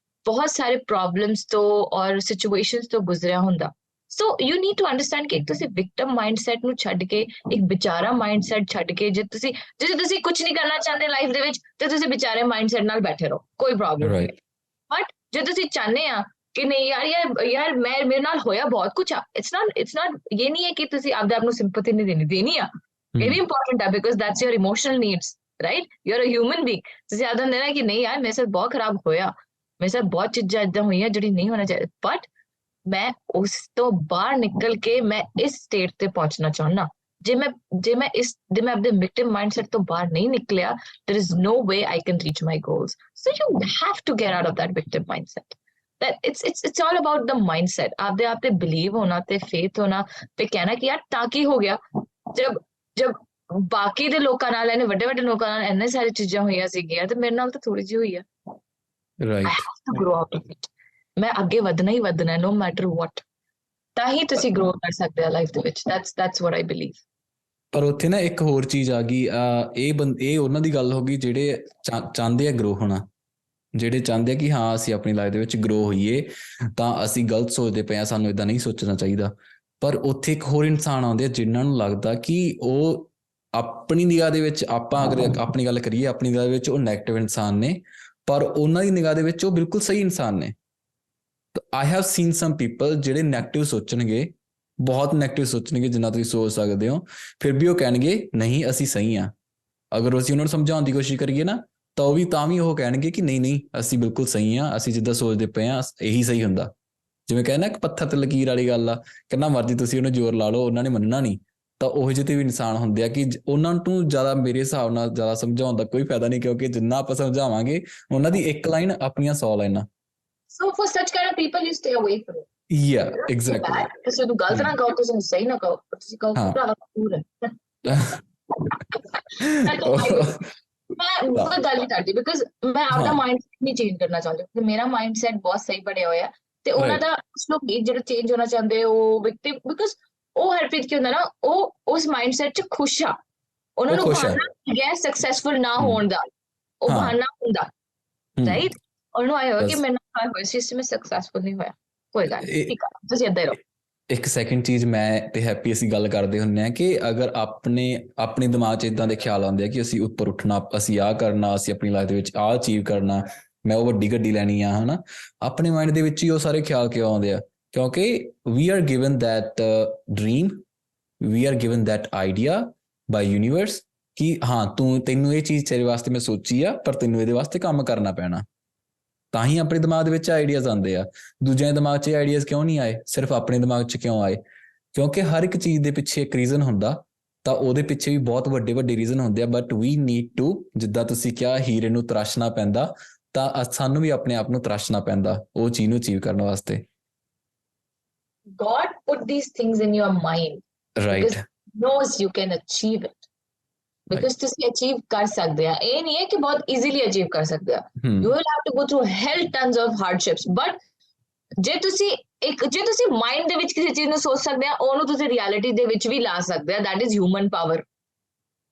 ਬਹੁਤ ਸਾਰੇ ਪ੍ਰੋਬਲਮਸ ਤੋਂ ਔਰ ਸਿਚੁਏਸ਼ਨਸ ਤੋਂ ਗੁਜ਼ਰਿਆ ਹੁੰਦਾ। So you need to understand ਕਿ ਤੁਸੀਂ ਵਿਕਟਮ ਮਾਈਂਡਸੈਟ ਨੂੰ ਛੱਡ ਕੇ ਇੱਕ ਵਿਚਾਰਾ ਮਾਈਂਡਸੈਟ ਛੱਡ ਕੇ, ਜੇ ਤੁਸੀਂ ਕੁਝ ਨਹੀਂ ਕਰਨਾ ਚਾਹੁੰਦੇ ਲਾਈਫ ਦੇ ਵਿੱਚ, ਤੇ ਤੁਸੀਂ ਵਿਚਾਰੇ ਮਾਈਂਡਸੈਟ ਨਾਲ ਬੈਠੇ ਰਹੋ, ਕੋਈ ਪ੍ਰੋਬਲਮ ਨਹੀਂ। ਬਟ ਜੇ ਤੁਸੀਂ ਚਾਹੁੰਦੇ ਆ ਕਿ ਨਹੀਂ ਯਾਰ ਮੇਰੇ ਨਾਲ ਹੋਇਆ ਬਹੁਤ ਕੁਛ ਆ, ਇਟਸ ਨਾਟ ਇਹ ਨਹੀਂ ਹੈ ਕਿ ਤੁਸੀਂ ਆਪਦੇ ਆਪ ਨੂੰ ਸਿੰਪੈਥੀ ਨਹੀਂ ਦੇਣੀ ਆ, ਇਹ ਵੀ ਇੰਪੋਰਟੈਂਟ ਆ, because that's your emotional needs, right, you are a human being. ਤੁਸੀਂ ਆਦਮ ਦੇਣਾ ਕਿ ਨਹੀਂ ਯਾਰ ਮੇਰੇ ਸਾਥ ਬਹੁਤ ਖਰਾਬ ਹੋਇਆ, ਮੇਰੇ ਸਾਥ ਬਹੁਤ ਚੀਜ਼ਾਂ ਏਦਾਂ ਹੋਈਆਂ ਜਿਹੜੀ ਨਹੀਂ ਹੋਣਾ ਚਾਹੀਦਾ, ਬਟ ਮੈਂ ਉਸ ਤੋਂ ਬਾਹਰ ਨਿਕਲ ਕੇ ਮੈਂ ਇਸ ਸਟੇਟ ਤੇ ਪਹੁੰਚਣਾ ਚਾਹੁੰਦਾ। ਜੇ ਮੈਂ ਆਪਣੇ ਵਿਕਟਿਮ ਮਾਈਂਡਸੈਟ ਤੋਂ ਬਾਹਰ ਨਹੀਂ ਨਿਕਲਿਆ, there is no way I can reach my goals. So you have to get out of that victim mindset. That it's all about the mindset. ਆਪਦੇ ਆਪ ਤੇ believe ਹੋਣਾ ਤੇ faith ਹੋਣਾ ਤੇ ਕਹਿਣਾ ਕਿ ਯਾਰ ਤਾਂ ਕੀ ਹੋ ਗਿਆ, ਜਬ ਬਾਕੀ ਦੇ ਲੋਕਾਂ ਨਾਲ ਇਹਨੇ ਵੱਡੇ ਲੋਕਾਂ ਨਾਲ ਇੰਨੇ ਸਾਰੀ ਚੀਜ਼ਾਂ ਹੋਈਆਂ ਸੀਗੀਆਂ ਤੇ ਮੇਰੇ ਨਾਲ ਤਾਂ ਥੋੜੀ ਜਿਹੀ ਹੋਈ ਆ। Right, I have to grow out of it. ਮੈਂ ਅੱਗੇ ਵਧਣਾ ਹੀ ਵਧਣਾ, no matter what. ਤਾਂ ਹੀ ਤੁਸੀਂ grow ਕਰ ਸਕਦੇ ਆ ਲਾਈਫ ਦੇ ਵਿੱਚ। that's what I believe. ਪਰ ਉੱਥੇ ਨਾ ਇੱਕ ਹੋਰ ਚੀਜ਼ ਆ ਗਈ, ਇਹ ਉਹਨਾਂ ਦੀ ਗੱਲ ਹੋ ਗਈ ਜਿਹੜੇ ਚਾਹੁੰਦੇ ਆ ਗਰੋ ਹੋਣਾ, ਜਿਹੜੇ ਚਾਹੁੰਦੇ ਆ ਕਿ ਹਾਂ ਅਸੀਂ ਆਪਣੀ ਲਾਈਫ ਦੇ ਵਿੱਚ ਗਰੋ ਹੋਈਏ, ਤਾਂ ਅਸੀਂ ਗਲਤ ਸੋਚਦੇ ਪਏ ਹਾਂ, ਸਾਨੂੰ ਇੱਦਾਂ ਨਹੀਂ ਸੋਚਣਾ ਚਾਹੀਦਾ। ਪਰ ਉੱਥੇ ਇੱਕ ਹੋਰ ਇਨਸਾਨ ਆਉਂਦੇ ਆ ਜਿਨ੍ਹਾਂ ਨੂੰ ਲੱਗਦਾ ਕਿ ਉਹ ਆਪਣੀ ਨਿਗਾਹ ਦੇ ਵਿੱਚ, ਆਪਾਂ ਅਗਰ ਆਪਣੀ ਗੱਲ ਕਰੀਏ ਆਪਣੀ ਨਿਗਾਹ ਦੇ ਵਿੱਚ ਉਹ ਨੈਗੇਟਿਵ ਇਨਸਾਨ ਨੇ, ਪਰ ਉਹਨਾਂ ਦੀ ਨਿਗਾਹ ਦੇ ਵਿੱਚ ਉਹ ਬਿਲਕੁਲ ਸਹੀ ਇਨਸਾਨ ਨੇ। I have seen some people ਜਿਹੜੇ ਨੈਗੇਟਿਵ ਸੋਚਣਗੇ, ਬਹੁਤ ਨੈਗੇਟਿਵ ਸੋਚਣਗੇ ਜਿੰਨਾ ਤੁਸੀਂ ਸੋਚ ਸਕਦੇ ਹੋ, ਫਿਰ ਵੀ ਉਹ ਕਹਿਣਗੇ ਨਹੀਂ ਅਸੀਂ ਸਹੀ ਹਾਂ। ਅਗਰ ਅਸੀਂ ਉਹਨਾਂ ਨੂੰ ਸਮਝਾਉਣ ਦੀ ਕੋਸ਼ਿਸ਼ ਕਰੀਏ ਨਾ, ਤਾਂ ਵੀ ਉਹ ਕਹਿਣਗੇ ਕਿ ਨਹੀਂ ਅਸੀਂ ਬਿਲਕੁਲ ਸਹੀ ਹਾਂ, ਅਸੀਂ ਜਿੱਦਾਂ ਸੋਚਦੇ ਪਏ ਹਾਂ ਇਹੀ ਸਹੀ ਹੁੰਦਾ। ਜਿਵੇਂ ਕਹਿੰਦਾ ਇੱਕ ਪੱਥਰ ਤੇ ਲਕੀਰ ਵਾਲੀ ਗੱਲ ਆ, ਕਿੰਨਾ ਮਰਜ਼ੀ ਤੁਸੀਂ ਉਹਨੂੰ ਜ਼ੋਰ ਲਾ ਲਓ ਉਹਨਾਂ ਨੇ ਮੰਨਣਾ ਨਹੀਂ। ਤਾਂ ਉਹੋ ਜਿਹੇ ਤੇ ਵੀ ਇਨਸਾਨ ਹੁੰਦੇ ਆ ਕਿ ਉਹਨਾਂ ਨੂੰ ਜ਼ਿਆਦਾ, ਮੇਰੇ ਹਿਸਾਬ ਨਾਲ ਜ਼ਿਆਦਾ ਸਮਝਾਉਣ ਦਾ ਕੋਈ ਫਾਇਦਾ ਨਹੀਂ, ਕਿਉਂਕਿ ਜਿੰਨਾ ਆਪਾਂ ਸਮਝਾਵਾਂਗੇ ਉਹਨਾਂ ਦੀ ਇੱਕ ਲਾਈਨ ਆਪਣੀਆਂ 100 ਲਾਈਨਾਂ। So for such kind of people, you stay away from it. Yeah, exactly. ਕਿਸੇ ਨੂੰ ਗਲਤ ਨਾ ਕਹੋ, ਕਿਸੇ ਨੂੰ ਸਹੀ ਨਾ ਕਹੋ, ਤੁਸੀਂ ਕਹੋ ਭਰਾ ਪੂਰਾ ਮੈਂ ਕੋਈ ਗੱਲ ਨਹੀਂ ਕਰਦੀ, ਬਿਕਾਜ਼ ਮੈਂ ਆਪਦਾ ਮਾਈਂਡਸੈਟ ਨਹੀਂ ਚੇਂਜ ਕਰਨਾ ਚਾਹੁੰਦੀ, ਕਿ ਮੇਰਾ ਮਾਈਂਡਸੈਟ ਬਹੁਤ ਸਹੀ ਬਣਿਆ ਹੋਇਆ ਤੇ ਉਹਨਾਂ ਦਾ ਕੁਝ ਲੋਕ ਜਿਹੜਾ ਚੇਂਜ ਹੋਣਾ ਚਾਹੁੰਦੇ ਉਹ ਵਿਕਟਿਮ, ਬਿਕਾਜ਼ ਉਹ ਹਰਪ੍ਰੀਤ ਕੀ ਹੁੰਦਾ ਨਾ, ਉਹ ਉਸ ਮਾਈਂਡਸੈਟ 'ਚ ਖੁਸ਼ ਆ, ਉਹਨਾਂ ਨੂੰ ਬਹਾਨਾ ਹੈਗਾ ਸਕਸੈਸਫੁਲ ਨਾ ਹੋਣ ਦਾ, ਉਹ ਬਹਾਨਾ ਹੁੰਦਾ, ਰਾਈਟ। ਉਹਨੂੰ ਆਇਆ ਹੋਇਆ ਕਿ ਮੈਂ ਨਾ ਹੋਇਆ ਸੀ, ਇਸ ਮੈਂ ਸਕਸੈਸਫੁਲ ਨਹੀਂ ਹੋਇਆ, ਕੋਈ ਗੱਲ ਨਹੀਂ, ਠੀਕ ਆ ਤੁਸੀਂ ਏਦਾਂ ਹੀ ਰਹੋ। ਇੱਕ ਸੈਕਿੰਡ ਚੀਜ਼ ਮੈਂ ਤੇ ਹੈਪੀ ਅਸੀਂ ਗੱਲ ਕਰਦੇ ਹੁੰਦੇ ਹਾਂ ਕਿ ਅਗਰ ਆਪਣੇ ਦਿਮਾਗ 'ਚ ਇੱਦਾਂ ਦੇ ਖਿਆਲ ਆਉਂਦੇ ਆ ਕਿ ਅਸੀਂ ਉੱਪਰ ਉੱਠਣਾ, ਅਸੀਂ ਆਹ ਕਰਨਾ, ਅਸੀਂ ਆਪਣੀ ਲਾਈਫ ਦੇ ਵਿੱਚ ਆਹ ਅਚੀਵ ਕਰਨਾ, ਮੈਂ ਉਹ ਵੱਡੀ ਗੱਡੀ ਲੈਣੀ ਆ, ਹੈ ਨਾ, ਆਪਣੇ ਮਾਈਂਡ ਦੇ ਵਿੱਚ ਹੀ ਉਹ ਸਾਰੇ ਖਿਆਲ ਕਿਉਂ ਆਉਂਦੇ ਆ? ਕਿਉਂਕਿ we are given that dream, we are given that idea by universe ਕਿ ਹਾਂ ਤੈਨੂੰ ਇਹ ਚੀਜ਼ ਤੇਰੇ ਵਾਸਤੇ ਮੈਂ ਸੋਚੀ ਆ, ਪਰ ਤੈਨੂੰ ਇਹਦੇ ਵਾਸਤੇ ਕੰਮ ਕਰਨਾ ਪੈਣਾ। ਤਾਂ ਹੀ ਆਪਣੇ ਦਿਮਾਗ ਦੇ ਵਿੱਚ ਆਈਡੀਆਜ਼ ਆਉਂਦੇ ਆ। ਦੂਜਿਆਂ ਦੇ ਦਿਮਾਗ 'ਚ ਆਈਡੀਆਜ਼ ਕਿਉਂ ਨਹੀਂ ਆਏ, ਸਿਰਫ ਆਪਣੇ ਦਿਮਾਗ 'ਚ ਕਿਉਂ ਆਏ? ਕਿਉਂਕਿ ਹਰ ਇੱਕ ਚੀਜ਼ ਦੇ ਪਿੱਛੇ ਇੱਕ ਰੀਜ਼ਨ ਹੁੰਦਾ, ਤਾਂ ਉਹਦੇ ਪਿੱਛੇ ਵੀ ਬਹੁਤ ਵੱਡੇ ਰੀਜ਼ਨ ਹੁੰਦੇ ਆ। ਬਟ ਵੀ ਨੀਡ ਟੂ, ਜਿੱਦਾਂ ਤੁਸੀਂ ਕਿਹਾ ਹੀਰੇ ਨੂੰ ਤਰਾਸ਼ਣਾ ਪੈਂਦਾ, ਤਾਂ ਸਾਨੂੰ ਵੀ ਆਪਣੇ ਆਪ ਨੂੰ ਤਰਾਸ਼ਣਾ ਪੈਂਦਾ ਉਹ ਚੀਜ਼ ਨੂੰ ਅਚੀਵ ਕਰਨ ਵਾਸਤੇ। God put these things in your mind, right, because He knows you can achieve it. Because ਤੁਸੀਂ ਅਚੀਵ ਕਰ ਸਕਦੇ ਆ, ਇਹ ਨਹੀਂ ਹੈ ਕਿ ਬਹੁਤ ਈਜ਼ੀਲੀ ਅਚੀਵ ਕਰ ਸਕਦੇ ਆ। You will have to go through hell tons of hardships, but ਜੇ ਤੁਸੀਂ ਮਾਈਂਡ ਦੇ ਵਿੱਚ ਕਿਸੇ ਚੀਜ਼ ਨੂੰ ਸੋਚ ਸਕਦੇ ਆ, ਉਹਨੂੰ ਤੁਸੀਂ ਰਿਐਲਿਟੀ ਦੇ ਵਿੱਚ ਵੀ ਲਾ ਸਕਦੇ ਆ। that is human power.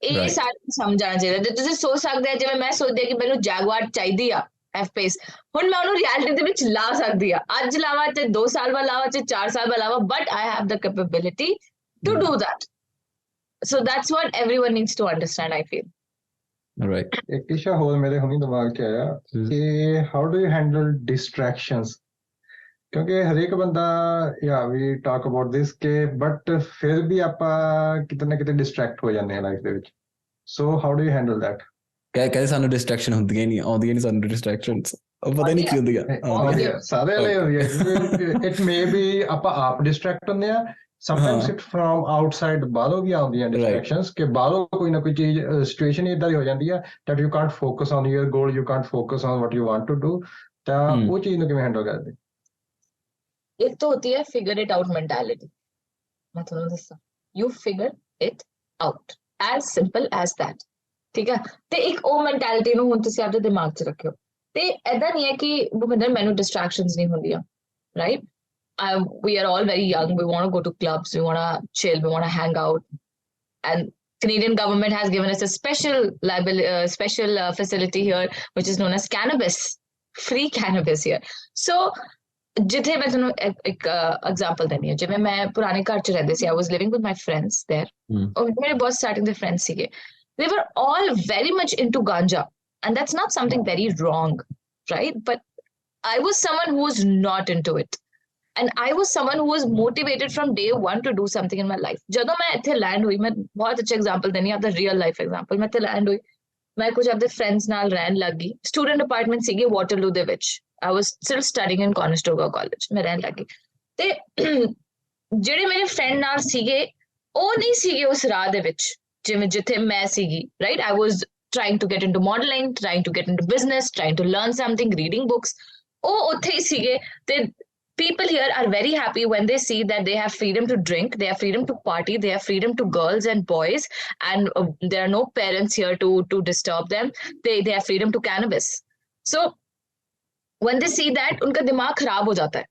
ਇਹ ਸਾਰੇ ਸਮਝਣਾ ਚਾਹੀਦਾ। ਜੇ ਤੁਸੀਂ ਸੋਚ ਸਕਦੇ ਆ, ਜਿਵੇਂ ਮੈਂ ਸੋਚਦੀ ਆ ਕਿ ਮੈਨੂੰ ਜੈਗੁਆਰ ਚਾਹੀਦੀ ਆ F-Pace, ਹੁਣ ਮੈਂ ਉਹਨੂੰ ਰਿਐਲਿਟੀ ਦੇ ਵਿੱਚ ਲਾ ਸਕਦੀ ਆ, ਅੱਜ ਲਾਵਾਂ ਤੇ 2 ਸਾਲ ਬਾਅਦ ਲਾਵਾਂ ਤੇ 4 ਸਾਲ ਬਾਅਦ ਲਾਵਾਂ, but I have the capability to do that. So that's what everyone needs to understand, I feel. Right. ਇੱਕ ਇਸ਼ਾ ਹੋਰ ਮੇਰੇ ਹੁਣੀ ਦਿਮਾਗ 'ਚ ਆਇਆ ਕਿ how do you handle distractions? ਕਿਉਂਕਿ ਹਰੇਕ ਬੰਦਾ ਵੀ ਟਾਕ ਅਬਾਊਟ ਦਿਸ ਕਿ ਬਟ ਫਿਰ ਵੀ ਆਪਾਂ ਕਿਤੇ ਨਾ ਕਿਤੇ ਡਿਸਟਰੈਕਟ ਹੋ ਜਾਂਦੇ ਹਾਂ ਲਾਈਫ ਦੇ ਵਿੱਚ। ਸੋ how do you handle that? ਕਹਿੰਦੇ ਸਾਨੂੰ ਡਿਸਟਰੈਕਸ਼ਨ ਆਉਂਦੀਆਂ ਨਹੀਂ ਸਾਨੂੰ ਡਿਸਟਰੈਕਸ਼ਨਸ, ਪਤਾ ਨਹੀਂ ਕੀ ਹੁੰਦੀਆਂ ਸਾਰੇ ਲਈ ਹੁੰਦੀਆਂ। ਇਟ ਮੇ ਬੀ ਆਪਾਂ ਆਪ ਡਿਸਟਰੈਕਟ ਹੁੰਦੇ ਆ, ਸਮਟਾਈਮਸ ਇਟ ਫਰਮ ਆਊਟਸਾਈਡ, ਬਾਹਰੋਂ ਵੀ ਆਉਂਦੀਆਂ ਡਿਸਟਰੈਕਸ਼ਨਸ ਕਿ ਬਾਹਰੋਂ ਕੋਈ ਨਾ ਕੋਈ ਚੀਜ਼ ਸਿਚੁਏਸ਼ਨ ਇਦਾਂ ਦੀ ਹੋ ਜਾਂਦੀ ਆ that you can't focus on your goal, you can't focus on what you want to do. ਤਾਂ ਉਹ ਚੀਜ਼ ਨੂੰ ਕਿਵੇਂ ਹੈਂਡਲ ਕਰਦੇ? एक तो होती है फिगर इट आउट मेंटालिटी। मैं ਤੁਹਾਨੂੰ ਦੱਸਾਂ, you figure it out, as simple as that, ਠੀਕ ਹੈ। ਤੇ ਇੱਕ ਉਹ ਮੈਂਟੈਲਿਟੀ ਨੂੰ ਹੁਣ ਤੁਸੀਂ ਆਪਣੇ ਦਿਮਾਗ 'ਚ ਰੱਖਿਓ। ਤੇ ਏਦਾਂ ਨਹੀਂ ਹੈ ਕਿ ਭੁਪਿੰਦਰ ਮੈਨੂੰ ਡਿਸਟਰੈਕਸ਼ਨਸ ਨਹੀਂ ਹੁੰਦੀਆਂ, right? We are all very young, we want to go to clubs, we want to chill, we want to hang out, and Canadian government has given us a special facility here which is known as cannabis, free cannabis here. So ਜਿੱਥੇ ਮੈਂ ਤੁਹਾਨੂੰ ਇੱਕ ਐਗਜ਼ਾਮਪਲ ਦੇਣੀ ਹੈ, ਜਿਵੇਂ ਮੈਂ ਪੁਰਾਣੇ ਘਰ 'ਚ ਰਹਿੰਦੇ ਸੀ, I was living with my friends there, ਮੇਰੇ ਬਹੁਤ ਸਟਾਰਟਿੰਗ ਦੇ ਫਰੈਂਡਸ ਸੀਗੇ, they were all very much into ganja, and that's not something very wrong, right? But I was someone who was not into it, and I was someone who was motivated from day one to do something in my life. ਜਦੋਂ ਮੈਂ ਇੱਥੇ ਲੈਂਡ ਹੋਈ, ਮੈਂ ਬਹੁਤ ਅੱਛਾ ਐਗਜ਼ਾਮਪਲ ਦੇਣੀ, ਆਪਦਾ ਰੀਅਲ ਲਾਈਫ ਐਗਜ਼ਾਮਪਲ, ਮੈਂ ਇੱਥੇ ਲੈਂਡ ਹੋਈ, ਮੈਂ ਕੁਝ ਆਪਣੇ ਫਰੈਂਡਸ ਨਾਲ ਰਹਿਣ ਲੱਗ ਗਈ ਸਟੂਡੈਂਟ ਅਪਾਰਟਮੈਂਟ ਸੀਗੇ ਵਾਟਰਲੂ ਦੇ ਵਿੱਚ ਆਈ ਵਾਸ ਸਟਿਲ ਸਟੱਡੀਇੰਗ ਇਨ ਕੋਨਸਟੋਗਾ ਕਾਲਜ ਮੈਂ ਰਹਿਣ ਲੱਗ ਗਈ ਤੇ ਜਿਹੜੇ ਮੇਰੇ ਫਰੈਂਡ ਨਾਲ ਸੀਗੇ ਉਹ ਨਹੀਂ ਸੀਗੇ ਉਸ ਰਾਹ ਦੇ ਵਿੱਚ ਜਿਵੇਂ ਜਿੱਥੇ ਮੈਂ ਸੀਗੀ right I was trying to get into modeling trying to get into business trying to learn something reading books ਉਹ ਉੱਥੇ ਹੀ ਸੀਗੇ ਤੇ people here are very happy when they see that they have freedom to drink, they have freedom to party, they have freedom to girls and boys, and there are no parents here to disturb them. They have freedom to cannabis. So when they see that, उनका दिमाग खराब हो जाता है.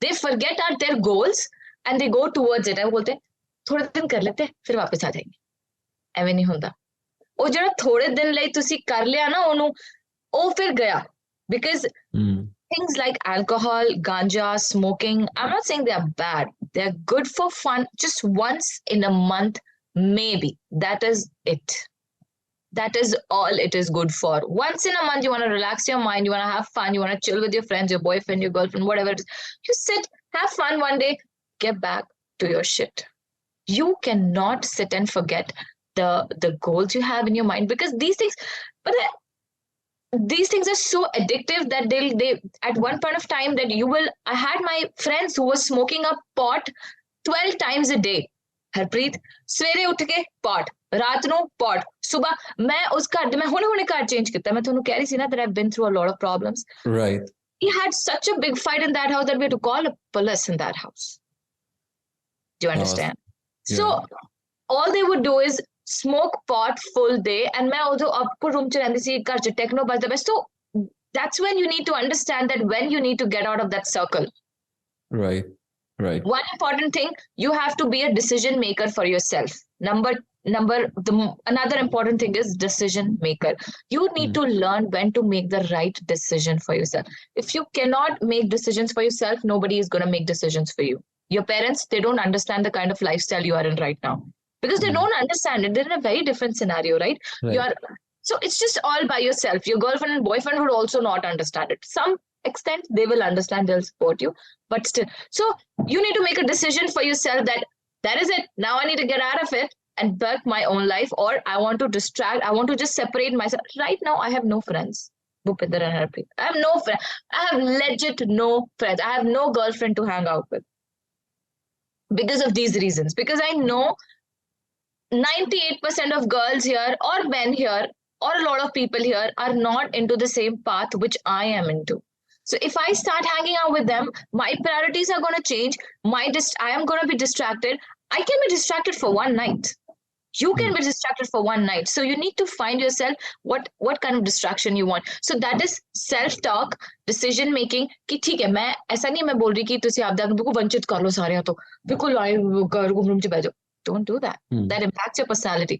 They forget their goals and they go towards it. वो बोलते हैं थोड़े दिन कर लेते हैं फिर वापस आ जाएंगे. ਐਵੇਂ ਨਹੀਂ ਹੁੰਦਾ. ਉਹ ਜਿਹੜਾ ਥੋੜੇ ਦਿਨ ਲਈ ਤੁਸੀਂ ਕਰ ਲਿਆ ਨਾ ਉਹਨੂੰ ਉਹ ਫਿਰ ਗਿਆ because things like alcohol, ganja, smoking, I'm not saying they are bad. They're good for fun, just once in a month, maybe. That is it. That is all it is good for. Once in a month, you want to relax your mind, you want to have fun, you want to chill with your friends, your boyfriend, your girlfriend, whatever it is. You sit, have fun one day, get back to your shit. You cannot sit and forget the goals you have in your mind because these things, these things are so addictive that they at one point of time that you will I had my friends who were smoking a pot 12 times a day. Harpreet ਸਵੇਰੇ ਉੱਠ ਕੇ pot ਰਾਤ ਨੂੰ pot ਸੁਬਹ ਮੈਂ ਉਸ ਘਰ ਦੇ ਮੈਂ ਹੁਣੇ ਘਰ ਚੇਂਜ ਕੀਤਾ ਮੈਂ ਤੁਹਾਨੂੰ ਕਹਿ ਰਹੀ ਸੀ ਨਾ that I've been through a lot of problems. Right. He had such a big fight in that house that we had to call a police in that house. Do you understand? Yeah. So all they would do is smoke pot full day and मैं उधर आपको room च रहंदी सी घर च techno बजदा बस तो that's when you need to understand that when you need to get out of that circle. Right. One important thing, you have to be a decision maker for yourself. Another important thing is decision maker. You need to learn when to make the right decision for yourself. If you cannot make decisions for yourself, nobody is going to make decisions for you. Your parents, they don't understand the kind of lifestyle you are in right now. Because they don't understand it. They're in a very different scenario, right? So it's just all by yourself. Your girlfriend and boyfriend would also not understand it. Some extent, they will understand, they'll support you. But still, so you need to make a decision for yourself that is it. Now I need to get out of it and work my own life or I want to distract. I want to just separate myself. Right now, I have no friends. Bhupinder and Harpreet. I have no friends. I have legit no friends. I have no girlfriend to hang out with. Because of these reasons. Because I know 98% of girls here or men here or a lot of people here are not into the same path which I am into. So if I start hanging out with them, my priorities are going to change. I am going to be distracted. I can be distracted for one night. You can be distracted for one night. So you need to find yourself what kind of distraction you want. So that is self-talk, decision making. कि ठीक है मैं ऐसा नहीं मैं बोल रही कि तुसी आप बिल्कुल वंचित कर लो सारे तो बिल्कुल आए रूम च बैठ जाओ. Don't do that. That impacts your personality.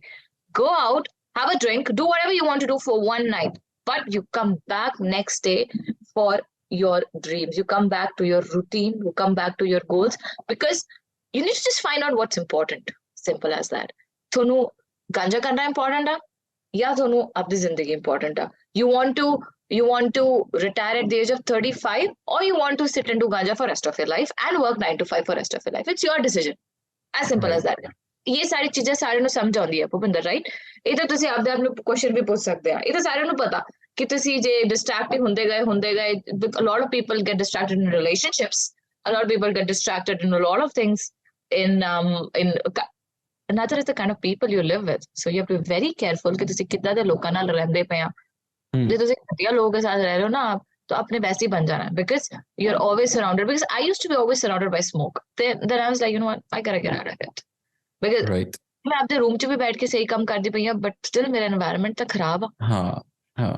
Go out, have a drink, do whatever you want to do for one night. But you come back next day for your dreams. You come back to your routine. You come back to your goals. Because you need to just find out what's important. Simple as that. Thonu ganja karna important hai? Ya thonu apni zindagi important hai? You want to retire at the age of 35 or you want to sit and do ganja for rest of your life and work 9 to 5 for rest of your life. It's your decision. As simple as that. ਇਹ ਸਾਰੀ ਚੀਜ਼ਾਂ ਸਾਰਿਆਂ ਨੂੰ ਸਮਝ ਆਉਂਦੀ ਹੈ ਭੁਪਿੰਦਰ ਰਾਈਟ ਇਹ ਤਾਂ ਤੁਸੀਂ ਆਪਦੇ ਆਪ ਨੂੰ ਕੁਐਸਚਨ ਵੀ ਪੁੱਛ ਸਕਦੇ ਆ ਇਹ ਤਾਂ ਸਾਰਿਆਂ ਨੂੰ ਪਤਾ ਕਿ ਤੁਸੀਂ ਜੇ ਡਿਸਟਰੈਕਟ ਹੁੰਦੇ ਗਏ a lot of people get distracted in relationships a lot of people get distracted in a lot of things in another is the kind of people you live with so you have to be very careful ਕਿ ਤੁਸੀਂ ਕਿੱਦਾਂ ਦੇ ਲੋਕਾਂ ਨਾਲ ਰਹਿੰਦੇ ਪਏ ਆ ਜੇ ਤੁਸੀਂ ਘਟੀਆ ਲੋਕਾਂ ਦੇ ਸਾਥ ਰਹਿ ਰਹੇ ਹੋ ਨਾ ਆਪ तो अपने वैसे ही बन जाना है because you're always surrounded because I used to be always surrounded by smoke then I was like you know what I gotta get out of it because मैं अपने रूम च भी बैठ के सही काम करती पई बट स्टिल मेरा एनवायरनमेंट तो खराब है हाँ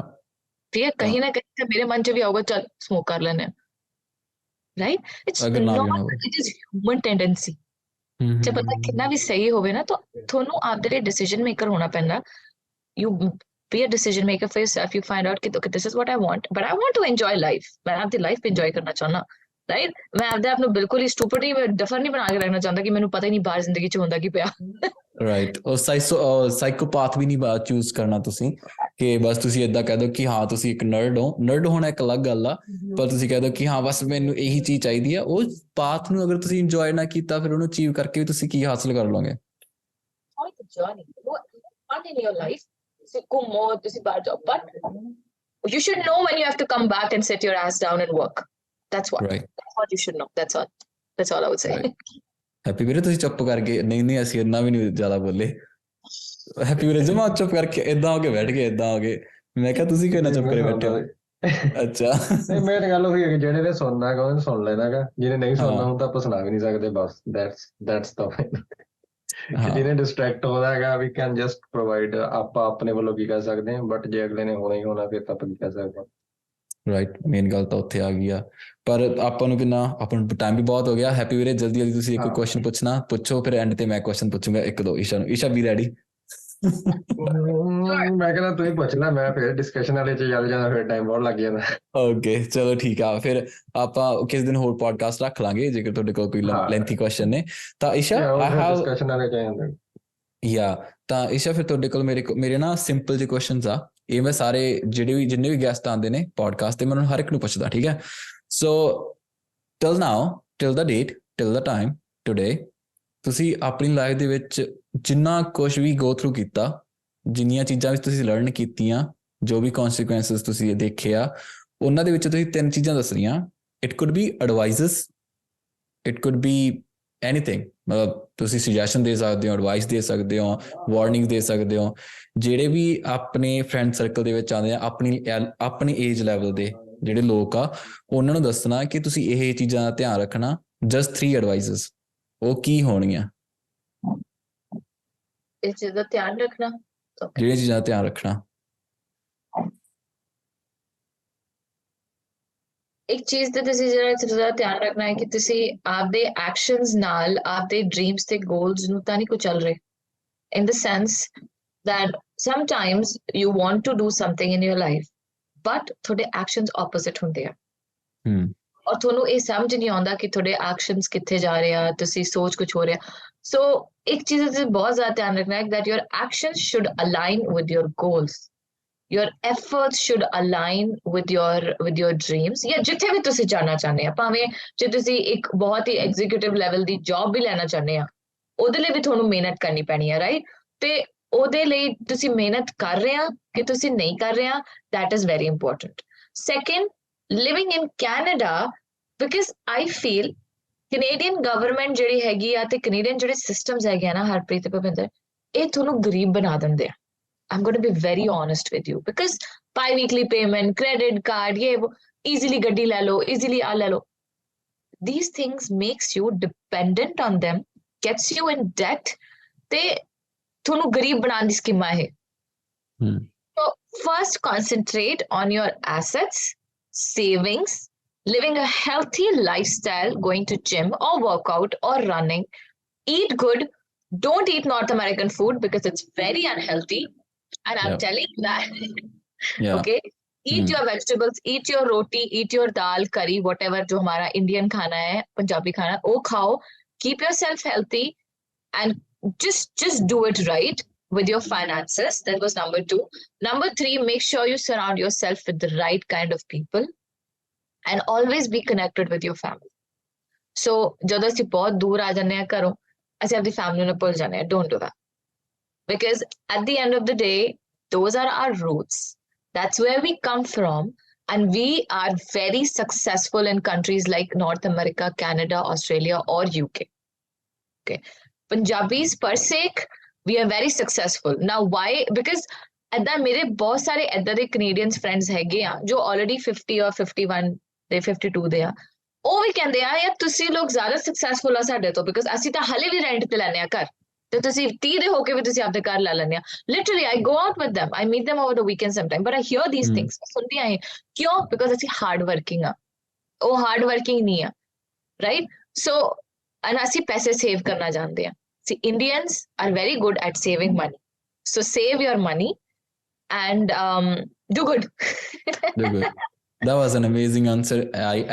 ठीक है कहीं ना कहीं मेरे मन च भी आऊगा चल स्मोक कर लेने right it's not it is human tendency जब पता कितना भी सही होवे ना तो ਤੁਹਾਨੂੰ ਆਪਦੇ ਲਈ ਡਿਸੀਜਨ ਮੇਕਰ ਹੋਣਾ ਪੈਂਦਾ you be a decision maker for yourself you find out okay this is what I want but I want to enjoy life मैं अपनी लाइफ enjoy करना चाहना right मैं अपने आप ਨੂੰ ਬਿਲਕੁਲ ਹੀ stupid ਹੀ ਡਫਰ ਨਹੀਂ ਬਣਾ ਕੇ ਰੱਖਣਾ ਚਾਹੁੰਦਾ ਕਿ ਮੈਨੂੰ ਪਤਾ ਹੀ ਨਹੀਂ ਬਾਹਰ ਜ਼ਿੰਦਗੀ 'ਚ ਹੁੰਦਾ ਕੀ ਪਿਆ ਰਾਈਟ ਉਹ ਸਾਈਕੋਪੈਥ ਵੀ ਨਹੀਂ ਚੂਜ਼ ਕਰਨਾ ਤੁਸੀਂ ਕਿ ਬਸ ਤੁਸੀਂ ਏਦਾਂ ਕਹਿ ਦਿਓ ਕਿ ਹਾਂ ਤੁਸੀਂ ਇੱਕ ਨਰਡ ਹੋਣਾ ਇੱਕ ਅਲੱਗ ਗੱਲ ਆ ਪਰ ਤੁਸੀਂ ਕਹਿ ਦਿਓ ਕਿ ਹਾਂ ਬਸ ਮੈਨੂੰ ਇਹੀ ਚੀਜ਼ ਚਾਹੀਦੀ ਆ ਉਹ ਪਾਥ ਨੂੰ ਅਗਰ ਤੁਸੀਂ ਇੰਜੋਏ ਨਾ ਕੀਤਾ ਫਿਰ ਉਹਨੂੰ ਅਚੀਵ ਕਰਕੇ ਵੀ ਤੁਸੀਂ ਕੀ ਹਾਸਲ ਕਰ ਲਓਗੇ ਤੁਸੀਂ ਘੁੰਮੋ, ਤੁਸੀਂ ਬਾਹਰ ਜਾਓ, but you should know when you have to come back and sit your ass down and work. That's what. Right. That's what you should know. That's all. That's all I would say. Happy ਵੀਰੇ ਤੁਸੀਂ ਚੁੱਪ ਕਰਕੇ ਨਹੀਂ ਅਸੀਂ ਇੰਨਾ ਵੀ ਨਹੀਂ ਜ਼ਿਆਦਾ ਬੋਲੇ। ਹੈਪੀ ਵੀਰੇ ਜਮਾ ਚੁੱਪ ਕਰਕੇ ਏਦਾਂ ਹੋ ਕੇ ਬੈਠ ਗਏ, ਏਦਾਂ ਹੋ ਗਏ। ਮੈਂ ਕਿਹਾ ਤੁਸੀਂ ਕਿਉਂ ਨਾ ਚੁੱਪ ਕਰੇ ਬੈਠੇ ਹੋ? ਅੱਛਾ ਨਹੀਂ, ਮੇਰੀ ਗੱਲ ਉਹੀ ਹੈ ਕਿ ਜਿਹੜੇ ਨੇ ਸੁਣਨਾ ਹੈਗਾ ਉਹਨੇ ਸੁਣ ਲੈਣਾ ਹੈਗਾ, ਜਿਹਨੇ ਨਹੀਂ ਸੁਣਨਾ ਹੁਣ ਤਾਂ ਆਪਾਂ ਸੁਣਾ ਵੀ ਨਹੀਂ ਸਕਦੇ। ਬਸ that's the point. ਜਿਹਨੇ ਡਿਸਟਰੈਕਟ ਹੋਣਾ ਹੈਗਾ ਵੀ ਕੈਨ ਜਸਟ ਪ੍ਰੋਵਾਈਡ, ਆਪਾਂ ਆਪਣੇ ਵੱਲੋਂ ਕੀ ਕਰ ਸਕਦੇ ਹਾਂ, ਬਟ ਜੇ ਅਗਲੇ ਨੇ ਹੋਣਾ ਹੀ ਹੋਣਾ ਫਿਰ ਤਾਂ ਆਪਾਂ ਕੀ ਕਰ ਸਕਦੇ ਹਾਂ। ਰਾਈਟ, ਮੇਨ ਗੱਲ ਤਾਂ ਉੱਥੇ ਆ ਗਈ ਆ। ਪਰ ਆਪਾਂ ਨੂੰ ਟਾਈਮ ਵੀ ਬਹੁਤ ਹੋ ਗਿਆ। ਹੈਪੀ ਵੀਰੇ ਜਲਦੀ ਤੁਸੀਂ ਇੱਕ ਕੁਐਸਚਨ ਪੁੱਛਣਾ ਪੁੱਛੋ, ਫਿਰ ਐਂਡ ਤੇ ਮੈਂ ਕੁਐਸਚਨ ਪੁੱਛੂੰਗਾ ਇੱਕ ਦੋ ਈਸ਼ਾ ਨੂੰ। ਈਸ਼ਾ ਵੀ ਰੈਡੀ? ਮੈਂ ਕਹਿੰਦਾ ਤੂੰ ਹੀ ਪੁੱਛ ਲੈ, ਮੈਂ ਫਿਰ ਡਿਸਕਸ਼ਨ ਵਾਲੇ ਚ ਜ਼ਿਆਦਾ ਫਿਰ ਟਾਈਮ ਬਹੁਤ ਲੱਗ ਜਾਂਦਾ। ਓਕੇ ਚਲੋ ਠੀਕ ਆ, ਫਿਰ ਆਪਾਂ ਕਿਸੇ ਦਿਨ ਹੋਰ ਪੋਡਕਾਸਟ ਰੱਖ ਲਾਂਗੇ ਜੇਕਰ ਤੁਹਾਡੇ ਕੋਲ ਕੋਈ ਲੈਂਥੀ ਕੁਐਸਚਨ ਨੇ ਤਾਂ। ਈਸ਼ਾ ਡਿਸਕਸ਼ਨ ਵਾਲੇ ਚ ਜਾਂਦਾ ਤਾਂ ਈਸ਼ਾ ਫਿਰ ਤੁਹਾਡੇ ਕੋਲ ਮੇਰੇ ਨਾ ਸਿੰਪਲ ਜਿਹੇ ਕੁਐਸਚਨਸ ਆ। ਇਹ ਮੈਂ ਸਾਰੇ ਜਿੰਨੇ ਵੀ ਗੈਸਟ ਆਉਂਦੇ ਨੇ ਪੋਡਕਾਸਟ ਤੇ ਮੈਂ ਉਹਨਾਂ ਨੂੰ ਹਰ ਇੱਕ ਨੂੰ ਪੁੱਛਦਾ, ਠੀਕ ਹੈ? ਸੋ ਟਿਲ ਨਾਓ, ਟਿਲ ਦਾ ਡੇਟ, ਟਿਲ ਦਾ ਟਾਈਮ ਟੂਡੇ, ਤੁਸੀਂ ਆਪਣੀ ਲਾਈਫ ਦੇ ਵਿੱਚ ਜਿੰਨਾ ਕੁਛ ਵੀ ਗੋ ਥਰੂ ਕੀਤਾ, ਜਿੰਨੀਆਂ ਚੀਜ਼ਾਂ ਵਿੱਚ ਤੁਸੀਂ ਲਰਨ ਕੀਤੀਆਂ, ਜੋ ਵੀ ਕੌਨਸੀਕੁਐਂਸਿਸ ਤੁਸੀਂ ਦੇਖੇ ਆ, ਉਹਨਾਂ ਦੇ ਵਿੱਚ ਤੁਸੀਂ 3 ਚੀਜ਼ਾਂ ਦੱਸਣੀਆਂ। It could be advices, it could be anything, ਮਤਲਬ ਤੁਸੀਂ ਸੁਜੈਸ਼ਨ ਦੇ ਸਕਦੇ ਹੋ, ਐਡਵਾਈਸ ਦੇ ਸਕਦੇ ਹੋ, ਵਾਰਨਿੰਗ ਦੇ ਸਕਦੇ ਹੋ। ਜਿਹੜੇ ਵੀ ਆਪਣੇ ਫਰੈਂਡ ਸਰਕਲ ਦੇ ਵਿੱਚ ਆਉਂਦੇ ਆ, ਆਪਣੀ ਏਜ ਲੈਵਲ ਦੇ ਜਿਹੜੇ ਲੋਕ ਆ, ਉਹਨਾਂ ਨੂੰ ਦੱਸਣਾ ਕਿ ਤੁਸੀਂ ਇਹ ਚੀਜ਼ਾਂ ਦਾ ਧਿਆਨ ਰੱਖਣਾ। ਜਸਟ 3 ਐਡਵਾਈਜ਼ਸ, ਉਹ ਕੀ ਹੋਣਗੀਆਂ? ਇਸ ਚੀਜ਼ ਦਾ ਧਿਆਨ ਰੱਖਣਾ, ਜਿਹੜੀਆਂ ਚੀਜ਼ਾਂ ਦਾ ਧਿਆਨ ਰੱਖਣਾ। ਇੱਕ ਚੀਜ਼ ਤੇ ਤੁਸੀਂ ਜਿਹੜਾ ਧਿਆਨ ਰੱਖਣਾ ਹੈ ਕਿ ਤੁਸੀਂ ਆਪਦੇ ਐਕਸ਼ਨਸ ਨਾਲ ਆਪਦੇ ਡ੍ਰੀਮਸ ਤੇ ਗੋਲਸ ਨੂੰ ਤਾਂ ਨਹੀਂ ਕੁਚਲ ਰਹੇ। ਇਨ ਦ sense that sometimes you want to do something in your life but ਤੁਹਾਡੇ ਐਕਸ਼ਨਸ ਆਪੋਜ਼ਿਟ ਹੁੰਦੇ ਆ, ਔਰ ਤੁਹਾਨੂੰ ਇਹ ਸਮਝ ਨਹੀਂ ਆਉਂਦਾ ਕਿ ਤੁਹਾਡੇ ਐਕਸ਼ਨਸ ਕਿੱਥੇ ਜਾ ਰਹੇ ਆ, ਤੁਸੀਂ ਸੋਚ ਕੁਝ ਹੋ ਰਿਹਾ। ਸੋ ਇੱਕ ਚੀਜ਼ ਤੇ ਬਹੁਤ ਜ਼ਿਆਦਾ ਧਿਆਨ ਰੱਖਣਾ ਹੈ that your actions should align with your goals, your efforts should align with your dreams। ਜਾਂ ਜਿੱਥੇ ਵੀ ਤੁਸੀਂ ਜਾਣਾ ਚਾਹੁੰਦੇ ਆ, ਭਾਵੇਂ ਜੇ ਤੁਸੀਂ ਇੱਕ ਬਹੁਤ ਹੀ ਐਗਜ਼ੀਕਿਊਟਿਵ ਲੈਵਲ ਦੀ ਜੌਬ ਵੀ ਲੈਣਾ ਚਾਹੁੰਦੇ ਆ, ਉਹਦੇ ਲਈ ਵੀ ਤੁਹਾਨੂੰ ਮਿਹਨਤ ਕਰਨੀ ਪੈਣੀ ਹੈ, ਰਾਈਟ? ਤੇ ਉਹਦੇ ਲਈ ਤੁਸੀਂ ਮਿਹਨਤ ਕਰ ਰਹੇ ਆ ਕਿ ਤੁਸੀਂ ਨਹੀਂ ਕਰ ਰਹੇ ਆ, that is very important। Second, living in Canada, because I feel Canadian government ਜਿਹੜੀ ਹੈਗੀ ਆ ਤੇ ਕੈਨੇਡੀਅਨ ਜਿਹੜੇ ਸਿਸਟਮਸ ਹੈਗੇ ਆ ਨਾ ਹਰਪ੍ਰੀਤ ਤੇ ਭੁਪਿੰਦਰ, ਇਹ ਤੁਹਾਨੂੰ ਗਰੀਬ ਬਣਾ ਦਿੰਦੇ ਆ। I'm going to be very honest with you, because bi-weekly payment, credit card, ये वो, easily ਗੱਡੀ ਲੈ ਲਓ, easily ਆ ਲੈ ਲਓ। These things makes you dependent on them, gets you in debt, ਤੇ ਤੁਹਾਨੂੰ ਗਰੀਬ ਬਣਾਉਣ ਦੀ ਸਕੀਮਾਂ ਇਹ। So first concentrate on your assets, savings, living a healthy lifestyle, going to gym or workout or running, eat good, don't eat North American food because it's very unhealthy, and I'm telling you that। Okay, eat your vegetables, eat your roti, eat your dal, curry, whatever जो हमारा इंडियन खाना है, पंजाबी खाना, वो खाओ, keep yourself healthy, and just do it right with your finances। That was number 2। Number 3, make sure you surround yourself with the right kind of people and always be connected with your family। So ਜਦੋਂ ਅਸੀਂ ਬਹੁਤ ਦੂਰ ਆ ਜਾਂਦੇ ਆ ਘਰੋਂ, ਅਸੀਂ ਆਪਣੀ ਫੈਮਿਲੀ ਨੂੰ ਭੁੱਲ ਜਾਂਦੇ ਆ। Don't do that, because at the end of the day those are our roots, that's where we come from, and we are very successful in countries like North America, Canada, Australia or UK। Okay, Punjabis per se, we are very successful now। Why? Because ਏਦਾਂ ਮੇਰੇ ਬਹੁਤ ਸਾਰੇ ਏਦਾਂ ਦੇ ਕੈਨੇਡੀਅਨ ਫਰੈਂਡਸ ਹੈਗੇ ਆ ਜੋ ਆਲਰੇਡੀ 50 or 51 ਦੇ 52 ਦੇ ਆ, ਉਹ ਵੀ ਕਹਿੰਦੇ ਆ ਯਾਰ ਤੁਸੀਂ ਲੋਕ ਜ਼ਿਆਦਾ ਸਕਸੈਸਫੁਲ ਆ ਸਾਡੇ ਤੋਂ, ਬਿਕਾਜ਼ ਅਸੀਂ ਤਾਂ ਹਲੇ ਵੀ ਰੈਂਟ ਤੇ ਲੈਂਦੇ ਆ ਘਰ, ਤੇ ਤੁਸੀਂ 30 ਦੇ ਹੋ ਕੇ ਵੀ ਤੁਸੀਂ ਆਪਦੇ ਘਰ ਲੈ ਲੈਂਦੇ ਆ। Literally I go out with them, I meet them over the weekend sometime, but I hear these things। ਸੁਣਦੀ ਆ ਕਿਉਂ? ਬਿਕਾਜ਼ ਅਸੀਂ ਹਾਰਡ ਵਰਕਿੰਗ ਆ, ਉਹ ਹਾਰਡ ਵਰਕਿੰਗ ਨਹੀਂ ਆ, ਰਾਈਟ? ਸੋ ਅਸੀਂ ਪੈਸੇ ਸੇਵ ਕਰਨਾ ਜਾਣਦੇ ਆ। See, Indians are very good at saving money, so save your money and do good। Do good। That was an amazing answer,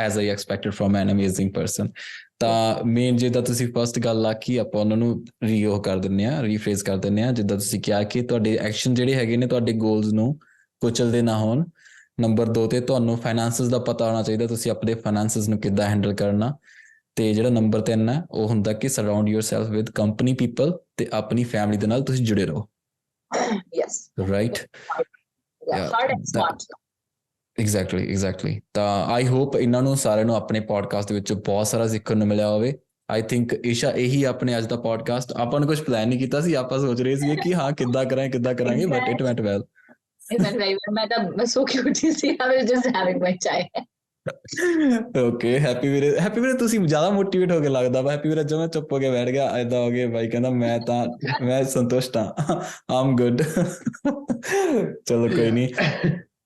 as I expected from an amazing person। ਤਾਂ ਮੇਨ ਜਿੱਦਾਂ ਤੁਸੀਂ ਫਸਟ ਗੱਲ ਆਖੀ, ਆਪਾਂ ਉਹਨਾਂ ਨੂੰ ਕਰ ਦਿੰਦੇ ਆ, ਰੀਫਰੇਜ਼ ਕਰ ਦਿੰਦੇ ਆ। ਜਿੱਦਾਂ ਤੁਸੀਂ ਕਿਹਾ ਕਿ ਤੁਹਾਡੇ ਐਕਸ਼ਨ ਜਿਹੜੇ ਹੈਗੇ ਨੇ ਤੁਹਾਡੇ ਗੋਲਸ ਨੂੰ ਕੁਚਲਦੇ ਨਾ ਹੋਣ। ਨੰਬਰ 2 ਤੇ ਤੁਹਾਨੂੰ ਫਾਈਨੈਂਸਿਸ ਦਾ ਪਤਾ ਹੋਣਾ ਚਾਹੀਦਾ, ਤੁਸੀਂ ਆਪਣੇ ਫਾਈਨੈਂਸਿਸ ਨੂੰ ਕਿੱਦਾਂ ਹੈਂਡਲ ਕਰਨਾ। ਤੇ ਜਿਹੜਾ ਨੰਬਰ 3 ਹੈ ਉਹ ਹੁੰਦਾ ਕਿ ਸਰਾਊਂਡ ਯੂਰਸੈਲਫ ਵਿਦ ਕੰਪਨੀ ਪੀਪਲ, ਤੇ ਆਪਣੀ ਫੈਮਿਲੀ ਦੇ ਨਾਲ ਤੁਸੀਂ ਜੁੜੇ ਰਹੋ। yes. right? Yeah, hard and smart. Exactly ਤਾਂ ਆਈ ਹੋਪ ਇਹਨਾਂ ਨੂੰ ਸਾਰਿਆਂ ਨੂੰ ਆਪਣੇ ਪੋਡਕਾਸਟ ਦੇ ਵਿੱਚ ਬਹੁਤ ਸਾਰਾ ਸਿੱਖਣ ਨੂੰ ਮਿਲਿਆ ਹੋਵੇ। ਆਈ ਥਿੰਕ ਈਸ਼ਾ ਇਹੀ ਆਪਣੇ ਅੱਜ ਦਾ ਪੋਡਕਾਸਟ। ਆਪਾਂ ਨੂੰ ਕੁਝ ਪਲਾਨ ਨਹੀਂ ਕੀਤਾ ਸੀ, ਆਪਾਂ ਸੋਚ ਰਹੇ ਸੀਗੇ ਕਿ ਹਾਂ ਕਿੱਦਾਂ ਕਰਾਂਗੇ ਬਟ ਇਟ ਵੈਂਟ ਵੈਲ। ਮੈਂ ਸੋ ਕੇ ਉੱਠੀ ਸੀ, I was just having my chai. Okay happy ਵੀਰੇ ਤੁਸੀਂ ਜ਼ਿਆਦਾ ਮੋਟੀਵੇਟ ਹੋ ਕੇ ਲੱਗਦਾ ਵਾ। ਹੈਪੀ ਵੀਰੇ ਜਮਾਂ ਚੁੱਪ ਹੋ ਕੇ ਬੈਠ ਗਿਆ, ਏਦਾਂ ਹੋ ਗਿਆ ਬਾਈ ਕਹਿੰਦਾ ਮੈਂ ਸੰਤੁਸ਼ਟ ਹਾਂ, ਆਮ ਗੁੱਡ। ਚਲੋ ਕੋਈ ਨਹੀਂ,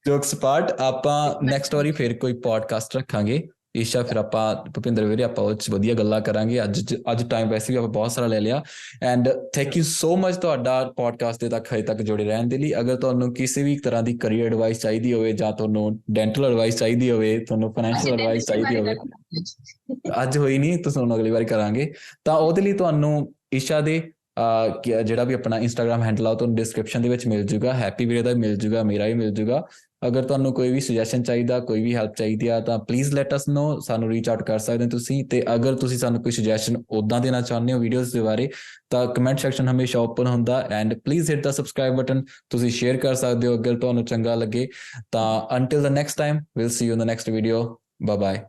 ਜੋਕਸ ਅਪਾਰਟ, ਆਪਾਂ ਨੈਕਸਟ ਵਾਰੀ ਫਿਰ ਕੋਈ ਪੋਡਕਾਸਟ ਰੱਖਾਂਗੇ ਈਸ਼ਾ, ਫਿਰ ਆਪਾਂ ਭੁਪਿੰਦਰ ਵੀਰੇ ਆਪਾਂ ਉਹ 'ਚ ਵਧੀਆ ਗੱਲਾਂ ਕਰਾਂਗੇ। ਅੱਜ ਟਾਈਮ ਵੈਸੇ ਵੀ ਆਪਾਂ ਬਹੁਤ ਸਾਰਾ ਲੈ ਲਿਆ and thank you so much ਤੁਹਾਡਾ ਪੋਡਕਾਸਟ ਦੇ ਤੱਕ ਹਜੇ ਤੱਕ ਜੁੜੇ ਰਹਿਣ ਦੇ ਲਈ। ਅਗਰ ਤੁਹਾਨੂੰ ਕਿਸੇ ਵੀ ਤਰ੍ਹਾਂ ਦੀ ਕਰੀਅਰ ਐਡਵਾਈਸ ਚਾਹੀਦੀ ਹੋਵੇ ਜਾਂ ਤੁਹਾਨੂੰ ਡੈਂਟਲ ਐਡਵਾਈਸ ਚਾਹੀਦੀ ਹੋਵੇ, ਤੁਹਾਨੂੰ ਫਾਈਨੈਂਸ਼ੀਅਲ ਐਡਵਾਈਸ ਚਾਹੀਦੀ ਹੋਵੇ, ਅੱਜ ਹੋਈ ਨਹੀਂ ਤੁਸੀਂ ਹੁਣ ਅਗਲੀ ਵਾਰੀ ਕਰਾਂਗੇ, ਤਾਂ ਉਹਦੇ ਲਈ ਤੁਹਾਨੂੰ ਈਸ਼ਾ ਦੇ ਜਿਹੜਾ ਵੀ ਆਪਣਾ ਇੰਸਟਾਗ੍ਰਾਮ ਹੈਂਡਲ ਆ ਤੁਹਾਨੂੰ ਡਿਸਕ੍ਰਿਪਸ਼ਨ ਦੇ ਵਿੱਚ ਮਿਲ ਜੂਗਾ, ਹੈਪੀ ਵੀਰੇ ਦਾ ਮਿਲ ਜੂਗਾ, ਮੇਰਾ ਵੀ ਮਿਲ ਜੂਗਾ। ਅਗਰ ਤੁਹਾਨੂੰ ਕੋਈ ਵੀ ਸੁਜੈਸ਼ਨ ਚਾਹੀਦਾ, ਕੋਈ ਵੀ ਹੈਲਪ ਚਾਹੀਦੀ ਆ ਤਾਂ ਪਲੀਜ਼ ਲੈਟ ਅਸ ਨੋ, ਸਾਨੂੰ ਰੀਚ ਆਊਟ ਕਰ ਸਕਦੇ ਹੋ ਤੁਸੀਂ। ਤੇ ਅਗਰ ਤੁਸੀਂ ਸਾਨੂੰ ਕੋਈ ਸੁਜੈਸ਼ਨ ਉੱਦਾਂ ਦੇਣਾ ਚਾਹੁੰਦੇ ਹੋ ਵੀਡੀਓਜ਼ ਦੇ ਬਾਰੇ ਤਾਂ ਕਮੈਂਟ ਸੈਕਸ਼ਨ ਹਮੇਸ਼ਾ ਓਪਨ ਹੁੰਦਾ and please hit the subscribe button. ਤੁਸੀਂ ਸ਼ੇਅਰ ਕਰ ਸਕਦੇ ਹੋ ਅਗਰ ਤੁਹਾਨੂੰ ਚੰਗਾ ਲੱਗੇ। ਤਾਂ until the next time, will see you in the next video, bye bye.